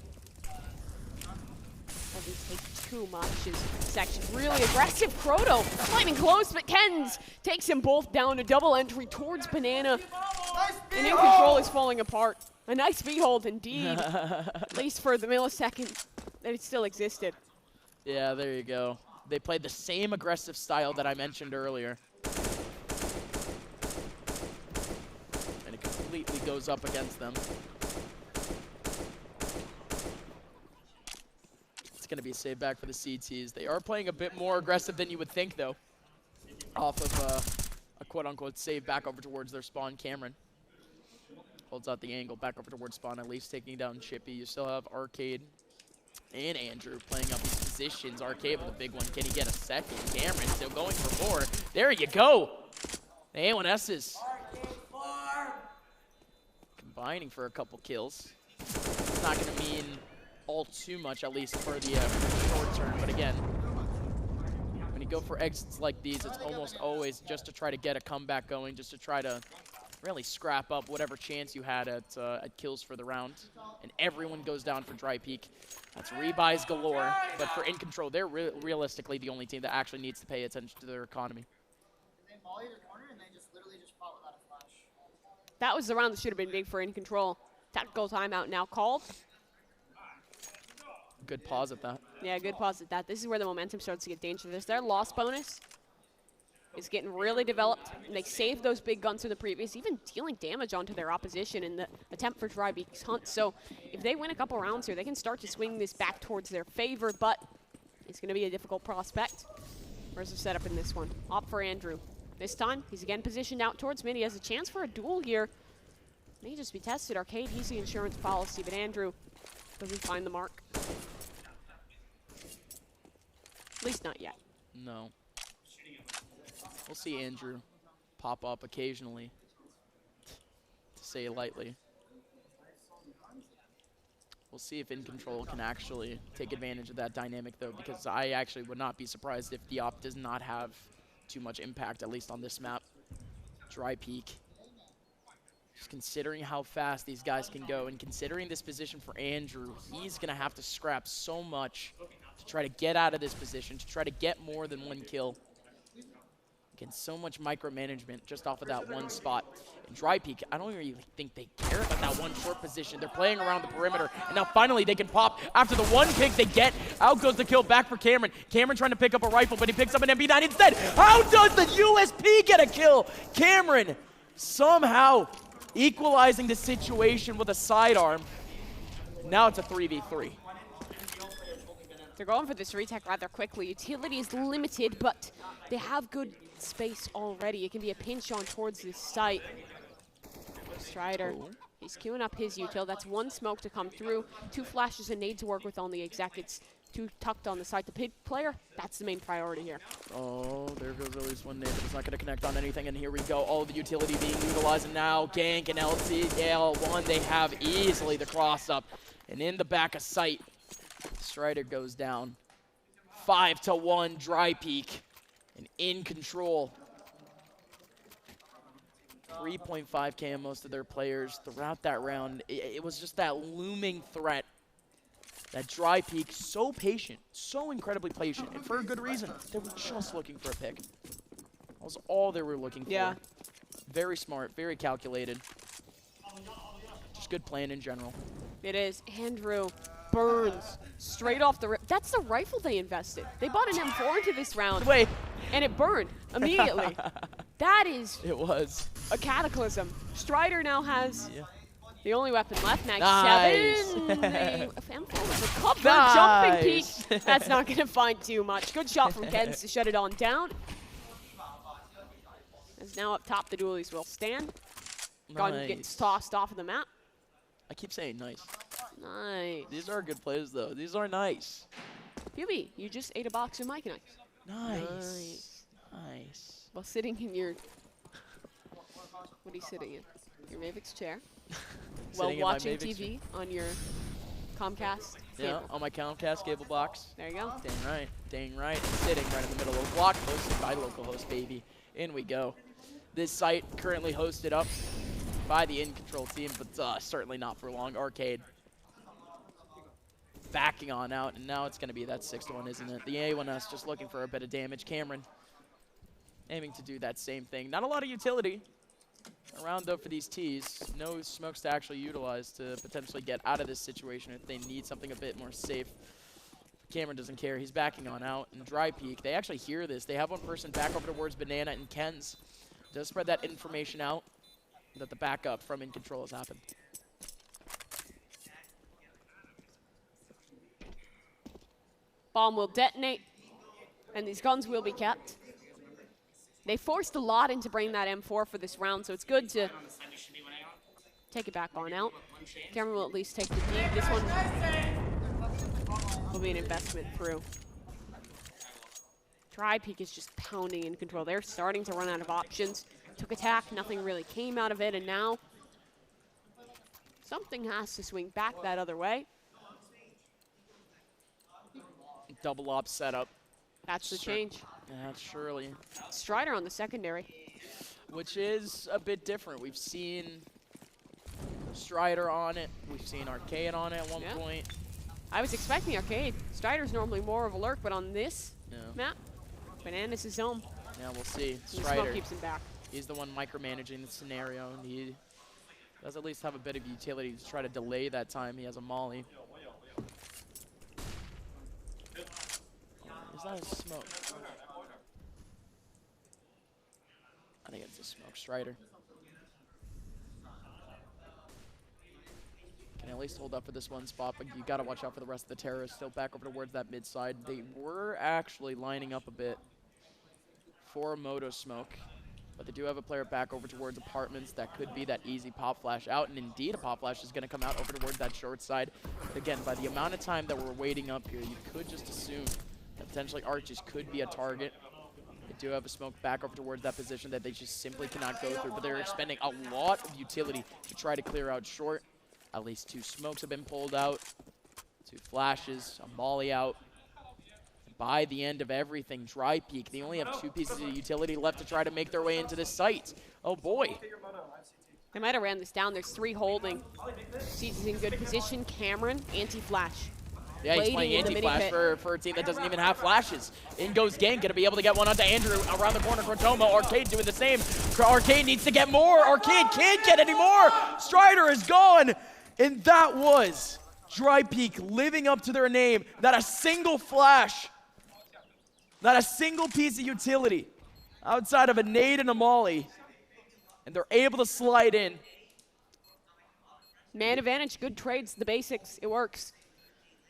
Doesn't take too much. His section really aggressive. Croto climbing close, but Kens takes them both down. A double entry towards Banana. And InControl is falling apart. A nice behold indeed, at least for the millisecond that it still existed.
Yeah, there you go. They played the same aggressive style that I mentioned earlier. And it completely goes up against them. It's going to be a save back for the CTs. They are playing a bit more aggressive than you would think, though, off of a quote-unquote save back over towards their spawn. Cameron holds out the angle back over towards spawn, at least taking down Chippy. You still have Arcade and Andrew playing up these positions. Arcade with a big one. Can he get a second? Cameron still going for more. There you go. The A1S's combining for a couple kills. It's not going to mean all too much, at least for the short term. But again, when you go for exits like these, it's almost always just to try to get a comeback going, just to try to really scrap up whatever chance you had at kills for the round. And everyone goes down for Drypeek. That's rebuys galore. But for InControl, they're realistically the only team that actually needs to pay attention to their economy.
They molly the corner and they just literally just fought without a flash.
That was the round that should have been big for InControl. Tactical timeout now called.
Good pause at that.
Yeah, good pause at that. This is where the momentum starts to get dangerous. Their loss bonus is getting really developed, and they saved those big guns from the previous, even dealing damage onto their opposition in the attempt for Drypeek's hunt. So if they win a couple rounds here, they can start to swing this back towards their favor, but it's going to be a difficult prospect. Where's the setup in this one? Opt for Andrew. This time, he's again positioned out towards mid. He has a chance for a duel here. May just be tested. Arcade, he's the insurance policy, but Andrew doesn't find the mark. At least not yet.
No. We'll see Andrew pop up occasionally, to say it lightly. We'll see if InControl can actually take advantage of that dynamic, though, because I actually would not be surprised if the op does not have too much impact, at least on this map. Drypeek. Just considering how fast these guys can go, and considering this position for Andrew, he's going to have to scrap so much to try to get out of this position, to try to get more than one kill. Again, so much micromanagement just off of that one spot. And Drypeek, I don't really think they care about that one short position. They're playing around the perimeter, and now finally they can pop. After the one pick they get, out goes the kill back for Cameron. Cameron trying to pick up a rifle, but he picks up an MP9 instead. How does the USP get a kill? Cameron somehow equalizing the situation with a sidearm. Now it's a 3v3.
They're going for this retake rather quickly. Utility is limited, but they have good space already. It can be a pinch on towards this site. Strider, he's queuing up his util. That's one smoke to come through. 2 flashes and nade to work with on the exec. It's 2 tucked on the side. The pig player, that's the main priority here.
Oh, there goes at least one nade, but it's not going to connect on anything. And here we go. All the utility being utilized. And now Gank and LCL1, they have easily the cross up. And in the back of sight, Strider goes down. 5-1 Drypeek. And InControl. 3.5K on most of their players throughout that round. It was just that looming threat That Drypeek, so patient, so incredibly patient, and for a good reason. They were just looking for a pick. That was all they were looking for.
Yeah.
Very smart, very calculated. Just good playing in general.
It is. Andrew burns straight off the rip. That's the rifle they invested. They bought an M4 into this round.
Wait.
And it burned immediately. That is
It was.
a cataclysm. Strider now has the only weapon left, Mag
Nice.
7. M4 with a cover,
Nice.
jumping peek. That's not going to find too much. Good shot from Kens to shut it on down. As now up top, the dualies will stand. Gun gets tossed off of the map.
I keep saying nice.
Nice.
These are good plays, though. These are nice.
Phoebe, you just ate a box of Mike and Ice.
Nice. Nice.
While sitting in your, what are you sitting in? Your Mavic's chair. While
Sitting in my
watching
Mavic's
TV on your Comcast
Yeah,
cable.
on my Comcast cable box.
There you go.
Dang right. Dang right. Sitting right in the middle of the block, hosted by localhost, baby. In we go. This site currently hosted up by the InControl team, but certainly not for long. Arcade backing on out, and now it's going to be that 6-1, isn't it? The A1S just looking for a bit of damage. Cameron aiming to do that same thing. Not a lot of utility around, though, for these Ts. No smokes to actually utilize to potentially get out of this situation if they need something a bit more safe. Cameron doesn't care. He's backing on out. And Drypeek, they actually hear this. They have one person back over towards Banana and Ken's. Does spread that information out that the backup from InControl has happened.
Bomb will detonate, and these guns will be kept. They forced a lot into bringing that M4 for this round, so it's good to take it back on out. Cameron will at least take the D. This one will be an investment through. Drypeek is just pounding InControl. They're starting to run out of options. Took attack, nothing really came out of it, and now something has to swing back that other way.
Double op setup.
That's the change.
Yeah, surely.
Strider on the secondary.
Which is a bit different. We've seen Strider on it. We've seen Arcade on it at one point.
I was expecting Arcade. Strider's normally more of a lurk, but on this map, Bananas is home.
Yeah, we'll see.
The smoke
Strider.
keeps him back.
He's the one micromanaging the scenario, and he does at least have a bit of utility to try to delay that time. He has a molly. Is that a smoke? I think it's a smoke. Strider. Can at least hold up for this one spot, but you gotta watch out for the rest of the terrorists. Still back over towards that mid side. They were actually lining up a bit for a moto smoke, but they do have a player back over towards apartments. That could be that easy pop flash out, and indeed a pop flash is going to come out over towards that short side. But again, by the amount of time that we're waiting up here, you could just assume that potentially Arches could be a target. They do have a smoke back over towards that position that they just simply cannot go through, but they're expending a lot of utility to try to clear out short. At least 2 smokes have been pulled out, 2 flashes, a molly out. By the end of everything, Drypeek, they only have 2 pieces of utility left to try to make their way into this site. Oh boy.
They might have ran this down. There's 3 holding. Seeds is in good position. Cameron, anti-flash.
Yeah, he's playing anti-flash for a team that doesn't even have flashes. In goes Gang, gonna be able to get one onto Andrew. Around the corner, Crotoma, Arcade doing the same. Arcade needs to get more. Arcade can't get any more. Strider is gone. And that was Drypeek living up to their name. Not a single flash. Not a single piece of utility outside of a nade and a molly. And they're able to slide in.
Man advantage, good trades, the basics, it works.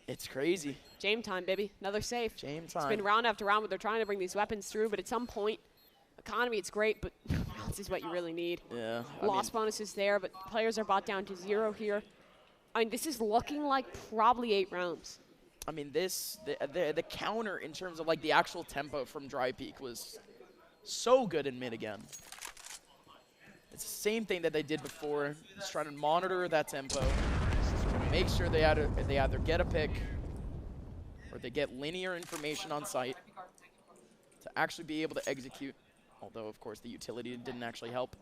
It's crazy.
Jam time, baby. Another save.
Jam time.
It's been round after round where they're trying to bring these weapons through, but at some point, economy, it's great, but balance is what you really need.
Yeah.
Loss bonus is there, but players are bought down to 0 here. I mean, this is looking like probably 8 rounds.
I mean, the counter in terms of like the actual tempo from Drypeek was so good in mid again. It's the same thing that they did before. Just trying to monitor that tempo, make sure they either get a pick or they get linear information on site to actually be able to execute. Although, of course, the utility didn't actually help.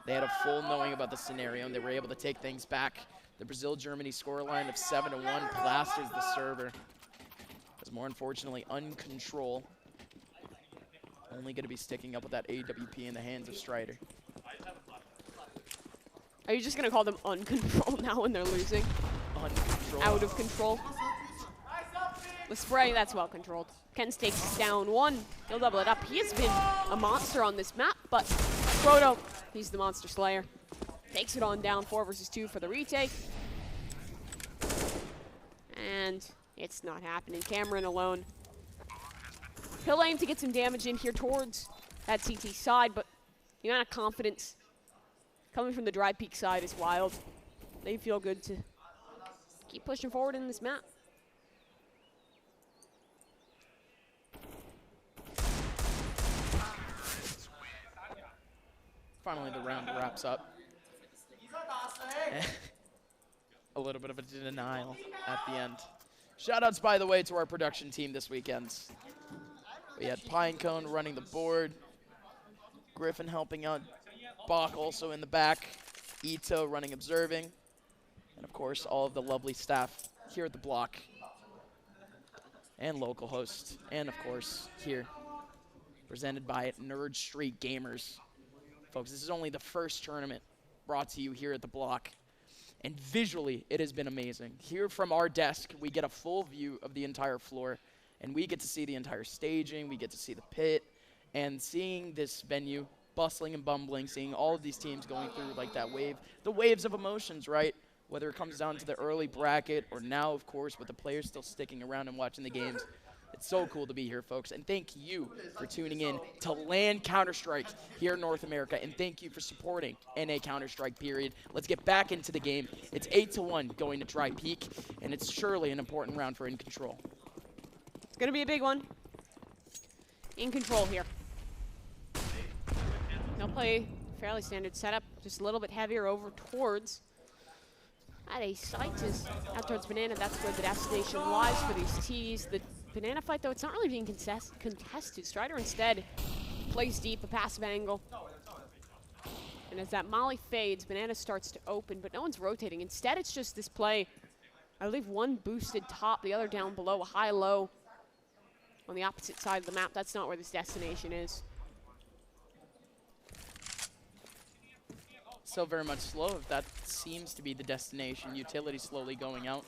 They had a full knowing about the scenario, and they were able to take things back The Brazil-Germany scoreline of 7-1 plasters the server. As more unfortunately, InControl only going to be sticking up with that AWP in the hands of Strider.
Are you just going to call them uncontrolled now when they're losing?
InControl.
Out of control. The spray, that's well controlled. Kens takes down one. He'll double it up. He has been a monster on this map, but Proto, he's the monster slayer. Takes it on down 4 versus 2 for the retake. And it's not happening. Cameron alone. He'll aim to get some damage in here towards that CT side, but the amount of confidence coming from the Drypeek side is wild. They feel good to keep pushing forward in this map.
Finally, the round wraps up. A little bit of a denial at the end. Shoutouts, by the way, to our production team this weekend. We had Pinecone running the board, Griffin helping out, Bach also in the back, Ito running observing, and of course all of the lovely staff here at the block, and local hosts, and of course here, presented by Nerd Street Gamers. Folks, this is only the first tournament brought to you here at the block. And visually, it has been amazing. Here from our desk, we get a full view of the entire floor, and we get to see the entire staging, we get to see the pit, and seeing this venue bustling and bumbling, seeing all of these teams going through like that wave, the waves of emotions, right? Whether it comes down to the early bracket or now, of course, with the players still sticking around and watching the games. It's so cool to be here, folks, and thank you for tuning in to LAN Counter-Strike here in North America, and thank you for supporting NA Counter-Strike, period. Let's get back into the game. It's 8-1 going to Drypeek, and it's surely an important round for InControl.
It's going to be a big one. InControl here. They'll play fairly standard setup, just a little bit heavier over towards at a site is out towards Banana. That's where the destination lies for these T's. The Banana fight, though, it's not really being contested. Strider instead plays deep, a passive angle. And as that molly fades, Banana starts to open, but no one's rotating. Instead, it's just this play. I believe one boosted top, the other down below, a high-low on the opposite side of the map. That's not where this destination is.
Still very much slow, if that seems to be the destination. Utility slowly going out.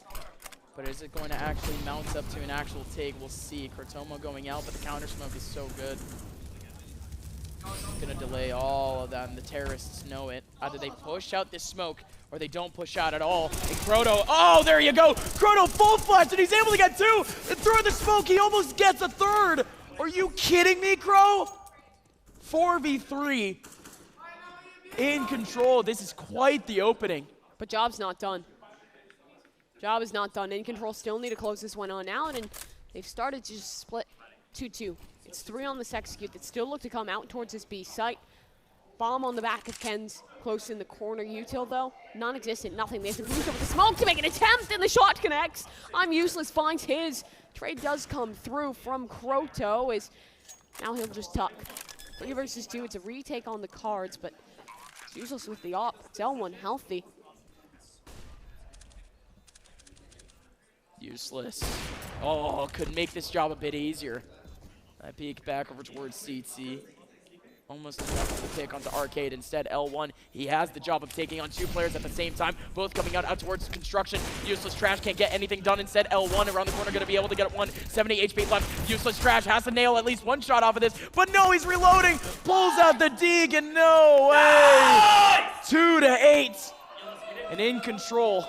But is it going to actually mount up to an actual take? We'll see. Cortomo going out, but the counter smoke is so good. Gonna delay all of that, and the terrorists know it. Either they push out this smoke, or they don't push out at all. And Croto, oh, there you go! Croto full flash, and he's able to get 2! And through the smoke, he almost gets a 3rd! Are you kidding me, Crow? 4v3. InControl, this is quite the opening.
But job's not done. Job is not done. InControl still need to close this one on out, and they've started to just split 2-2. It's 3 on this execute that still look to come out towards this B site. Bomb on the back of Ken's close in the corner. Util, though, non-existent, nothing. They have to boost over the smoke to make an attempt, and the shot connects. I'm Useless finds his. Trade does come through from Croto, as now he'll just tuck. 3 versus 2, it's a retake on the cards, but it's Useless with the op. It's L1 healthy.
Useless. Oh, could make this job a bit easier. I peek back over towards CT. Almost enough of the pick onto Arcade. Instead, L1, he has the job of taking on 2 players at the same time, both coming out towards construction. Useless Trash can't get anything done. Instead, L1 around the corner going to be able to get 1. 70 HP left. Useless Trash has to nail at least 1 shot off of this, but no, he's reloading. Pulls out the Deeg, and no way. 2-8. And InControl,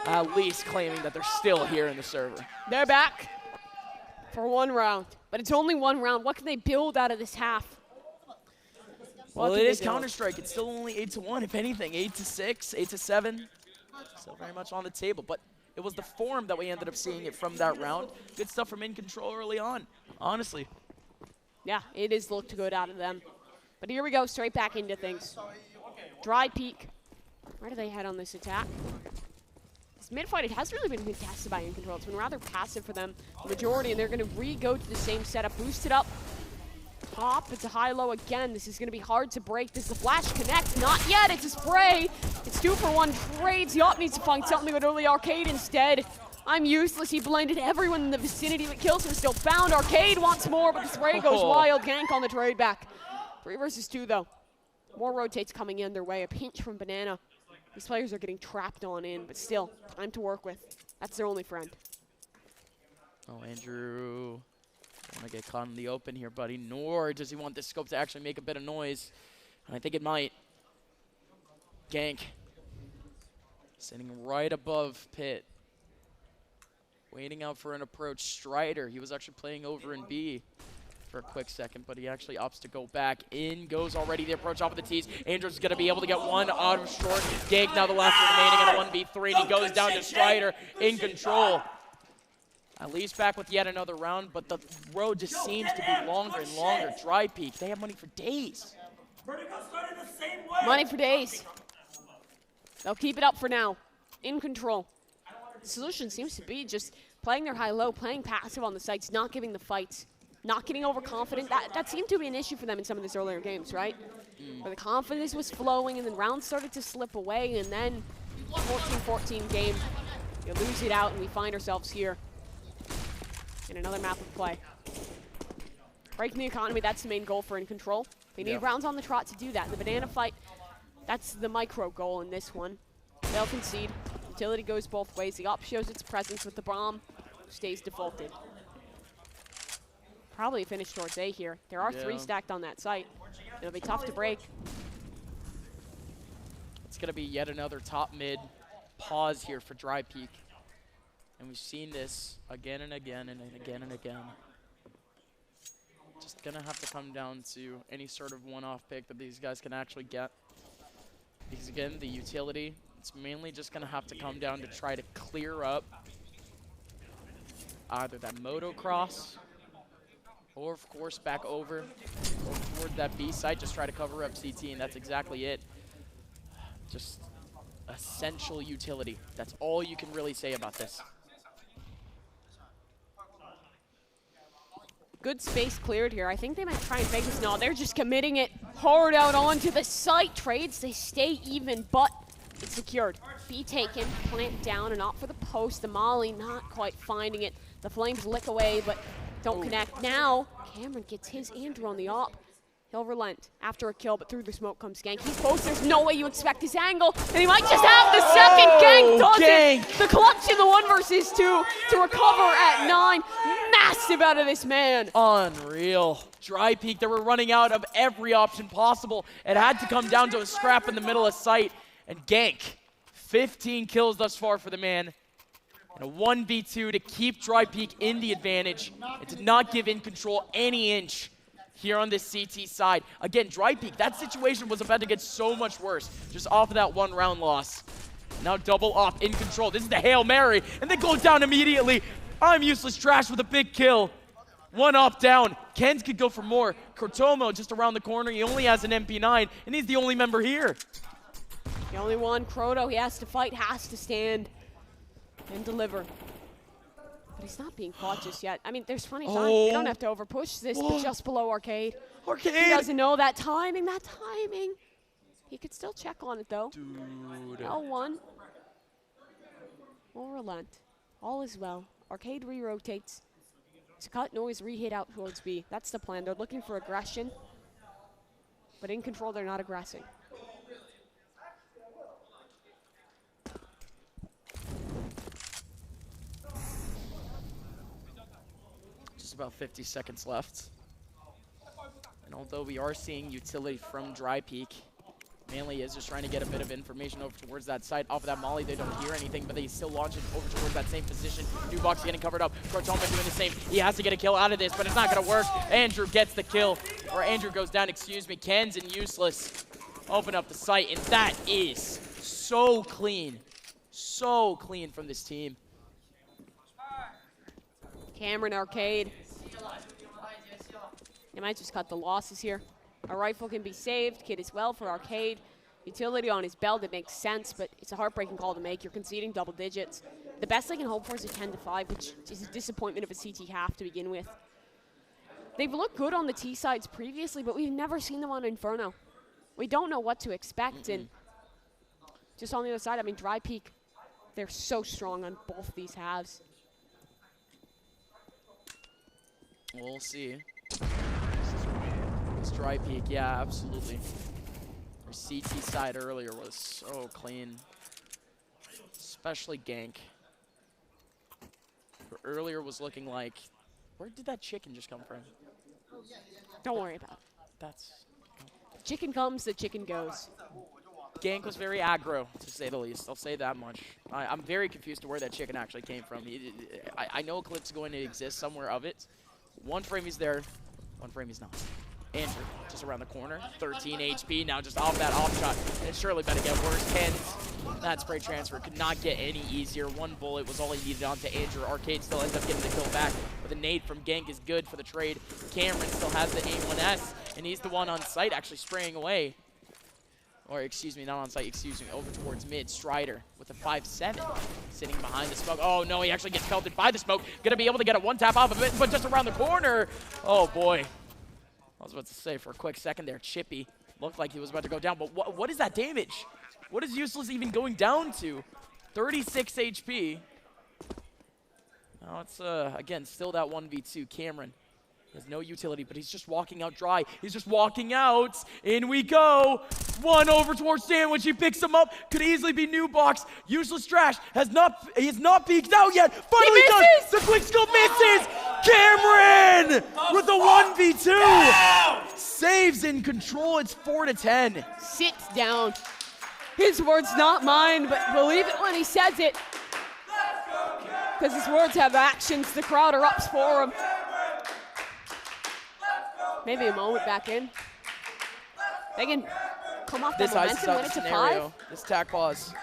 at least claiming that they're still here in the server.
They're back for 1 round, but it's only 1 round. What can they build out of this half?
Well, it is Counter-Strike. It's still only 8-1, if anything. 8-6, 8-7. Still very much on the table, but it was the form that we ended up seeing it from that round. Good stuff from InControl early on, honestly.
Yeah, it is looked good out of them. But here we go, straight back into things. Drypeek. Where do they head on this attack? This mid-fight, it hasn't really been contested by InControl. It's been rather passive for them, the majority, and they're going to re-go to the same setup, boost it up. top. It's a high-low again. This is going to be hard to break. Does the flash connect? Not yet. It's a spray. It's 2-for-1 trades. Yop needs to find something with early Arcade instead. I'm useless. He blinded everyone in the vicinity, but kills him still found. Arcade wants more, but the spray goes wild. Gank on the trade back. 3 versus 2, though. More rotates coming in their way. A pinch from Banana. These players are getting trapped on in, but still, time to work with. That's their only friend.
Oh, Andrew. Don't want to get caught in the open here, buddy. Nor does he want this scope to actually make a bit of noise. And I think it might. Gank. Sitting right above Pit. Waiting out for an approach. Strider. He was actually playing over in B for a quick second, but he actually opts to go back. In goes already the approach off of the tees. Andrew's going to be able to get one out of short. Gank now the last remaining in a 1v3, and he goes down to Strider in control. At least back with yet another round, but the road just seems to be longer and longer. Drypeek, they have money for days.
Money for days. They'll keep it up for now. InControl. The solution seems to be just playing their high-low, playing passive on the sites, not giving the fights, not getting overconfident. That seemed to be an issue for them in some of these earlier games, right? Where the confidence was flowing, and then rounds started to slip away, and then 14-14 game, you lose it out, and we find ourselves here in another map of play. Breaking the economy, that's the main goal for InControl. They need rounds on the trot to do that. In the Banana fight, that's the micro goal in this one. They'll concede. Utility goes both ways. The op shows its presence with the bomb, stays defaulted. Probably a finish towards A here. There are 3 stacked on that site. It'll be tough to break.
It's going to be yet another top mid pause here for Drypeek. And we've seen this again and again and again and again. Just going to have to come down to any sort of one-off pick that these guys can actually get. Because again, the utility, it's mainly just going to have to come down to try to clear up either that motocross or, of course, back over toward that B site. Just try to cover up CT, and that's exactly it. Just essential utility. That's all you can really say about this.
Good space cleared here. I think they might try and fake this. No, they're just committing it hard out onto the site. Trades, they stay even, but it's secured. B taken, plant down, and opt for the post. The Molly not quite finding it. The flames lick away, but don't connect. Now, Cameron gets his Andrew on the op. He'll relent after a kill, but through the smoke comes Gank. He's close. There's no way you expect his angle, and he might just have the second. Gank does it. The clutch in the 1 versus 2 to recover at 9. Massive out of this man.
Unreal. Drypeek, they were running out of every option possible. It had to come down to a scrap in the middle of sight. And Gank, 15 kills thus far for the man. And a 1v2 to keep Drypeek in the advantage. It did not give InControl any inch here on this CT side. Again, Drypeek, that situation was about to get so much worse just off of that 1 round loss. Now double off InControl. This is the Hail Mary, and they go down immediately. I'm useless trash with a big kill. 1 up down. Kens could go for more. Cortomo just around the corner. He only has an MP9, and he's the only member here.
The only one. Croto, he has to fight, has to stand and deliver. But he's not being caught just yet. I mean, there's plenty of time. You don't have to overpush this, but just below Arcade.
Arcade!
He doesn't know that timing, He could still check on it, though.
Dude.
L1 will relent. All is well. Arcade re-rotates. To cut noise, re-hit out towards B. That's the plan. They're looking for aggression. But InControl, they're not aggressing.
Just about 50 seconds left. And although we are seeing utility from Drypeek, mainly is just trying to get a bit of information over towards that side. Off of that Molly, they don't hear anything, but they still launch it over towards that same position. New box getting covered up. Cortoma doing the same. He has to get a kill out of this, but it's not going to work. Andrew gets the kill. Or Andrew goes down, excuse me. Ken's and Useless open up the site, and that is so clean. So clean from this team.
Cameron, Arcade. They might just cut the losses here. A rifle can be saved. Kid as well for Arcade. Utility on his belt, it makes sense, but it's a heartbreaking call to make. You're conceding double digits. The best they can hope for is a 10-5, which is a disappointment of a CT half to begin with. They've looked good on the T sides previously, but we've never seen them on Inferno. We don't know what to expect. And just on the other side, I mean, Drypeek, they're so strong on both these halves.
We'll see. It's Drypeek, yeah, absolutely. Our CT side earlier was so clean, especially gank. But earlier was looking like, where did that chicken just come from?
Don't worry about it.
That's
Chicken comes, the chicken goes.
gank was very aggro, to say the least. I'll say that much. I'm very confused to where that chicken actually came from. I know a clip's going to exist somewhere of it. One frame he's there, one frame he's not. Andrew, just around the corner, 13 HP, now just off that off shot, and it's surely better get worse. Ken's, that spray transfer could not get any easier. One bullet was all he needed onto Andrew. Arcade still ends up getting the kill back, but the nade from gank is good for the trade. Cameron still has the A1S, and he's the one on site actually spraying away. Or excuse me, not on site, excuse me, over towards mid. Strider with a 5-7, sitting behind the smoke. Oh no, he actually gets pelted by the smoke. Gonna be able to get a one tap off of it, but just around the corner. Oh boy. I was about to say for a quick second there, Chippy looked like he was about to go down, but what is that damage? What is Useless even going down to? 36 HP. Now it's, again, still that 1v2. Cameron has no utility, but he's just walking out dry. He's just walking out. In we go. One over towards Sandwich. He picks him up. Could easily be new box. Useless Trash has not peeked out yet. Finally does. The quick scope misses. Cameron with a 1v2. Saves in control. It's 4-10.
Sits down. His words, not mine, but believe it when he says it. Because his words have actions. The crowd erupts for him. Maybe a moment back in. They can come off the momentum, win it to 5.
This tack pause.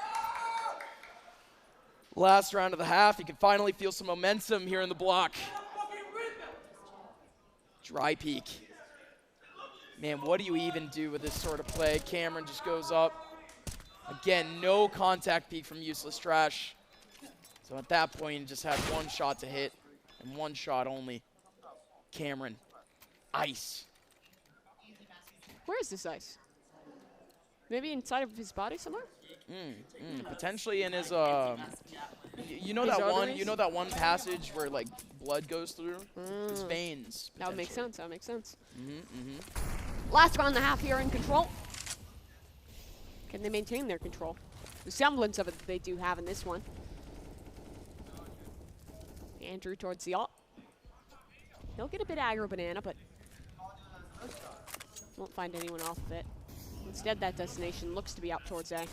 Last round of the half, you can finally feel some momentum here in the block. Drypeek. Man, what do you even do with this sort of play? Cameron just goes up. Again, no contact peek from Useless Trash. So at that point, you just had one shot to hit, and one shot only. Cameron. Ice.
Where is this ice? Maybe inside of his body somewhere?
Potentially in his you know
His
that one
arteries?
you know that one passage where like blood goes through? His veins.
That would make
potentially.
sense. That would make sense. Last round and a half here in control. Can they maintain their control? The semblance of it that they do have in this one. Andrew towards the alt. He'll get a bit aggro banana, but won't find anyone off of it. Instead, that destination looks to be out towards A.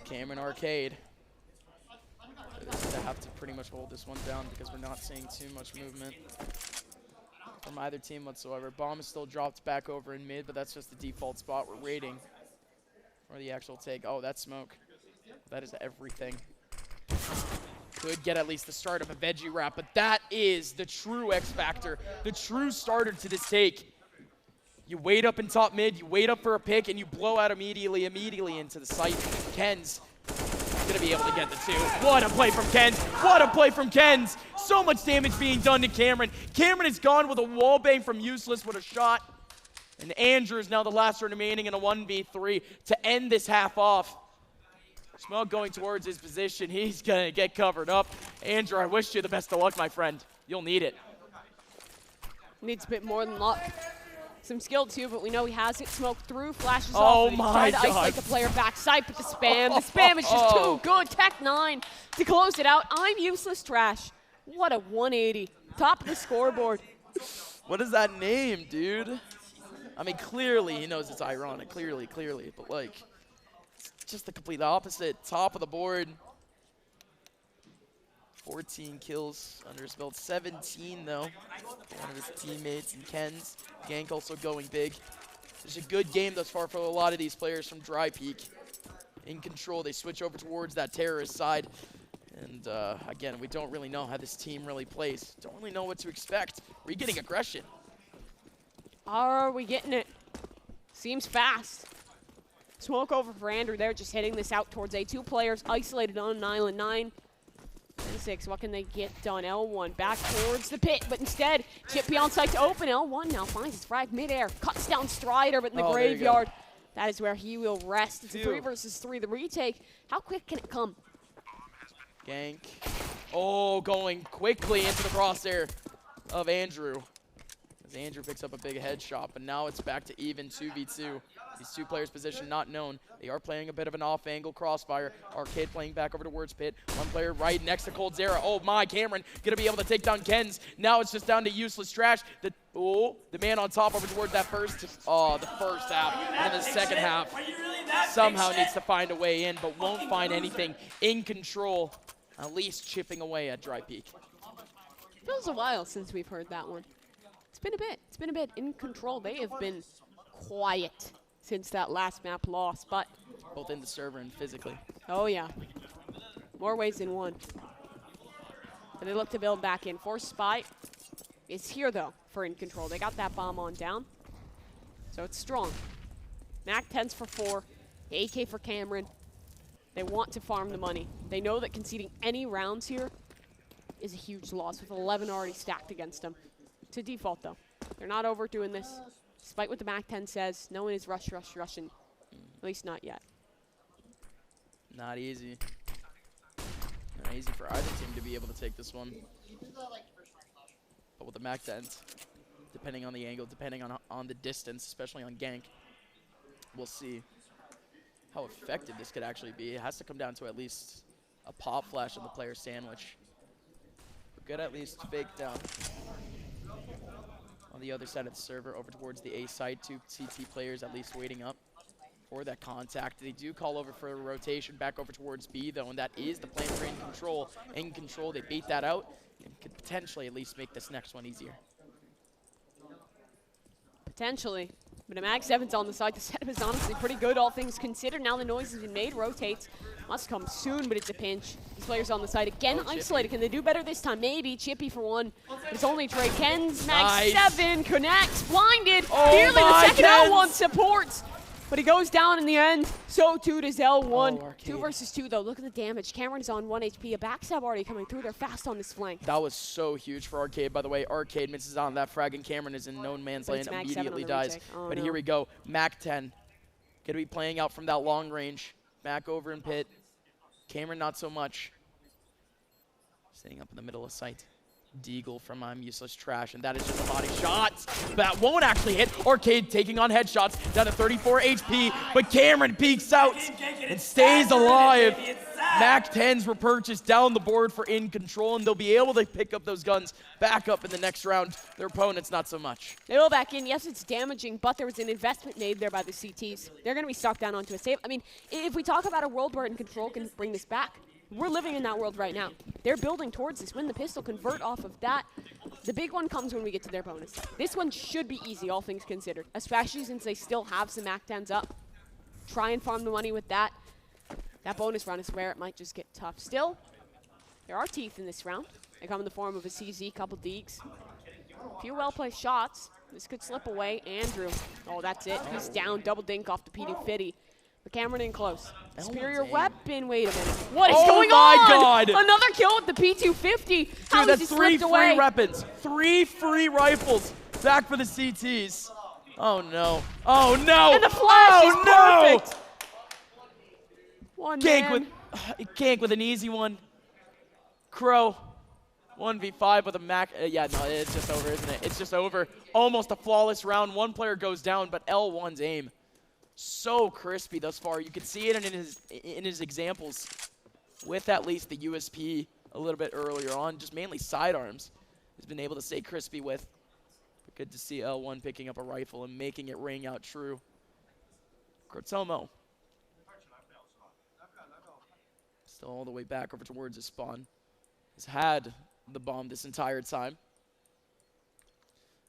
Cameron Arcade. They have to pretty much hold this one down because we're not seeing too much movement from either team whatsoever. Bomb is still dropped back over in mid, but that's just the default spot. We're waiting for the actual take. Oh, that's smoke. That is everything. Could get at least the start of a veggie wrap, but that is the true X factor, the true starter to this take. You wait up in top mid, you wait up for a pick, and you blow out immediately into the site. Ken's gonna be able to get the 2. What a play from Ken's! What a play from Ken's! So much damage being done to Cameron. Cameron is gone with a wall bang from Useless with a shot. And Andrew is now the last one remaining in a 1v3 to end this half off. Smoke going towards his position. He's gonna get covered up. Andrew, I wish you the best of luck, my friend. You'll need it.
Needs a bit more than luck. Some skill too, but we know he has it. Smoke through, flashes off.
Oh my
tried to
God.
isolate the player backside, but the spam is just too good. Tech 9 to close it out. I'm Useless Trash. What a 180. Top of the scoreboard.
What is that name, dude? I mean, clearly he knows it's ironic. Clearly. But, like, it's just the complete opposite. Top of the board. 14 kills under his belt. 17, though. One of his teammates and Ken's. Gank also going big. It's a good game thus far for a lot of these players from Drypeek. In control, they switch over towards that terrorist side. And, again, we don't really know how this team really plays. Don't really know what to expect. We're getting aggression.
Are we getting it? Seems fast. Smoke over for Andrew there, just hitting this out towards A. 2 players isolated on an island. 9 and 6. What can they get done? L1 back towards the pit, but instead, Chippy on site to open. L1 now finds his frag midair, cuts down Strider, but in the graveyard, that is where he will rest. It's a 3 versus 3. The retake, how quick can it come?
Gank. Oh, going quickly into the crosshair of Andrew. As Andrew picks up a big headshot, but now it's back to even 2v2. These 2 players' position not known. They are playing a bit of an off-angle crossfire. Arcade playing back over towards pit. 1 player right next to Cold Zera. Oh my, Cameron gonna be able to take down Ken's. Now it's just down to useless trash. The man on top over towards that the first half. And then the second half somehow needs to find a way in, but won't find anything. In control, at least chipping away at Drypeek.
Feels a while since we've heard that one. It's been a bit. It's been a bit. In control, they have been quiet since that last map loss, but
both in the server and physically.
Oh yeah, more ways than one. But they look to build back in. Force Spy is here though for In Control. They got that bomb on down, so it's strong. Mac 10s for 4, AK for Cameron. They want to farm the money. They know that conceding any rounds here is a huge loss with 11 already stacked against them. To default though, they're not overdoing this. Despite what the Mac 10 says, no one is rushing. At least not yet.
Not easy. Not easy for either team to be able to take this one. But with the Mac 10s, depending on the angle, depending on the distance, especially on gank, we'll see how effective this could actually be. It has to come down to at least a pop flash of the player sandwich. But good at least fake down. On the other side of the server, over towards the A side, 2 CT players at least waiting up for that contact. They do call over for a rotation back over towards B, though, and that is the plan for In Control. In Control, they bait that out and could potentially at least make this next one easier.
Potentially. But a Mag 7's on the side. The setup is honestly pretty good, all things considered. Now the noise has been made. Rotates. Must come soon, but it's a pinch. These players on the side again isolated. Can they do better this time? Maybe. Chippy for 1. It's only Trey. Ken's Mag 7 connects. Blinded. Nearly the second L1 supports. But he goes down in the end. So too does L1. 2 versus 2 though. Look at the damage. Cameron's on 1 HP. A backstab already coming through. They're fast on this flank.
That was so huge for Arcade, by the way. Arcade misses on that frag, and Cameron is in no man's land. Immediately dies. But here we go. Mac 10. Gonna be playing out from that long range. Back over in pit. Cameron not so much. Staying up in the middle of sight. Deagle from I'm Useless Trash, and that is just a body shot. That won't actually hit. Arcade taking on headshots, down to 34 HP, but Cameron peeks out and stays alive. Mac 10s were purchased down the board for In Control, and they'll be able to pick up those guns back up in the next round. Their opponents, not so much.
They go back in. Yes, it's damaging, but there was an investment made there by the CTs. They're going to be stuck down onto a save. I mean, if we talk about a world where In Control can bring this back, we're living in that world right now. They're building towards this. Win the pistol, convert off of that. The big one comes when we get to their bonus. This one should be easy, all things considered, especially since they still have some Mac 10s up. Try and farm the money with that. That bonus run is where it might just get tough. Still, there are teeth in this round. They come in the form of a CZ, couple deeks. A few well-placed shots. This could slip away. Andrew. Oh, that's it. He's down. Double dink off the P250. But Cameron in close. Superior weapon. Wait a minute. What is going on?
Oh my God!
Another kill with the P250. How
Dude,
has he
that's 3
slipped away?
free weapons. 3 free rifles back for the CTs. Oh no. Oh no.
And the flash is perfect. One
Gank with an easy one. Crow. 1v5 with a Mac. Yeah, no, it's just over, isn't it? It's just over. Almost a flawless round. 1 player goes down, but L1's aim so crispy thus far. You can see it in his examples with at least the USP a little bit earlier on. Just mainly sidearms. He's been able to stay crispy with. But good to see L1 picking up a rifle and making it ring out true. Crotomo. Still all the way back over towards his spawn. He's had the bomb this entire time.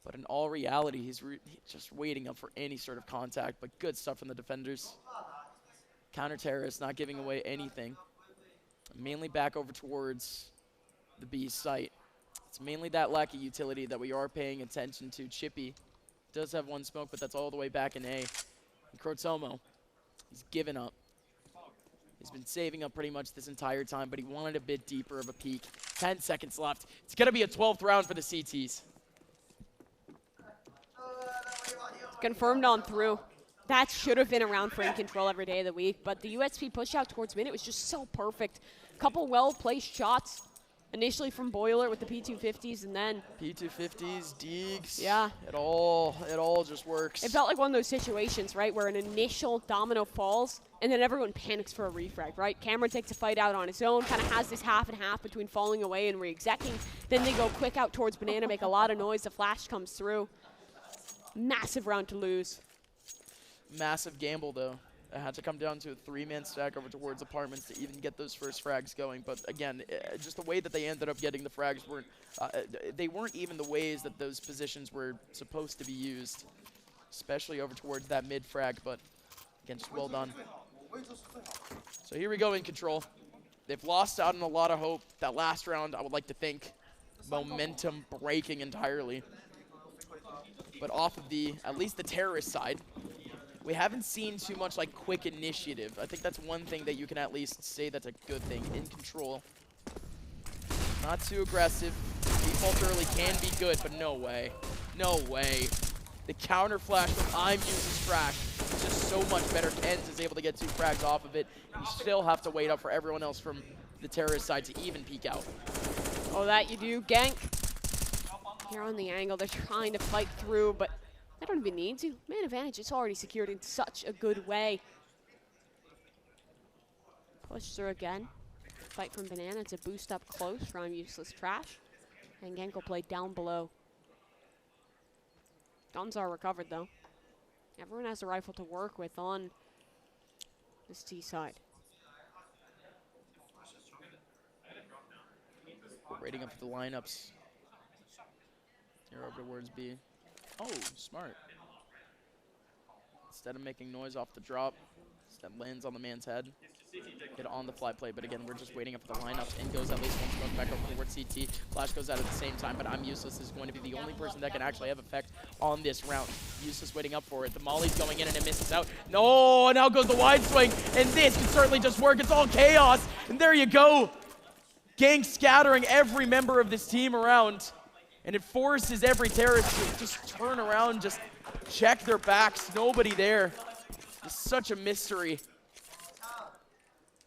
But in all reality, he's just waiting up for any sort of contact. But good stuff from the defenders. Counter-terrorists not giving away anything. Mainly back over towards the B site. It's mainly that lack of utility that we are paying attention to. Chippy does have 1 smoke, but that's all the way back in A. And Crotomo He's given up. He's been saving up pretty much this entire time, but he wanted a bit deeper of a peek. 10 seconds left. It's going to be a 12th round for the CTs.
Confirmed on through. That should have been around for InControl every day of the week, but the USP push out towards mid, it was just so perfect. Couple well-placed shots. Initially from Boiler with the P250s, and then
P250s, Deegs.
Yeah.
It all just works.
It felt like one of those situations, right, where an initial domino falls, and then everyone panics for a refrag, right? Cameron takes a fight out on his own, kind of has this half and half between falling away and re-execing. Then they go quick out towards Banana, make a lot of noise. The flash comes through. Massive round to lose.
Massive gamble, though. It had to come down to a 3-man stack over towards apartments to even get those first frags going. But again, just the way that they ended up getting the frags they weren't even the ways that those positions were supposed to be used, especially over towards that mid frag. But again, just well done. So here we go, InControl. They've lost out on a lot of hope. That last round, I would like to think, momentum breaking entirely. But off of at least the terrorist side, we haven't seen too much like quick initiative. I think that's one thing that you can at least say that's a good thing. InControl. Not too aggressive. Default early can be good, but no way. No way. The counter flash from I'm uses Frash is just so much better. Kenz is able to get 2 frags off of it. You still have to wait up for everyone else from the terrorist side to even peek out.
Oh, that you do. Gank. Here on the angle, they're trying to fight through, but they don't even need to. Man advantage, it's already secured in such a good way. Push through again. Fight from Banana to boost up close from useless Trash. And Gank will play down below. Guns are recovered though. Everyone has a rifle to work with on this T side.
Rating up the lineups. Here over towards B. Oh, smart. Instead of making noise off the drop, instead lands on the man's head. Get on the fly play, but again, we're just waiting up for the lineups. In goes at least one smoke back over towards CT. Flash goes out at the same time, but I'm Useless is going to be the only person that can actually have effect on this round. Useless waiting up for it. The molly's going in and it misses out. No, and out goes the wide swing, and this can certainly just work. It's all chaos, and there you go. Gang scattering every member of this team around. And it forces every terrorist to just turn around, just check their backs. Nobody there. It's such a mystery.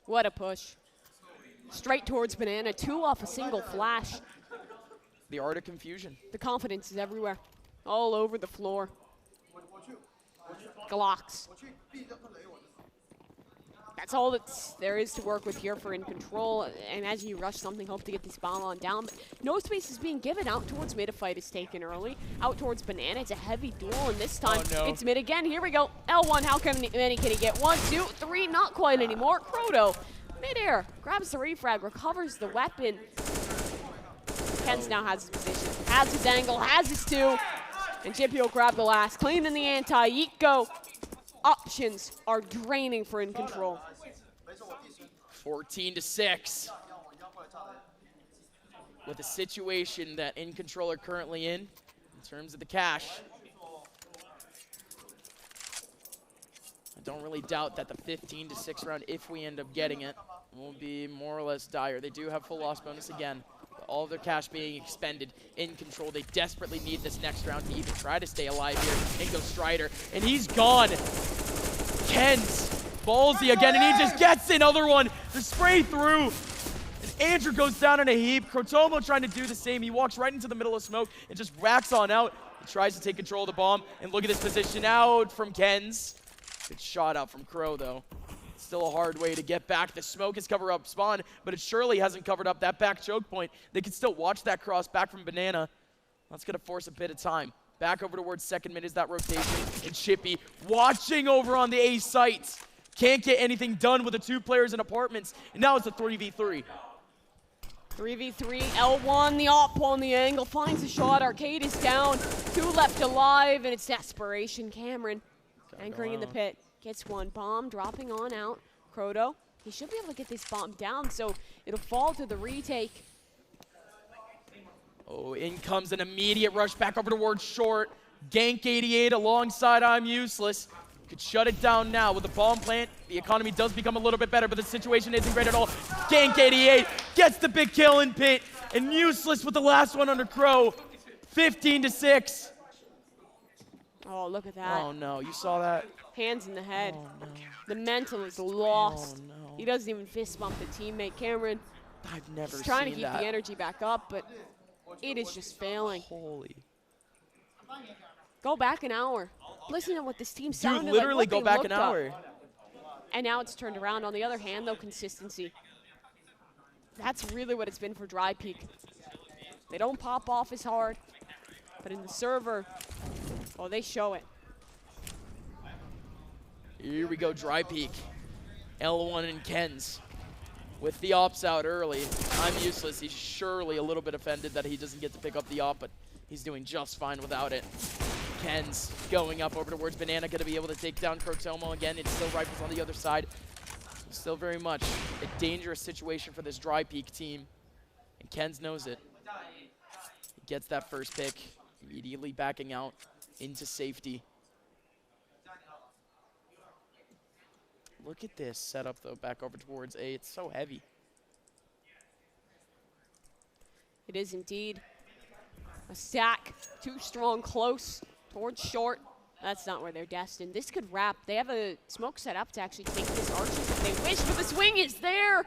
What a push. Straight towards Banana, 2 off a single flash.
The art of confusion.
The confidence is everywhere. All over the floor. Glocks. That's all there is to work with here for InControl. I imagine you rush something, hope to get this bomb on down. But no space is being given. Out towards mid, a fight is taken early. Out towards Banana, it's a heavy duel, and this time it's mid again. Here we go. L1, how many can he get? 1, 2, 3, not quite anymore. Croto, midair, grabs the refrag, recovers the weapon. Kenz now has his position, has his angle, has his 2. And Chippy will grab the last. Clean in the anti-Eco. Options are draining for InControl.
14-6. With the situation that InControl are currently in terms of the cash. I don't really doubt that the 15-6 round, if we end up getting it, will be more or less dire. They do have full loss bonus again. All of their cash being expended. InControl, they desperately need this next round to even try to stay alive here. In goes Strider, and he's gone. Kenz, ballsy again, and he just gets another one. The spray through. And Andrew goes down in a heap. Crotomo trying to do the same. He walks right into the middle of smoke and just racks on out. He tries to take control of the bomb, and look at this position out from Kenz. Good shot out from Crow, though. Still a hard way to get back. The smoke has covered up spawn, but it surely hasn't covered up that back choke point. They can still watch that cross back from Banana. That's going to force a bit of time. Back over towards second mid is that rotation. And Chippy watching over on the A site. Can't get anything done with the 2 players in apartments. And now it's a 3v3.
3v3, L1, the op on the angle, finds a shot. Arcade is down. 2 left alive, and it's desperation. Cameron anchoring in the pit. Gets one. Bomb dropping on out. Croto, he should be able to get this bomb down, so it'll fall to the retake.
Oh, in comes an immediate rush back over towards short. Gank 88 alongside I'm Useless. Could shut it down now with the bomb plant. The economy does become a little bit better, but the situation isn't great at all. Gank 88 gets the big kill in pit, and Useless with the last one under Crow. 15-6.
Oh, look at that.
Oh no, you saw that?
Hands in the head.
Oh no.
The mental is lost.
Oh no.
He doesn't even fist bump the teammate. Cameron
I've never
is trying to
seen
keep
that.
the energy back up, but it is just failing.
Holy.
Go back an hour. Listen to what this team sounded
Dude, literally
like,
go
what they
back
looked
an hour.
up. And now it's turned around. On the other hand, though, consistency. That's really what it's been for Drypeek. They don't pop off as hard, but in the server, oh, they show it.
Here we go, Drypeek. L1 and Kens. With the ops out early. I'm Useless. He's surely a little bit offended that he doesn't get to pick up the op, but he's doing just fine without it. Kens going up over towards Banana, going to be able to take down Crotomo again. It's still Rifles on the other side. Still very much a dangerous situation for this Drypeek team. And Kens knows it. He gets that first pick, immediately backing out into safety. Look at this setup, though, back over towards A. It's so heavy.
It is indeed a stack. Too strong, close, towards short. That's not where they're destined. This could wrap. They have a smoke set up to actually take this Archers if they wish, but the swing is there.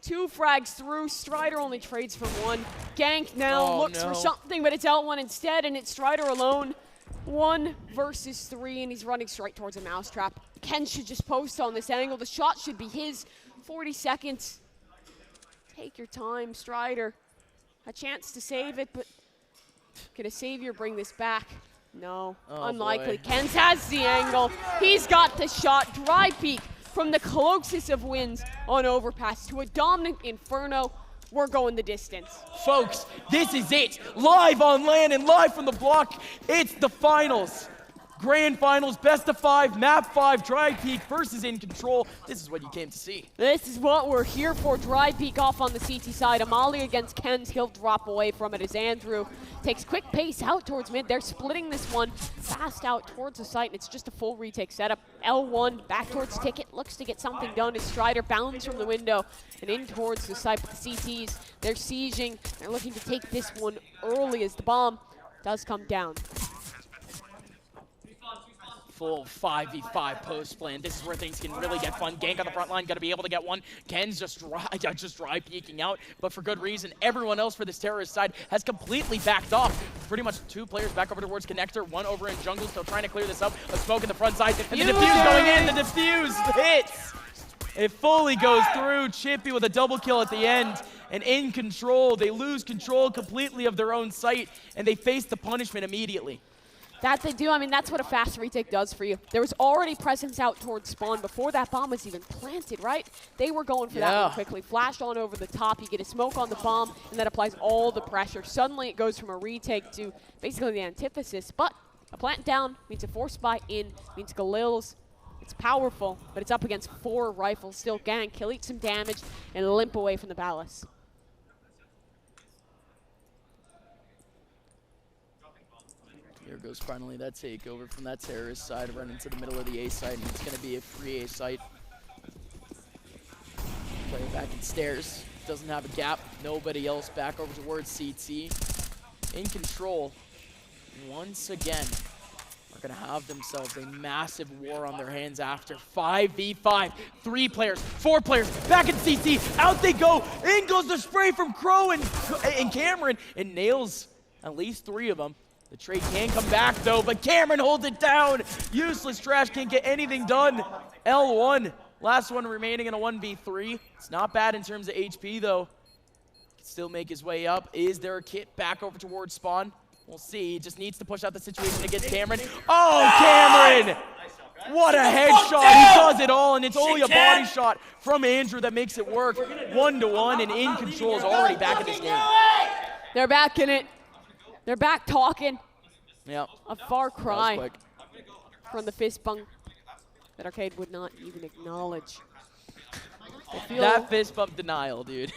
2 frags through. Strider only trades for 1. Gank now looks for something, but it's L1 instead, and it's Strider alone. 1 versus 3, and he's running straight towards a mousetrap. Ken should just post on this angle. The shot should be his. 40 seconds. Take your time, Strider. A chance to save it, but can a savior bring this back? No, unlikely.
Boy.
Kens has the angle. He's got the shot. Drypeek from the closest of wins on overpass to a dominant Inferno. We're going the distance.
Folks, this is it. Live on LAN and live from the block. It's the finals. Grand finals, best of 5, map 5, Drypeek versus InControl. This is what you came to see.
This is what we're here for. Drypeek off on the CT side. Amali against Kens. He'll drop away from it as Andrew takes quick pace out towards mid. They're splitting this one fast out towards the site, and it's just a full retake setup. L1 back towards Ticket. Looks to get something done as Strider bounds from the window and in towards the site. But the CTs, they're sieging. They're looking to take this one early as the bomb does come down.
Full 5v5 post plan. This is where things can really get fun. Gank on the front line, gonna be able to get one. Ken's just dry peeking out, but for good reason. Everyone else for this terrorist side has completely backed off. Pretty much 2 players back over towards Connector, 1 over in jungle, still trying to clear this up. A smoke in the front side, and the defuse going in. The defuse hits. It fully goes through. Chippy with a double kill at the end. And InControl, they lose control completely of their own site, and they face the punishment immediately.
That they do. I mean, that's what a fast retake does for you. There was already presence out towards spawn before that bomb was even planted, right? They were going for that one quickly. Flashed on over the top. You get a smoke on the bomb, and that applies all the pressure. Suddenly, it goes from a retake to basically the antithesis. But a plant down means a force buy in, means Galil's. It's powerful, but it's up against 4 rifles. Still Gank. He'll eat some damage and limp away from the palace.
Here goes finally that takeover from that terrorist side, run into the middle of the A site, and it's going to be a free A site. Play it back in stairs, doesn't have a gap, nobody else back over towards CT. InControl, once again, are going to have themselves a massive war on their hands after 5v5. 3 players, 4 players, back in CT, out they go. In goes the spray from Crow and Cameron, and nails at least 3 of them. The trade can come back, though, but Cameron holds it down. Useless Trash can't get anything done. L1, last one remaining in a 1v3. It's not bad in terms of HP, though. Can still make his way up. Is there a kit back over towards spawn? We'll see. He just needs to push out the situation against Cameron. Oh, Cameron! What a headshot. He does it all, and it's only a body shot from Andrew that makes it work. 1-1, and InControl is already back in this game.
They're back in it. They're back talking.
Yep.
A far cry
quick.
from the fist bump that Arcade would not even acknowledge.
That fist bump denial, dude.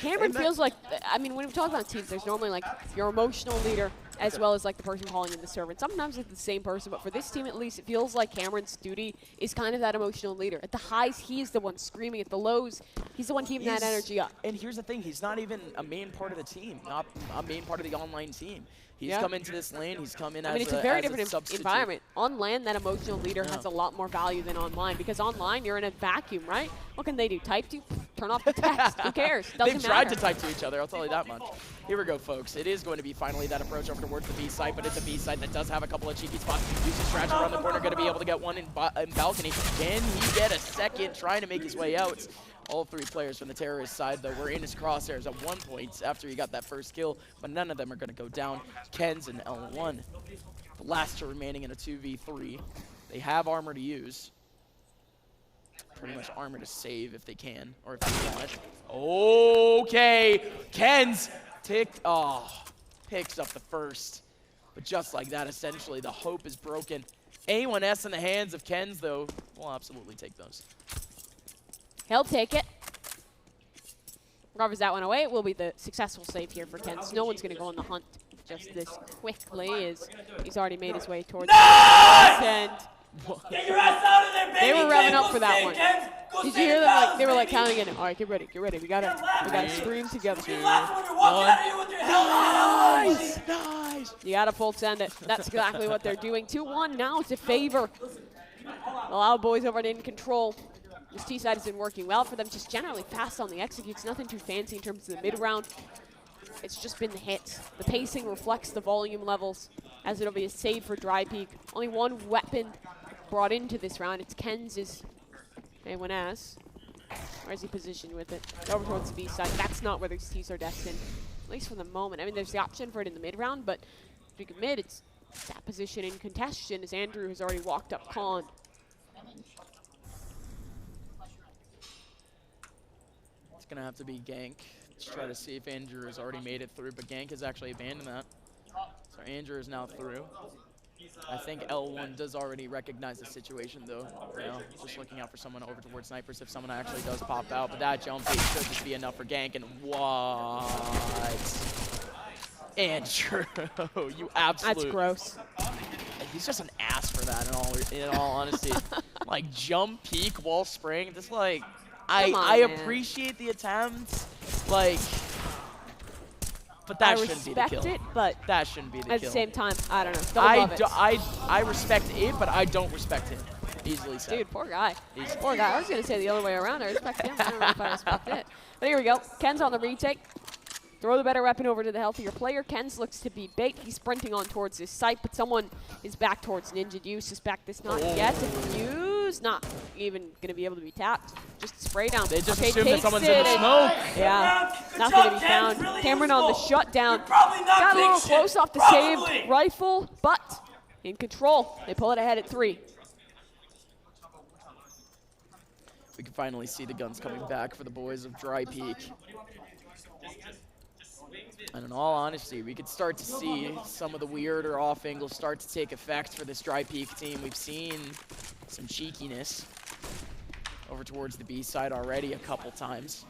Cameron feels like, I mean, when we talk about teams, there's normally like your emotional leader, as well as like the person calling in the server. And sometimes it's the same person, but for this team at least, it feels like Cameron's duty is kind of that emotional leader. At the highs, he's the one screaming. At the lows, he's the one keeping that energy up.
And here's the thing, he's not even a main part of the team, not a main part of the online team. He's come into this lane, he's come in as
it's a very different
substitute.
environment. On LAN, that emotional leader has a lot more value than online, because online, you're in a vacuum, right? What can they do? Type to? Turn off the text. Who cares? Doesn't
They've
matter.
tried to type to each other, I'll tell you that much. Here we go, folks. It is going to be finally that approach over towards the B site, but it's a B site that does have a couple of cheeky spots. Uses strategy around the corner, going to be able to get one in balcony. Can he get a second, trying to make his way out? All three players from the terrorist side, though, were in his crosshairs at 1 point after he got that first kill, but none of them are going to go down. Ken's and L1, the last two remaining in a 2v3. They have armor to use. Pretty much armor to save if they can, or if they want. Okay, Ken's picks up the first. But just like that, essentially, the hope is broken. A1S in the hands of Ken's, though, will absolutely take those.
He'll take it. Recovers that one away. It will be the successful save here for Kent. No one's going to go on the hunt just this quickly, as he's already made his way towards the end.
Get your ass out of there, baby!
They were revving up for that
Stay,
one.
Ken. Go
Did you
save
hear
your
them? Like
pals,
they were like
baby.
counting in. All right, get ready, get ready. We gotta scream together.
Be last when you're walking out of here with your helmet on.
Nice!
You gotta full send it. That's exactly what they're doing. 2-1 now to favor the Loud Boys over at InControl. This T side has been working well for them, just generally fast on the executes, nothing too fancy in terms of the mid round. It's just been the hits. The pacing reflects the volume levels, as it'll be a save for Drypeek. Only one weapon brought into this round. It's Kenz's A1S. Where's he positioned with it? Over towards the B side. That's not where these T's are destined, at least for the moment. I mean, there's the option for it in the mid round, but speaking of mid, it's that position in contention, as Andrew has already walked up con.
It's going to have to be Gank. Let's try to see if Andrew has already made it through, but Gank has actually abandoned that. So Andrew is now through. I think L1 does already recognize the situation, though. You know, just looking out for someone over towards snipers if someone actually does pop out. But that jump bait should just be enough for Gank. And what? Andrew, you absolute.
That's gross.
He's just an ass for that, in all honesty. Like, jump, peek, wall spring. Just like, I appreciate the attempts. Like, but that shouldn't be the kill.
I respect it, but
that shouldn't be the kill.
at the same time, I don't know. Don't love it.
I respect it, but I don't respect him. Easily said.
Dude, poor guy.
Easily.
Poor guy. I was going to say the other way around. I respect him. I don't know if I respect it. But here we go. Ken's on the retake. Throw the better weapon over to the healthier player. Ken's looks to be bait. He's sprinting on towards this site, but someone is back towards Ninja. Do you suspect this? Not yet. Fuse, not even going to be able to be tapped. Just spray down.
They just
okay,
assume that someone's in
it
the smoke.
Yeah,
Good
not
job,
going to be
Ken.
found.
Really
Cameron on the
useful.
shutdown.
You're probably not
Got a little
big shit.
close off the
Probably.
saved rifle, but in control. They pull it ahead at 3.
We can finally see the guns coming back for the boys of Drypeek. And in all honesty, we could start to see some of the weirder off angles start to take effect for this Drypeek team. We've seen some cheekiness over towards the B side already a couple times.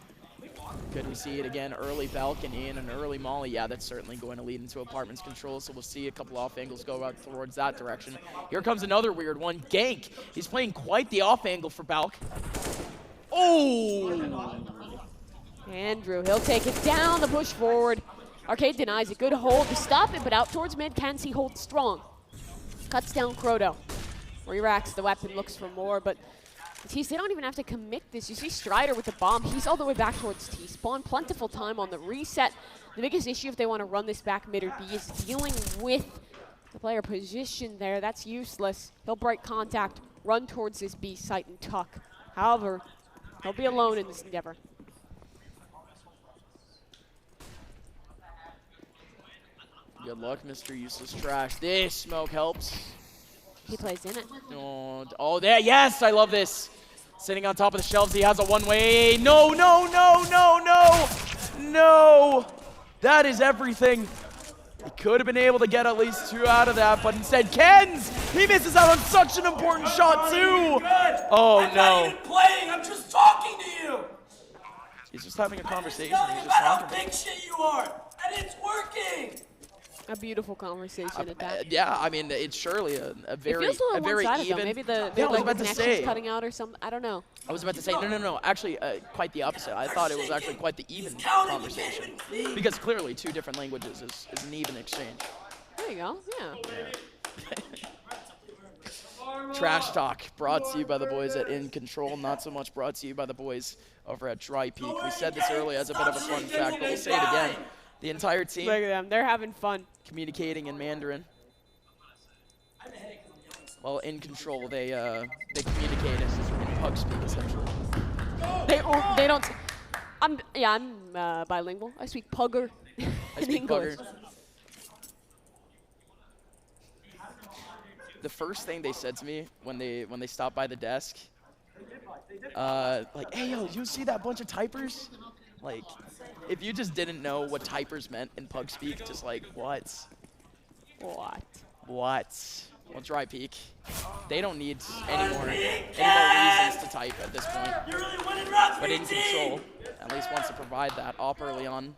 Could we see it again? Early balcony and an early molly. Yeah, that's certainly going to lead into apartments control, so we'll see a couple off angles go out towards that direction. Here comes another weird one. Gank. He's playing quite the off angle for Balk. Oh!
Andrew, he'll take it down, the push forward. Arcade denies a good hold to stop it, but out towards mid, Kenzie holds strong. Cuts down Croto. Re-racks the weapon, looks for more, but T's, they don't even have to commit this. You see Strider with the bomb. He's all the way back towards T-spawn. Plentiful time on the reset. The biggest issue if they want to run this back mid or B is dealing with the player position there. That's useless. He'll break contact, run towards this B site and tuck. However, he'll be alone in this endeavor.
Good luck, Mr. Useless Trash. This smoke helps.
He plays in it.
Oh, there, yes, I love this. Sitting on top of the shelves, he has a one-way. No, no, no, no, no, no. That is everything. He could have been able to get at least 2 out of that, but instead, Ken's, he misses out on such an important shot too. Oh,
I'm
no.
not even playing, I'm just talking to you.
He's just having a conversation.
Telling
He's
you
just
about how
talking.
big shit you are, and it's working.
A beautiful conversation at that.
Yeah, I mean, it's surely a very,
It feels a little
very
one-sided, though.
even.
Maybe the
Yeah, I was
like,
about to
connection's
say.
cutting out or something. I don't know.
I was about to say, no. Actually, quite the opposite. I thought it was actually quite the even conversation. Because clearly, two different languages is an even exchange.
There you go. Yeah.
Trash Talk, brought to you by the boys at InControl, not so much brought to you by the boys over at Drypeek. We said this earlier as a bit of a fun fact, but we'll say it again. The entire team
Look at them. They're having fun.
communicating in Mandarin. Well, InControl, they communicate in pug speak, essentially.
They don't. I'm bilingual. I speak Pugger
I
in
speak
English.
bugger. The first thing they said to me when they stopped by the desk, like, hey, yo, you see that bunch of typers? Like, if you just didn't know what typers meant in pug speak, just like, what?
What?
What? Well, Drypeek, they don't need any more reasons to type at this point.
You're really winning round
But
15.
InControl at least wants to provide that. Op early on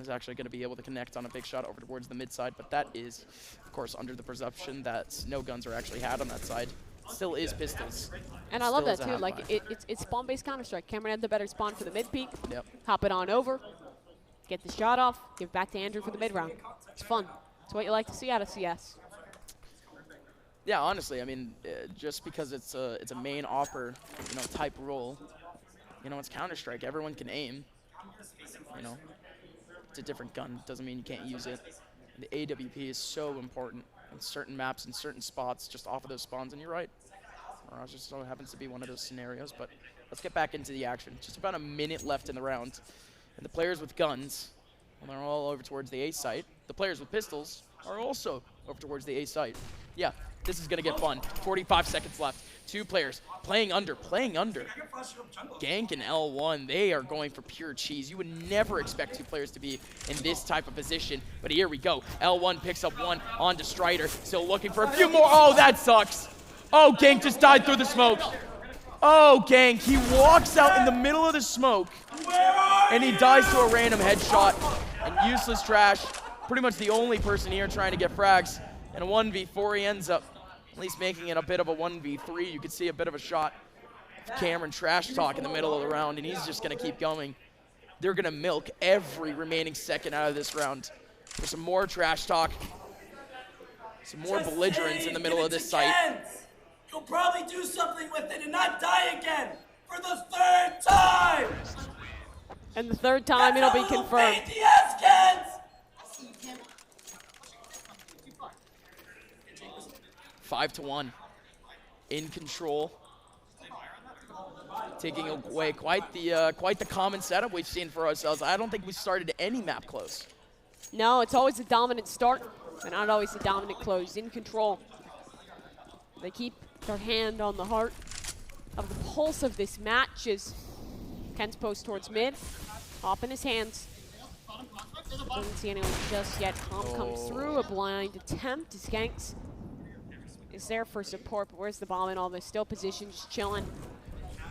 is actually going to be able to connect on a big shot over towards the mid side, but that is, of course, under the presumption that no guns are actually had on that side. Still is pistols.
And I love
Still
that
is a
too.
half
Like
buy.
it's spawn-based Counter-Strike. Cameron had the better spawn for the mid peak.
Yep.
Hop it on over. Get the shot off. Give back to Andrew for the mid round. It's fun. It's what you like to see out of CS.
Yeah, honestly, I mean, just because it's a main offer, type role, it's Counter-Strike. Everyone can aim. It's a different gun. Doesn't mean you can't use it. The AWP is so important in certain maps and certain spots, just off of those spawns. And you're right. Mirage just so happens to be one of those scenarios. But let's get back into the action. Just about a minute left in the round. And the players with guns, well, they're all over towards the A site. The players with pistols are also over towards the A site. Yeah, this is going to get fun. 45 seconds left. Two players playing under. Gank and L1, they are going for pure cheese. You would never expect two players to be in this type of position. But here we go. L1 picks up one onto Strider. Still looking for a few more. Oh, that sucks. Oh, Gank just died through the smoke. Oh, Gank, he walks out in the middle of the smoke. And he dies to a random headshot. And useless trash. Pretty much the only person here trying to get frags. And a 1v4, he ends up at least making it a bit of a 1v3. You could see a bit of a shot of Cameron Trash Talk in the middle of the round, and he's just going to keep going. They're going to milk every remaining second out of this round for some more Trash Talk, some more belligerence in the middle of this site.
You'll probably do something with it and not die again for the third time.
And the third time it'll be confirmed.
Yes, Kens.
5-1. InControl. Taking away quite the common setup we've seen for ourselves. I don't think we started any map close.
No, it's always a dominant start, but not always a dominant close. InControl. They keep their hand on the heart of the pulse of this match as Ken's post towards mid. Off in his hands. Doesn't see anyone just yet. Comp comes through. A blind attempt. Skanks is there for support, but where's the bomb in all this? Still positioned, just chilling.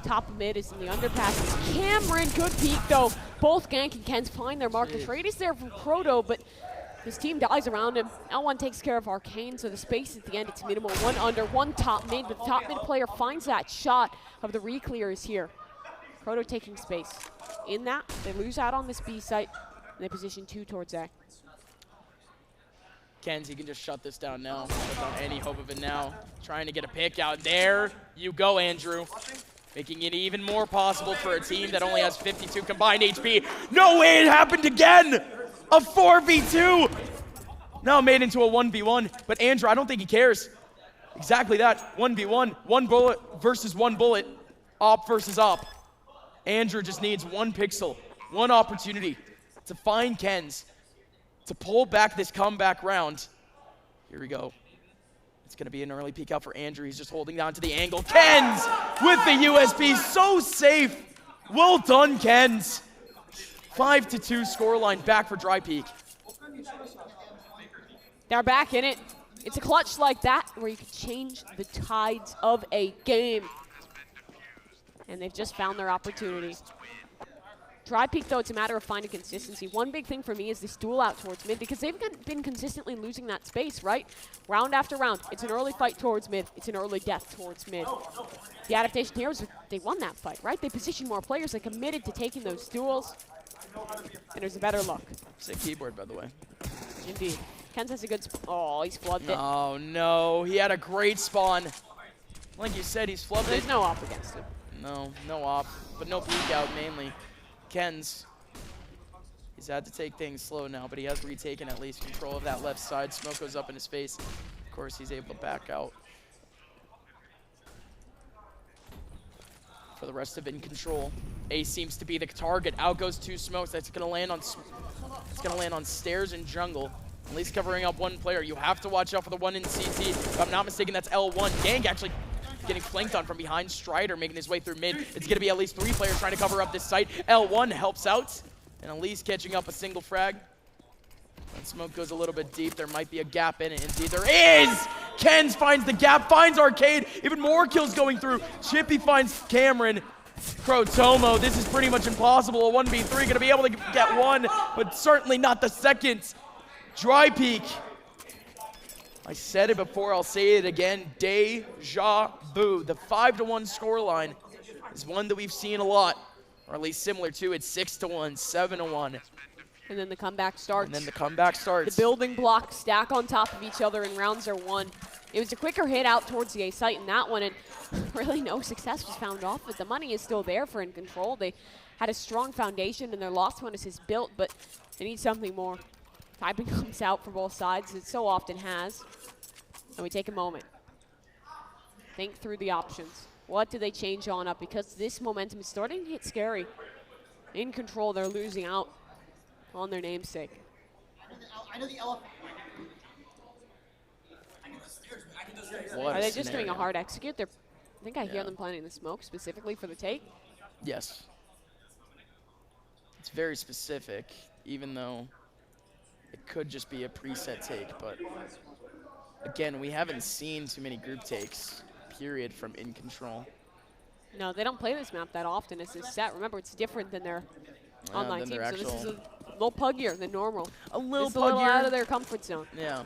Top of mid is in the underpass. It's Cameron, good peek though. Both Gank and Kens find their mark. The trade is there from Proto, but his team dies around him. L1 takes care of Arcane, so the space at the end, it's minimal. One under, one top mid, but the top mid player finds that shot of the re-clears here. Proto taking space. In that, they lose out on this B site, and they position 2 towards A.
Kens, he can just shut this down now. Without any hope of it now. Trying to get a pick out. There you go, Andrew. Making it even more possible for a team that only has 52 combined HP. No way, it happened again! A 4v2! Now made into a 1v1, but Andrew, I don't think he cares. Exactly that, 1v1, 1 bullet versus 1 bullet. Op versus op. Andrew just needs 1 pixel, 1 opportunity to find Kens, to pull back this comeback round. Here we go. It's going to be an early peek out for Andrew. He's just holding down to the angle. Kens with the USB, so safe. Well done, Kens. 5-2 scoreline back for Drypeek.
They're back in it. It's a clutch like that where you can change the tides of a game. And they've just found their opportunity. Drypeek, though, it's a matter of finding consistency. One big thing for me is this duel out towards mid, because they've been consistently losing that space, right? Round after round, it's an early fight towards mid. It's an early death towards mid. The adaptation here was they won that fight, right? They positioned more players. They committed to taking those duels. And there's a better look.
Sick keyboard, by the way.
Indeed. Kenz has a good oh, he's flubbed it.
Oh, no. He had a great spawn. Like you said, he's flubbed
There's
it.
no op against him.
No, no op, but no peek out mainly. Kenz, he's had to take things slow now, but he has retaken at least control of that left side. Smoke goes up in his face. Of course, he's able to back out. For the rest of InControl, Ace seems to be the target. Out goes two smokes. That's gonna land on. It's gonna land on stairs and jungle. At least covering up one player. You have to watch out for the one in CT. If I'm not mistaken, that's L1. Gang actually getting flanked on from behind. Strider making his way through mid. It's going to be at least 3 players trying to cover up this site. L1 helps out. And Elise catching up a single frag. When smoke goes a little bit deep, there might be a gap in it. Indeed, there is! Kenz finds the gap, finds Arcade. Even more kills going through. Chippy finds Cameron. Crotomo, this is pretty much impossible. A 1v3 going to be able to get one, but certainly not the second. Drypeek. I said it before, I'll say it again. Deja vu. The 5-1 scoreline is one that we've seen a lot, or at least similar to it. 6-1, 7-1.
And then the comeback starts.
And then the comeback starts.
The building blocks stack on top of each other and rounds are won. It was a quicker hit out towards the A site in that one, and really no success was found off it. The money is still there for InControl. They had a strong foundation and their loss bonus is built, but they need something more. Typing comes out for both sides. It so often has. And we take a moment. Think through the options. What do they change on up? Because this momentum is starting to get scary. InControl, they're losing out on their namesake.
I know the elephant.
What
Are
a
they just doing a
scenario.
hard execute? I think I hear
Yeah.
them planting the smoke specifically for the take.
Yes. It's very specific, even though it could just be a preset take, but again, we haven't seen too many group takes, period, from InControl.
No, they don't play this map that often. It's a set. Remember, it's different than their online
than
team.
their
So this is
actual-
a little puggier than normal.
A little
It's a little
puggier.
out of their comfort zone.
Yeah,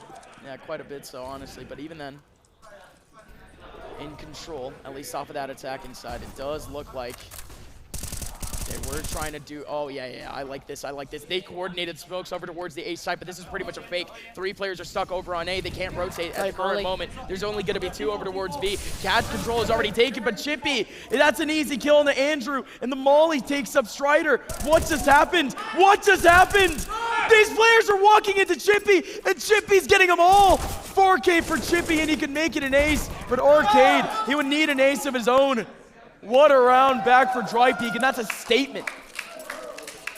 quite a bit so, honestly. But even then, InControl, at least off of that attacking side, it does look like they were trying to do, oh, yeah, I like this. They coordinated smokes over towards the A side, but this is pretty much a fake. 3 players are stuck over on A. They can't rotate at the current moment. There's only going to be 2 over towards B. Catch control is already taken, but Chippy, that's an easy kill on the Andrew, and the Molly takes up Strider. What just happened? What just happened? These players are walking into Chippy, and Chippy's getting them all. 4K for Chippy, and he can make it an ace, but Arcade, he would need an ace of his own. What a round back for Drypeek, and that's a statement.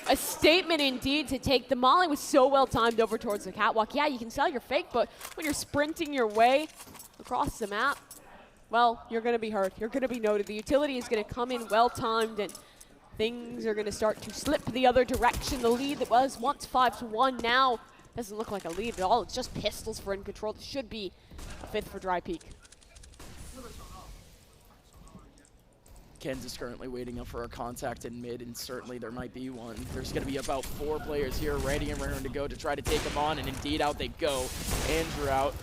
A statement indeed to take. The molly was so well timed over towards the catwalk. Yeah, you can sell your fake, but when you're sprinting your way across the map, well, you're going to be hurt. You're going to be noted. The utility is going to come in well timed, and things are going to start to slip the other direction. The lead that was once 5-1 now doesn't look like a lead at all. It's just pistols for InControl. This should be a 5th for Drypeek.
Kenz is currently waiting up for a contact in mid, and certainly there might be one. There's going to be about 4 players here ready and raring to go to try to take him on, and indeed out they go. Andrew out,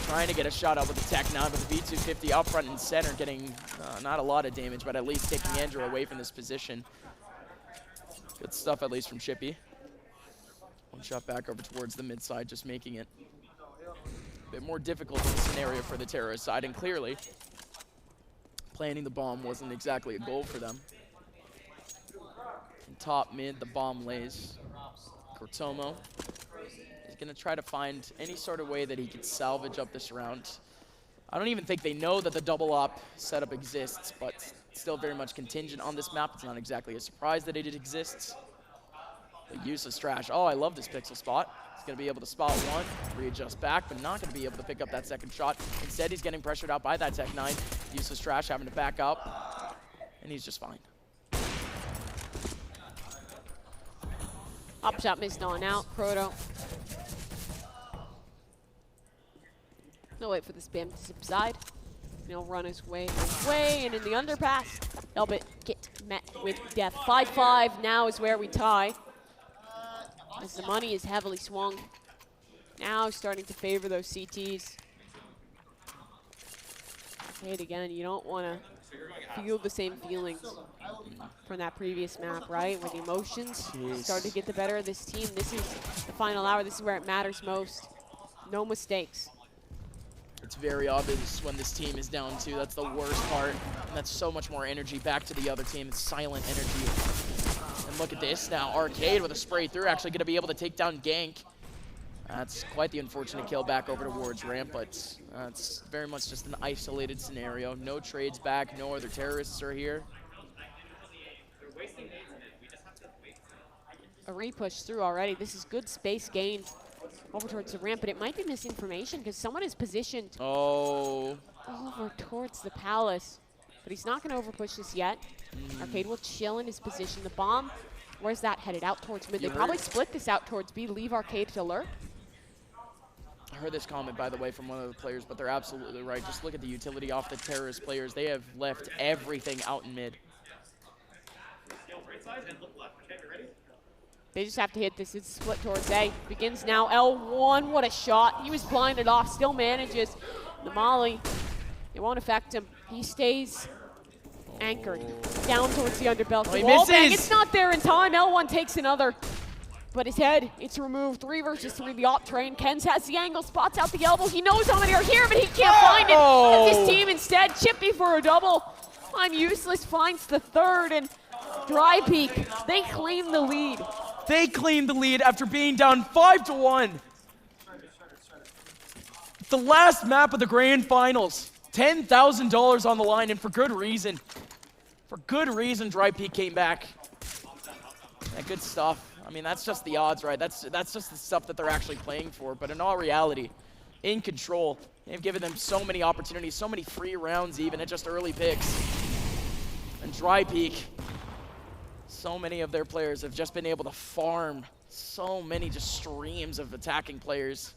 trying to get a shot out with the Tech 9, but the V250 up front and center getting not a lot of damage, but at least taking Andrew away from this position. Good stuff, at least from Chippy. One shot back over towards the mid side, just making it a bit more difficult of a scenario for the terrorist side, and clearly planting the bomb wasn't exactly a goal for them. In top mid, the bomb lays. Cortomo is going to try to find any sort of way that he could salvage up this round. I don't even think they know that the double op setup exists, but still very much contingent on this map. It's not exactly a surprise that it exists. The useless trash. Oh, I love this pixel spot. He's going to be able to spot one, readjust back, but not going to be able to pick up that second shot. Instead, he's getting pressured out by that Tech 9. Useless trash having to back up, and he's just fine.
Up shot missed on out. Proto. No wait for the spam to subside. He'll run his way, and in the underpass, Elbit get met with death. 5-5 now is where we tie. As the money is heavily swung. Now starting to favor those CTs. Say it again, you don't want to feel the same feelings from that previous map, right? Where the emotions start to get the better of this team. This is the final hour. This is where it matters most. No mistakes.
It's very obvious when this team is down 2. That's the worst part. And that's so much more energy back to the other team. It's silent energy. And look at this now. Arcade with a spray through, actually going to be able to take down Gank. That's quite the unfortunate kill back over towards Ramp, but it's very much just an isolated scenario. No trades back, no other terrorists are here.
A repush through already. This is good space gained over towards the Ramp, but it might be misinformation because someone is positioned over towards the Palace. But he's not going to overpush this yet. Arcade will chill in his position. The bomb, where's that headed? Out towards mid. They probably split this out towards B, leave Arcade to lurk.
I heard this comment, by the way, from one of the players, but they're absolutely right. Just look at the utility off the terrorist players. They have left everything out in mid.
They just have to hit this. It's split towards A. Begins now. L1, what a shot. He was blinded off, still manages. The molly, it won't affect him. He stays anchored down towards the underbelly.
He
Wall bang,
misses.
it's not there in time. L1 takes another. But his head, it's removed. 3 versus 3, the op train. Kens has the angle, spots out the elbow. He knows how many are here, but he can't find it. It's his team instead. Chippy for a double. I'm useless, finds the third, and Drypeek, they claim the lead.
They claimed the lead after being down 5-1. The last map of the grand finals. $10,000 on the line, and for good reason. For good reason, Drypeek came back. Yeah, good stuff. I mean, that's just the odds, right? That's just the stuff that they're actually playing for. But in all reality, InControl, they've given them so many opportunities, so many free rounds even at just early picks. And Drypeek, so many of their players have just been able to farm so many just streams of attacking players.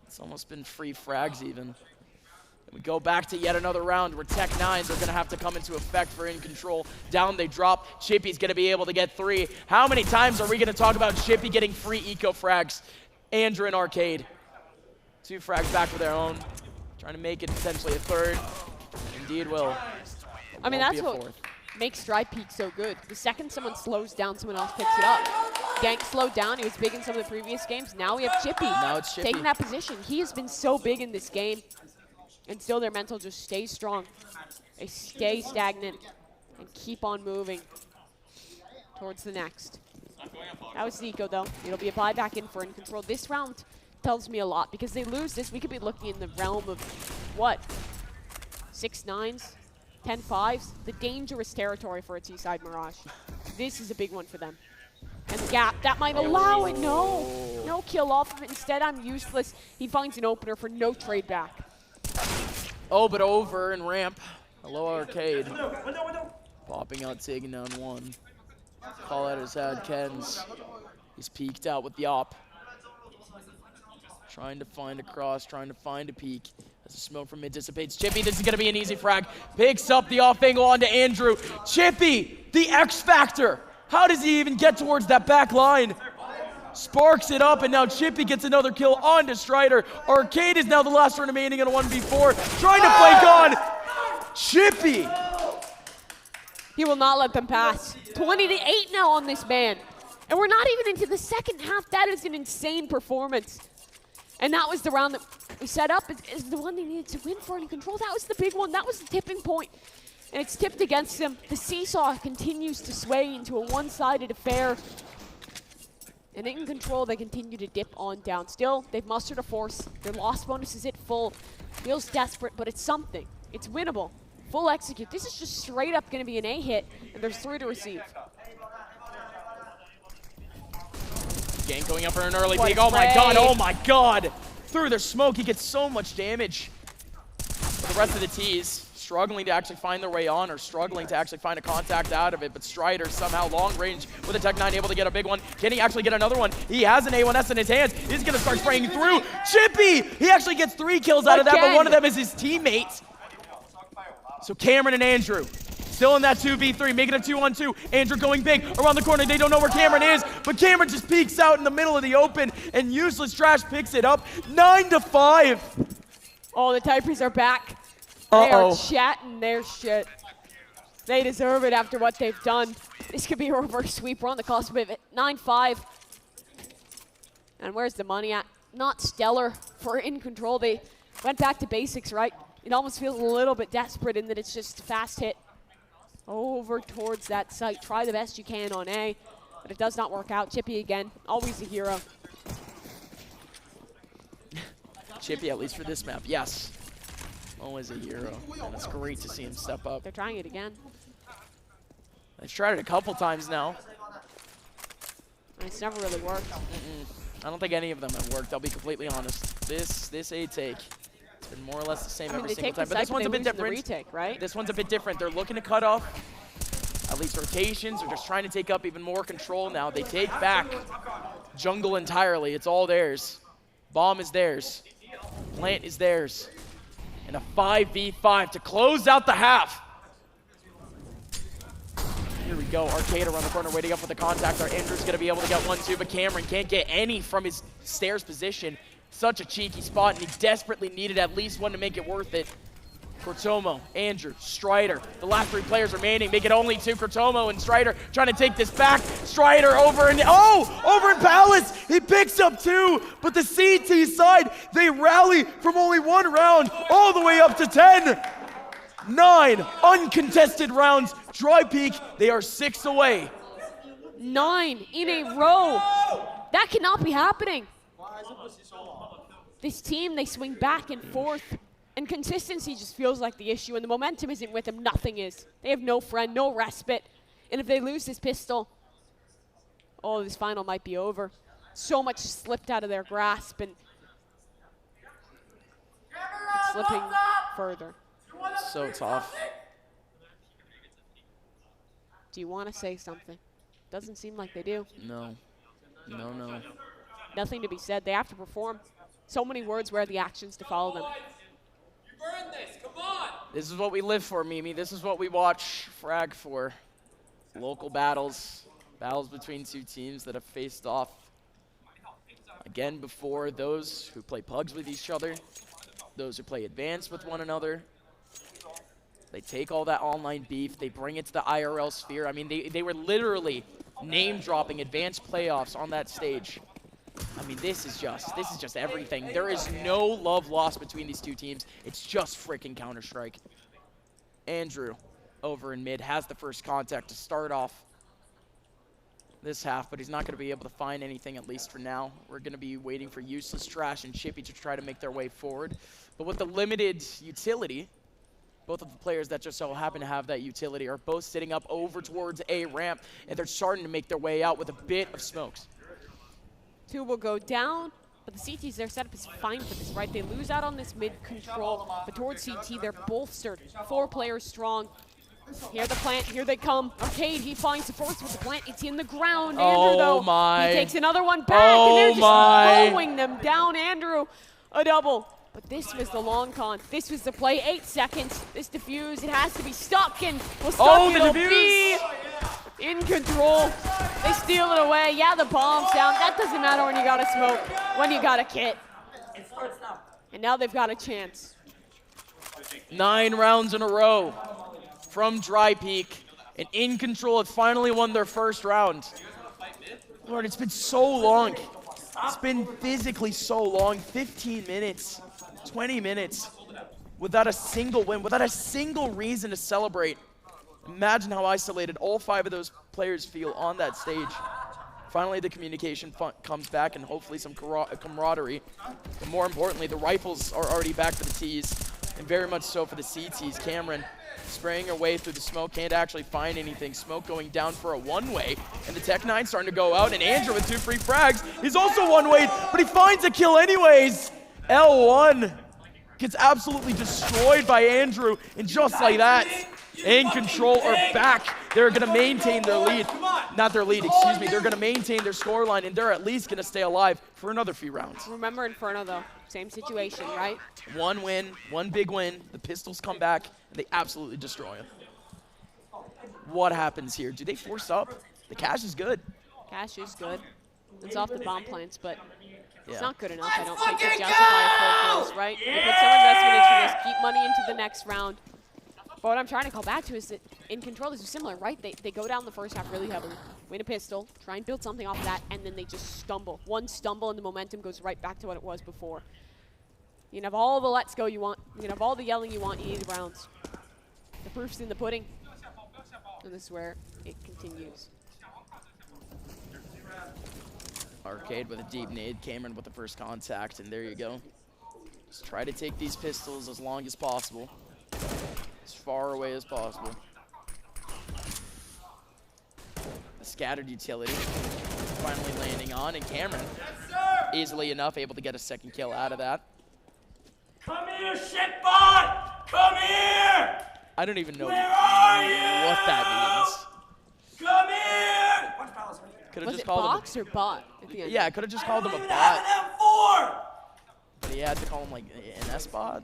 It's almost been free frags even. We go back to yet another round where Tech 9s are going to have to come into effect for InControl. Down they drop. Chippy's going to be able to get 3. How many times are we going to talk about Chippy getting free eco frags? Andrew and Arcade. 2 frags back for their own. Trying to make it potentially a 3rd. Indeed will.
I mean, that's what makes Drypeek so good. The second someone slows down, someone else picks it up. Gank slowed down. He was big in some of the previous games. Now we have Chippy.
Now it's Chippy
taking that position. He has been so big in this game. And still their mental just stays strong. They stay stagnant and keep on moving towards the next. That was Zico though. It'll be a buyback in for InControl. This round tells me a lot because they lose this. We could be looking in the realm of what? 6-9s, 10-5s. The dangerous territory for a T-side Mirage. This is a big one for them. And the gap, that might allow it. No kill off of it. Instead, I'm useless. He finds an opener for no trade back.
Oh, but over and Ramp. Hello, Arcade. Popping out, taking down 1. Call out his head, Kens. He's peeked out with the op. Trying to find a cross, trying to find a peek. As the smoke from mid dissipates. Chippy, this is going to be an easy frag. Picks up the off angle onto Andrew. Chippy, the X Factor. How does he even get towards that back line? Sparks it up, and now Chippy gets another kill onto Strider. Arcade is now the last one remaining in a 1v4. Trying to play gone. Chippy.
He will not let them pass. 20-8 now on this man. And we're not even into the second half. That is an insane performance. And that was the round that we set up is the one they needed to win for InControl. That was the big one. That was the tipping point. And it's tipped against them. The seesaw continues to sway into a one-sided affair. And InControl, they continue to dip on down. Still, they've mustered a force. Their loss bonus is at full. Feels desperate, but it's something. It's winnable. Full execute. This is just straight up going to be an A hit, and there's 3 to receive.
Gank going up for an early peek. Oh my god, oh my god. Through their smoke, he gets so much damage. But the rest of the T's struggling to actually find their way on or struggling to actually find a contact out of it. But Strider somehow long range with a Tech 9 able to get a big one. Can he actually get another one? He has an A1S in his hands. He's going to start spraying through. Chippy! He actually gets 3 kills out of that, but one of them is his teammate. So Cameron and Andrew Still in that 2v3, making a 2-on-2. Andrew going big around the corner. They don't know where Cameron is, but Cameron just peeks out in the middle of the open, and Useless Trash picks it up. 9-5.
Oh, the Typers are back. They are chatting their shit. They deserve it after what they've done. This could be a reverse sweep. We're on the cusp of it. 9-5. And where's the money at? Not stellar for InControl. They went back to basics, right? It almost feels a little bit desperate in that it's just a fast hit over towards that site. Try the best you can on A, but it does not work out. Chippy again, always a hero.
Chippy, at least for this map, yes. Always a hero, and it's great to see him step up.
They're trying it again.
They've tried it a couple times now.
And it's never really worked.
I don't think any of them have worked, I'll be completely honest. This A take, it's been more or less the same every single time. But this one's a bit different.
Retake, right?
This one's a bit different. They're looking to cut off at least rotations. They're just trying to take up even more control now. They take back jungle entirely. It's all theirs. Bomb is theirs. Plant is theirs. And a 5v5 to close out the half. Here we go. Arcade around the corner, waiting up for the contact. Our Andrew's going to be able to get 1-2, but Cameron can't get any from his stairs position. Such a cheeky spot, and he desperately needed at least one to make it worth it. Cortomo, Andrew, Strider, the last 3 players remaining, make it only 2. Cortomo and Strider trying to take this back. Strider over in Palace, he picks up 2, but the CT side, they rally from only 1 round all the way up to 10. 9 uncontested rounds. Drypeek, they are 6 away.
9 in a row. That cannot be happening. This team, they swing back and forth, and consistency just feels like the issue, and the momentum isn't with them. Nothing is. They have no friend, no respite, and if they lose this pistol, oh, this final might be over. So much slipped out of their grasp, and it's slipping further.
So tough.
Do you want to say something? Doesn't seem like they do.
No.
Nothing to be said. They have to perform. So many words where the actions to follow them.
You earned this. Come on.
This is what we live for, Mimi. This is what we watch Frag for. Local battles. Battles between 2 teams that have faced off again before. Those who play pugs with each other. Those who play advanced with one another. They take all that online beef. They bring it to the IRL sphere. I mean, they were literally name-dropping advanced playoffs on that stage. I mean, this is just everything. There is no love lost between these 2 teams. It's just freaking Counter-Strike. Andrew, over in mid, has the first contact to start off this half, but he's not going to be able to find anything, at least for now. We're going to be waiting for Useless Trash and Chippy to try to make their way forward. But with the limited utility, both of the players that just so happen to have that utility are both sitting up over towards A ramp, and they're starting to make their way out with a bit of smokes.
2 will go down, but the CTs, their setup is fine for this, right? They lose out on this mid control, but towards CT, they're bolstered. 4 players strong. Here the plant, here they come. Arcade, he finds the force with the plant. It's in the ground. Andrew, though, he takes another one back, and they're just mowing them down. Andrew, a double. But this was the long con. This was the play. 8 seconds. This defuse, it has to be stuck, and we'll stuck it'll be InControl. They steal it away. Yeah, the bomb's down. That doesn't matter when you got a smoke, when you got a kit. And now they've got a chance.
9 rounds in a row from Drypeek, and InControl have finally won their first round. Lord, it's been so long. It's been physically so long. 15 minutes, 20 minutes without a single win, without a single reason to celebrate. Imagine how isolated all 5 of those players feel on that stage. Finally, the communication comes back, and hopefully some camaraderie. But more importantly, the rifles are already back for the T's, and very much so for the CTs. Cameron spraying her way through the smoke, can't actually find anything. Smoke going down for a one-way, and the Tech-9 starting to go out, and Andrew with 2 free frags. He's also one-way, but he finds a kill anyways. L1 gets absolutely destroyed by Andrew, and just like that, InControl are back. They're going to maintain their lead. Not their lead, excuse me. They're going to maintain their scoreline, and they're at least going to stay alive for another few rounds.
Remember Inferno, though. Same situation, right?
1 win, 1 big win. The Pistols come back, and they absolutely destroy him. what happens here? Do they force up? The cash is good.
Cash is good. It's off the bomb plants, but it's
Yeah.
not good enough, I don't think, to justify a full kills, right? You put some investment into this, keep money into the next round. But what I'm trying to call back to is that InControl, this is similar, right? They go down the first half really heavily, win a pistol, try and build something off of that, and then they just stumble. One stumble and the momentum goes right back to what it was before. You can have all the let's go you want. You can have all the yelling you want, you need the rounds. The proof's in the pudding. And this is where it continues.
Arcade with a deep nade, Cameron with the first contact, and there you go. Just try to take these pistols as long as possible. As far away as possible. A scattered utility finally landing on, and Cameron easily enough able to get a second kill out of that.
Come here, shitbot! Come here!
I don't even know
Where are you?
what that means.
Come here! Watch Palace.
Could have
Was
just
it
called
box or bot at the
him.
end?
Yeah, I could have just called him a
Even have
bot,
an M4!
but he had to call him like an S bot.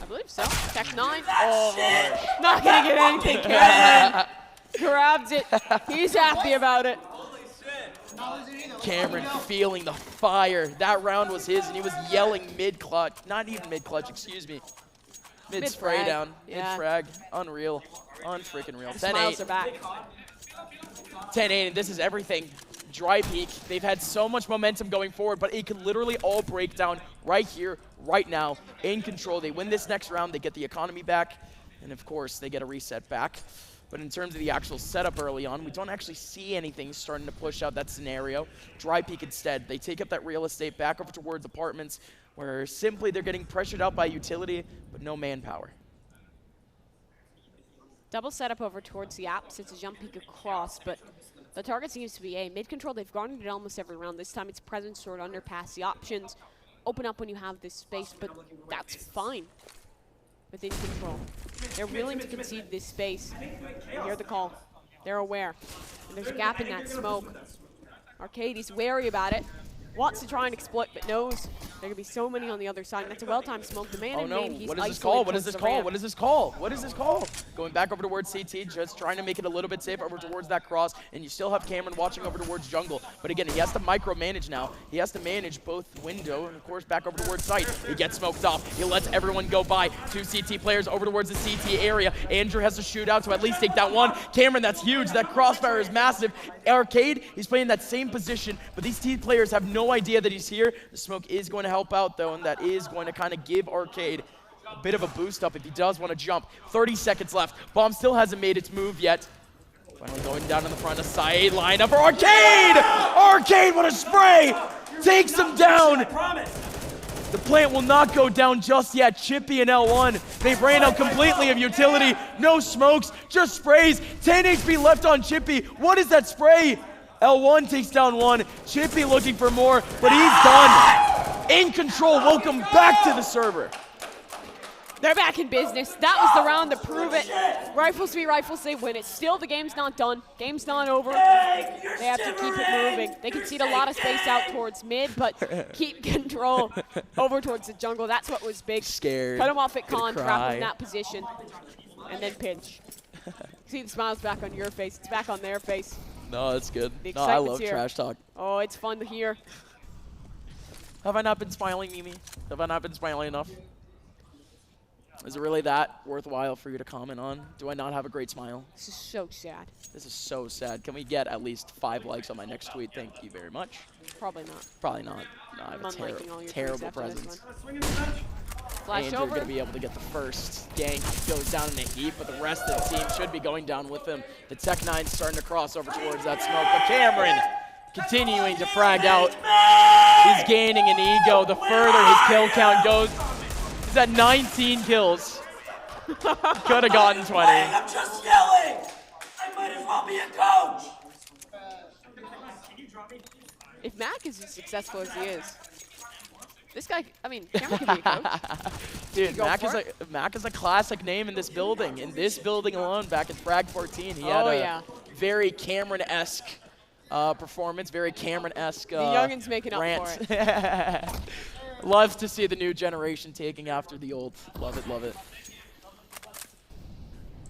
I believe so. Tech 9.
That shit!
Not gonna get anything. Cameron grabs it. He's happy about it.
Cameron feeling the fire. That round was his, and he was yelling mid-clutch. Not even mid-clutch, excuse me. Mid-spray
Mid-frag.
down.
Yeah.
Mid-frag. Unreal. Unfreaking real.
The smiles are
10-8.
back.
10-8, and this is everything. Drypeek, they've had so much momentum going forward, but it could literally all break down right here, right now. InControl, they win this next round, they get the economy back, and of course, they get a reset back. But in terms of the actual setup early on, we don't actually see anything starting to push out that scenario. Drypeek instead, they take up that real estate back over towards apartments, where simply they're getting pressured out by utility, but no manpower.
Double setup over towards the apps. It's a jump peek across, but the target seems to be A. Mid-control, they've garnered it almost every round. This time it's presence sword underpass. The options open up when you have this space, but that's fine with InControl. They're willing to concede this space. They hear the call. They're aware. And there's a gap in that smoke. Arcade is wary about it. Wants to try and exploit, but knows there could be so many on the other side. And that's a well-timed smoke. The man
Oh
in
no,
main, he's
what is this
isolated
call? What is
towards
this
the
call?
ramp.
What is this call? What is this call? Going back over towards CT, just trying to make it a little bit safe over towards that cross, and you still have Cameron watching over towards jungle. But again, he has to micromanage now. He has to manage both window and of course back over towards site. He gets smoked off. He lets everyone go by. Two CT players over towards the CT area. Andrew has to shoot out to at least take that one. Cameron, that's huge. That crossfire is massive. Arcade, he's playing that same position, but these T players have no idea that he's here. The smoke is going to help out though, and that is going to kind of give Arcade a bit of a boost up if he does want to jump. 30 seconds left. Bomb still hasn't made its move yet. Finally going down in the front of side lineup for Arcade! Arcade, what a spray! Takes him down! The plant will not go down just yet. Chippy and L1, they've ran out completely of utility. No smokes, just sprays. 10 HP left on Chippy. What is that spray? L1 takes down one. Chippy looking for more, but he's done. InControl, welcome back to the server.
They're back in business. That was the round to prove it. Rifles be rifles, they win it. Still, the game's not done. Game's not over. They have to keep it moving. They concede a lot of space out towards mid, but keep control over towards the jungle. That's what was big.
Scared.
Cut him off at con, trap
cry.
him in that position, and then pinch. See the smiles back on your face. It's back on their face.
No, that's good.
The
No, I
excitement's
love
here.
trash talk.
Oh, it's fun to hear.
Have I not been smiling, Mimi? Have I not been smiling enough? Is it really that worthwhile for you to comment on? Do I not have a great smile?
This is so sad.
This is so sad. Can we get at least 5 likes on my next tweet? Thank you very much.
Probably not.
Probably not. No, I have
I'm
a
unliking all your tweets
terrible
after this
presence.
one. Flash
Andrew
over.
going to be able to get the first. Gank goes down in a heap, but the rest of the team should be going down with him. The Tech 9's starting to cross over towards that smoke, but Cameron continuing to frag out. He's gaining an ego the further his kill count goes. He's at 19 kills. Could have gotten 20.
I'm just yelling! I might as well be a coach!
If Mac is as successful as he is, this guy, I mean, Cameron can be a coach.
Dude,
go
Mac
for
is a classic name in this building. In this building alone, back in Frag 14, he had
Oh,
a
yeah.
very Cameron-esque performance, very Cameron-esque
The youngins making up
rant.
for it.
Loves to see the new generation taking after the old. Love it, love it.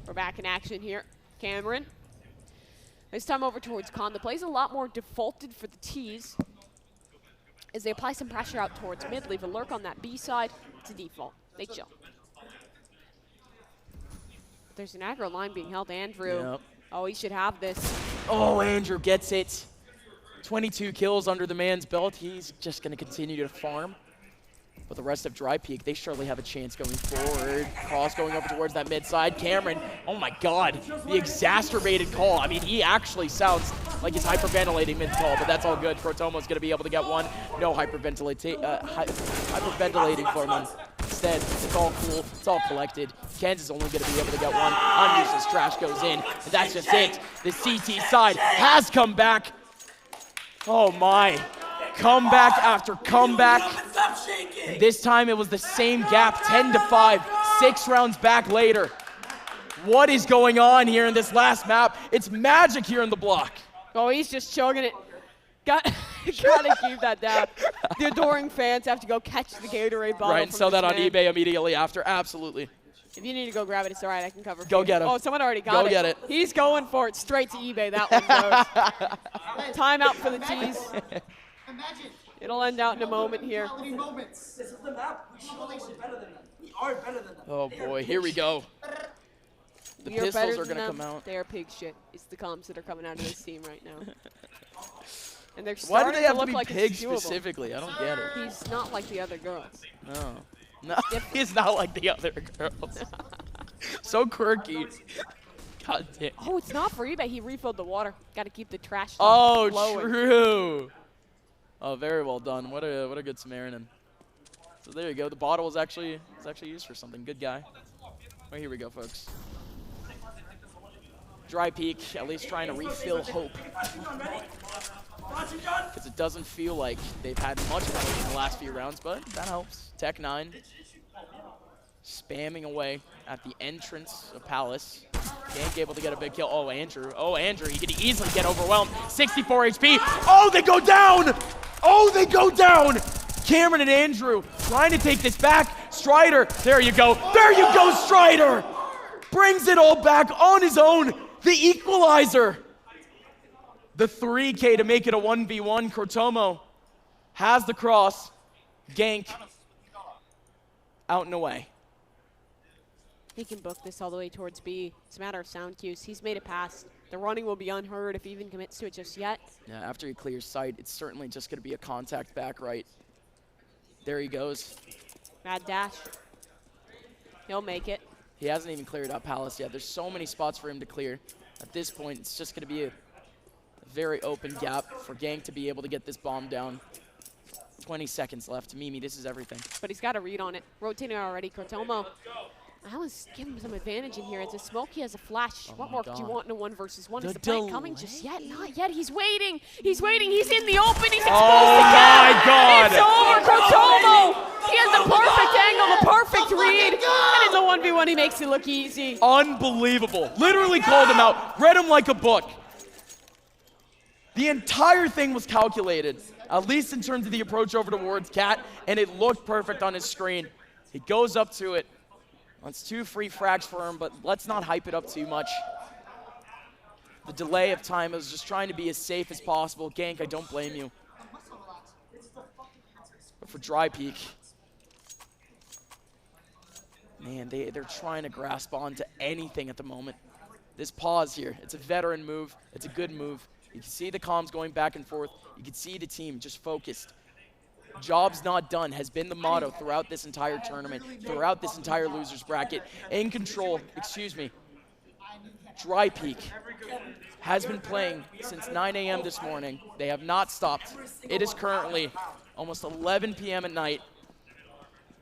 We're back in action here. Cameron. This time over towards Khan. The play's a lot more defaulted for the T's as they apply some pressure out towards mid, leave a lurk on that B side. It's a default. They chill. There's an aggro line being held. Andrew.
Yep.
Oh, he should have this.
Oh, Andrew gets it. 22 kills under the man's belt. He's just going to continue to farm. But the rest of Drypeek, they surely have a chance going forward. Cross going over towards that mid side. Cameron, oh my god, the exacerbated call. I mean, he actually sounds like he's hyperventilating mid-call, but that's all good. Crotomo's going to be able to get one. No hyperventilating for him. Instead, it's all cool. It's all collected. Kansas only going to be able to get one. Unuseless trash goes in. And that's just it. The CT side has come back. Oh my. Comeback after comeback. And this time it was the same gap, 10-5, 6 rounds back later. What is going on here in this last map? It's magic here in the block.
Oh, he's just chugging it. Gotta keep that down. The adoring fans have to go catch the Gatorade bottle.
Right, and sell that on eBay immediately after. Absolutely.
If you need to go grab it, it's all right. I can cover.
Go get him.
Oh, someone already got it.
Go get it.
He's going for it straight to eBay. That one goes. Timeout for the T's.
Imagine.
It'll end out in a moment here.
Quality moments.
This is the map. We are better than them. We are better than them.
Oh boy, here we go. The
We are
pistols
better
are
than
going to
them.
come out.
They are pig shit. It's the comms that are coming out of this team right now. And they're
Why do
starting
they have to
look
be
like
pigs
it's doable.
specifically? I don't get it.
He's not like the other girls.
No. No, he's not like the other girls. So quirky. God damn.
Oh, it's not for eBay. He refilled the water. Got to keep the trash stuff
Oh,
flowing.
true. Oh, very well done. What a good Samaritan. So there you go. The bottle was actually used for something. Good guy. Oh, here we go, folks. Drypeek, at least trying to refill hope. Because it doesn't feel like they've had much of it in the last few rounds, but that helps. Tech 9 spamming away at the entrance of Palace. Gank able to get a big kill. Oh, Andrew. Oh, Andrew. He could easily get overwhelmed. 64 HP. Oh, they go down. Oh, they go down. Cameron and Andrew trying to take this back. Strider. There you go. There you go, Strider. Brings it all back on his own. The equalizer. The 3K to make it a 1v1. Crotomo has the cross. Gank out and away.
He can book this all the way towards B. It's a matter of sound cues. He's made it past. The running will be unheard if he even commits to it just yet.
Yeah, after he clears sight, it's certainly just going to be a contact back right. There he goes.
Mad dash. He'll make it.
He hasn't even cleared out Palace yet. There's so many spots for him to clear. At this point, it's just going to be a very open gap for Gank to be able to get this bomb down. 20 seconds left. Mimi, this is everything.
But he's got a read on it. Rotating already. Crotomo. I was giving him some advantage in here. It's a smoke. He has a flash. What more could you want in a 1v1?
The
Is the play coming
delay?
just yet? Not yet. He's waiting. He's waiting. He's in the open. He's exposed
Oh
again.
my God.
It's over. Crotomo. He has the perfect angle, the perfect read. And in the 1v1, he makes it look easy.
Unbelievable. Literally called him out. Read him like a book. The entire thing was calculated, at least in terms of the approach over towards Cat, and it looked perfect on his screen. He goes up to it. That's 2 free frags for him, but let's not hype it up too much. The delay of time is just trying to be as safe as possible. Gank, I don't blame you. But for Drypeek, man, they're trying to grasp onto anything at the moment. This pause here, it's a veteran move. It's a good move. You can see the comms going back and forth. You can see the team just focused. Job's not done has been the motto throughout this entire tournament, throughout this entire losers bracket. InControl, Drypeek has been playing since 9 a.m. this morning. They have not stopped. It is currently almost 11 p.m. at night.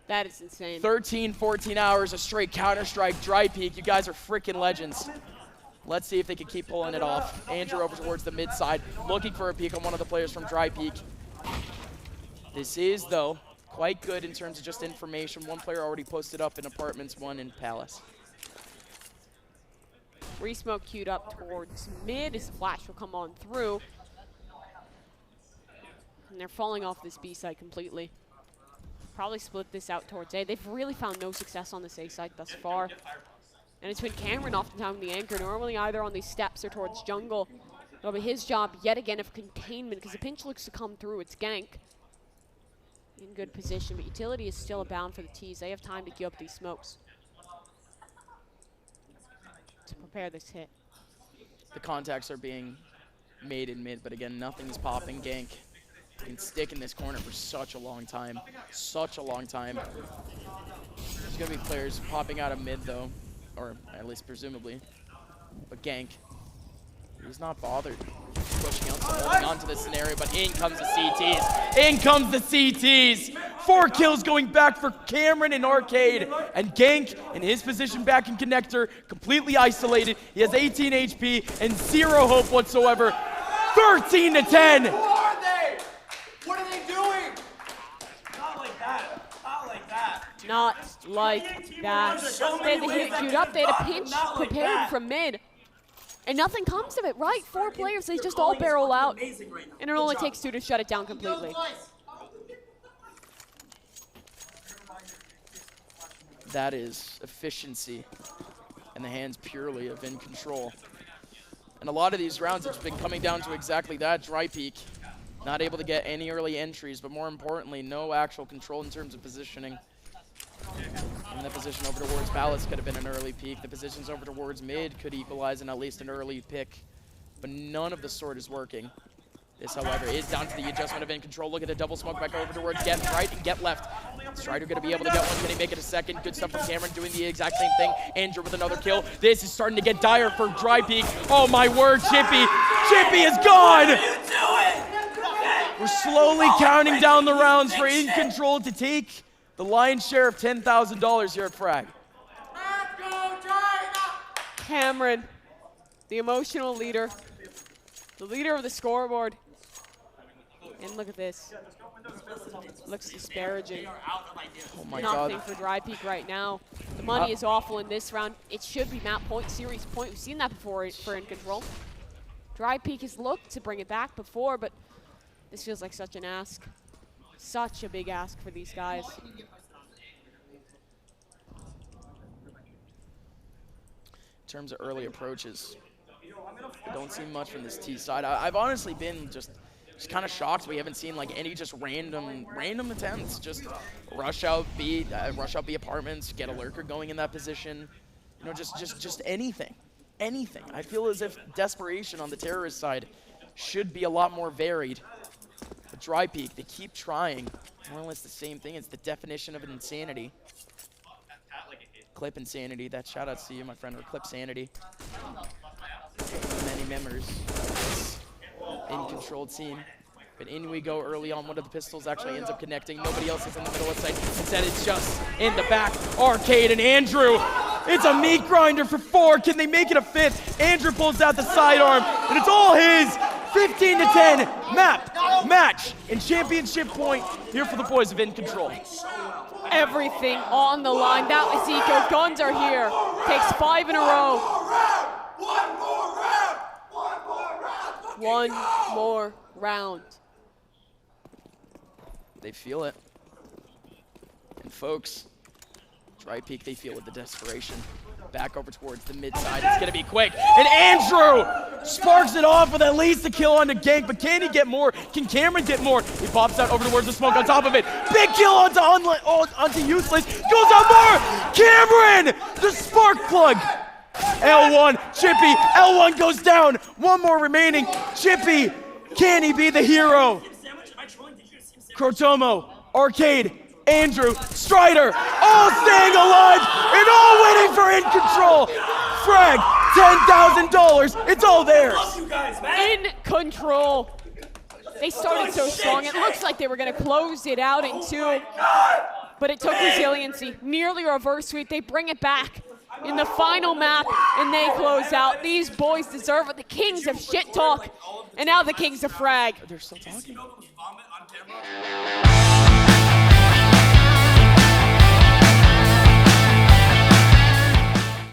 That is insane.
13, 14 hours of straight Counter-Strike. Drypeek, you guys are freaking legends. Let's see if they can keep pulling it off. Andrew over towards the mid side, looking for a peek on one of the players from Drypeek. This is, though, quite good in terms of just information. One player already posted up in Apartments, one in Palace.
Re-smoke queued up towards mid as the flash will come on through. And they're falling off this B side completely. Probably split this out towards A. They've really found no success on this A side thus far. And it's been Cameron oftentimes the anchor, normally either on these steps or towards jungle. It'll be his job yet again of containment because the pinch looks to come through. It's gank. In good position, but utility is still abound for the T's. They have time to queue up these smokes to prepare this hit.
The contacts are being made in mid, but again, nothing is popping. Gank can stick in this corner for such a long time. Such a long time. There's going to be players popping out of mid, though, or at least presumably. But Gank, he's not bothered pushing out, holding on to this scenario, but in comes the CTs. In comes the CTs. 4 kills going back for Cameron and Arcade. And Gank in his position back in connector, completely isolated. He has 18 HP and 0 hope whatsoever. 13 to 10.
Who are they? What are they doing?
Not like that. Not like that.
Not like that. They had the hit queued up. They had a pinch prepared from mid. And nothing comes of it, right? 4 players, they just all barrel out. And it only takes 2 to shut it down completely.
That is efficiency in the hands purely of InControl. And a lot of these rounds have been coming down to exactly that. Drypeek not able to get any early entries, but more importantly, no actual control in terms of positioning. And the position over towards Palace could have been an early peek. The positions over towards mid could equalize in at least an early pick. But none of the sort is working. This, however, is down to the adjustment of InControl. Look at the double smoke back over towards get right and get left. Strider going to be able to get one. Can he make it a second? Good stuff from Cameron doing the exact same thing. Andrew with another kill. This is starting to get dire for Drypeek. Oh my word, Chippy. Chippy is gone.
What are you doing?
We're slowly counting down the rounds for InControl to take the lion's share of $10,000 here at Frag.
Cameron, the emotional leader, the leader of the scoreboard. And look at this. Looks disparaging.
Oh my
Nothing
God.
for Drypeek right now. The money is awful in this round. It should be map point, series point. We've seen that before for InControl. Drypeek has looked to bring it back before, but this feels like such an ask. Such a big ask for these guys.
In terms of early approaches, don't see much from this T side. I've honestly been just kind of shocked we haven't seen like any just random attempts. Just rush out B apartments, get a lurker going in that position. You know, just anything. I feel as if desperation on the terrorist side should be a lot more varied. But Drypeek, they keep trying. More or less the same thing. It's the definition of insanity. Clip insanity. That shout outs to you, my friend, or Clip sanity. Many members of this InControl team. But in we go early on. One of the pistols actually ends up connecting. Nobody else is in the middle of the site. Instead, it's just in the back. Arcade and Andrew. It's a meat grinder for 4. Can they make it a 5th? Andrew pulls out the sidearm, and it's all his. 15 to 10. Match, and championship point here for the boys of InControl.
Everything on the line. That was Eco. Guns are here. Takes 5 in a row. One more round.
They feel it. And folks, Drypeek, they feel it, the desperation. Back over towards the mid side. It's going to be quick. And Andrew sparks it off with at least a kill onto Gank. But can he get more? Can Cameron get more? He pops out over towards the smoke on top of it. Big kill onto Useless. Goes on more. Cameron, the spark plug. L1, Chippy. L1 goes down. One more remaining. Chippy, can he be the hero? Crotomo, Arcade, Andrew, Strider, all staying alive and all waiting for InControl. Frag, $10,000. It's all theirs.
InControl. They started so strong. It looks like they were going to close it out in 2. But it took resiliency. Nearly reverse sweep. They bring it back in the final map, and they close out. These boys deserve it. The kings of shit talk, and now the kings of Frag.
They're still talking.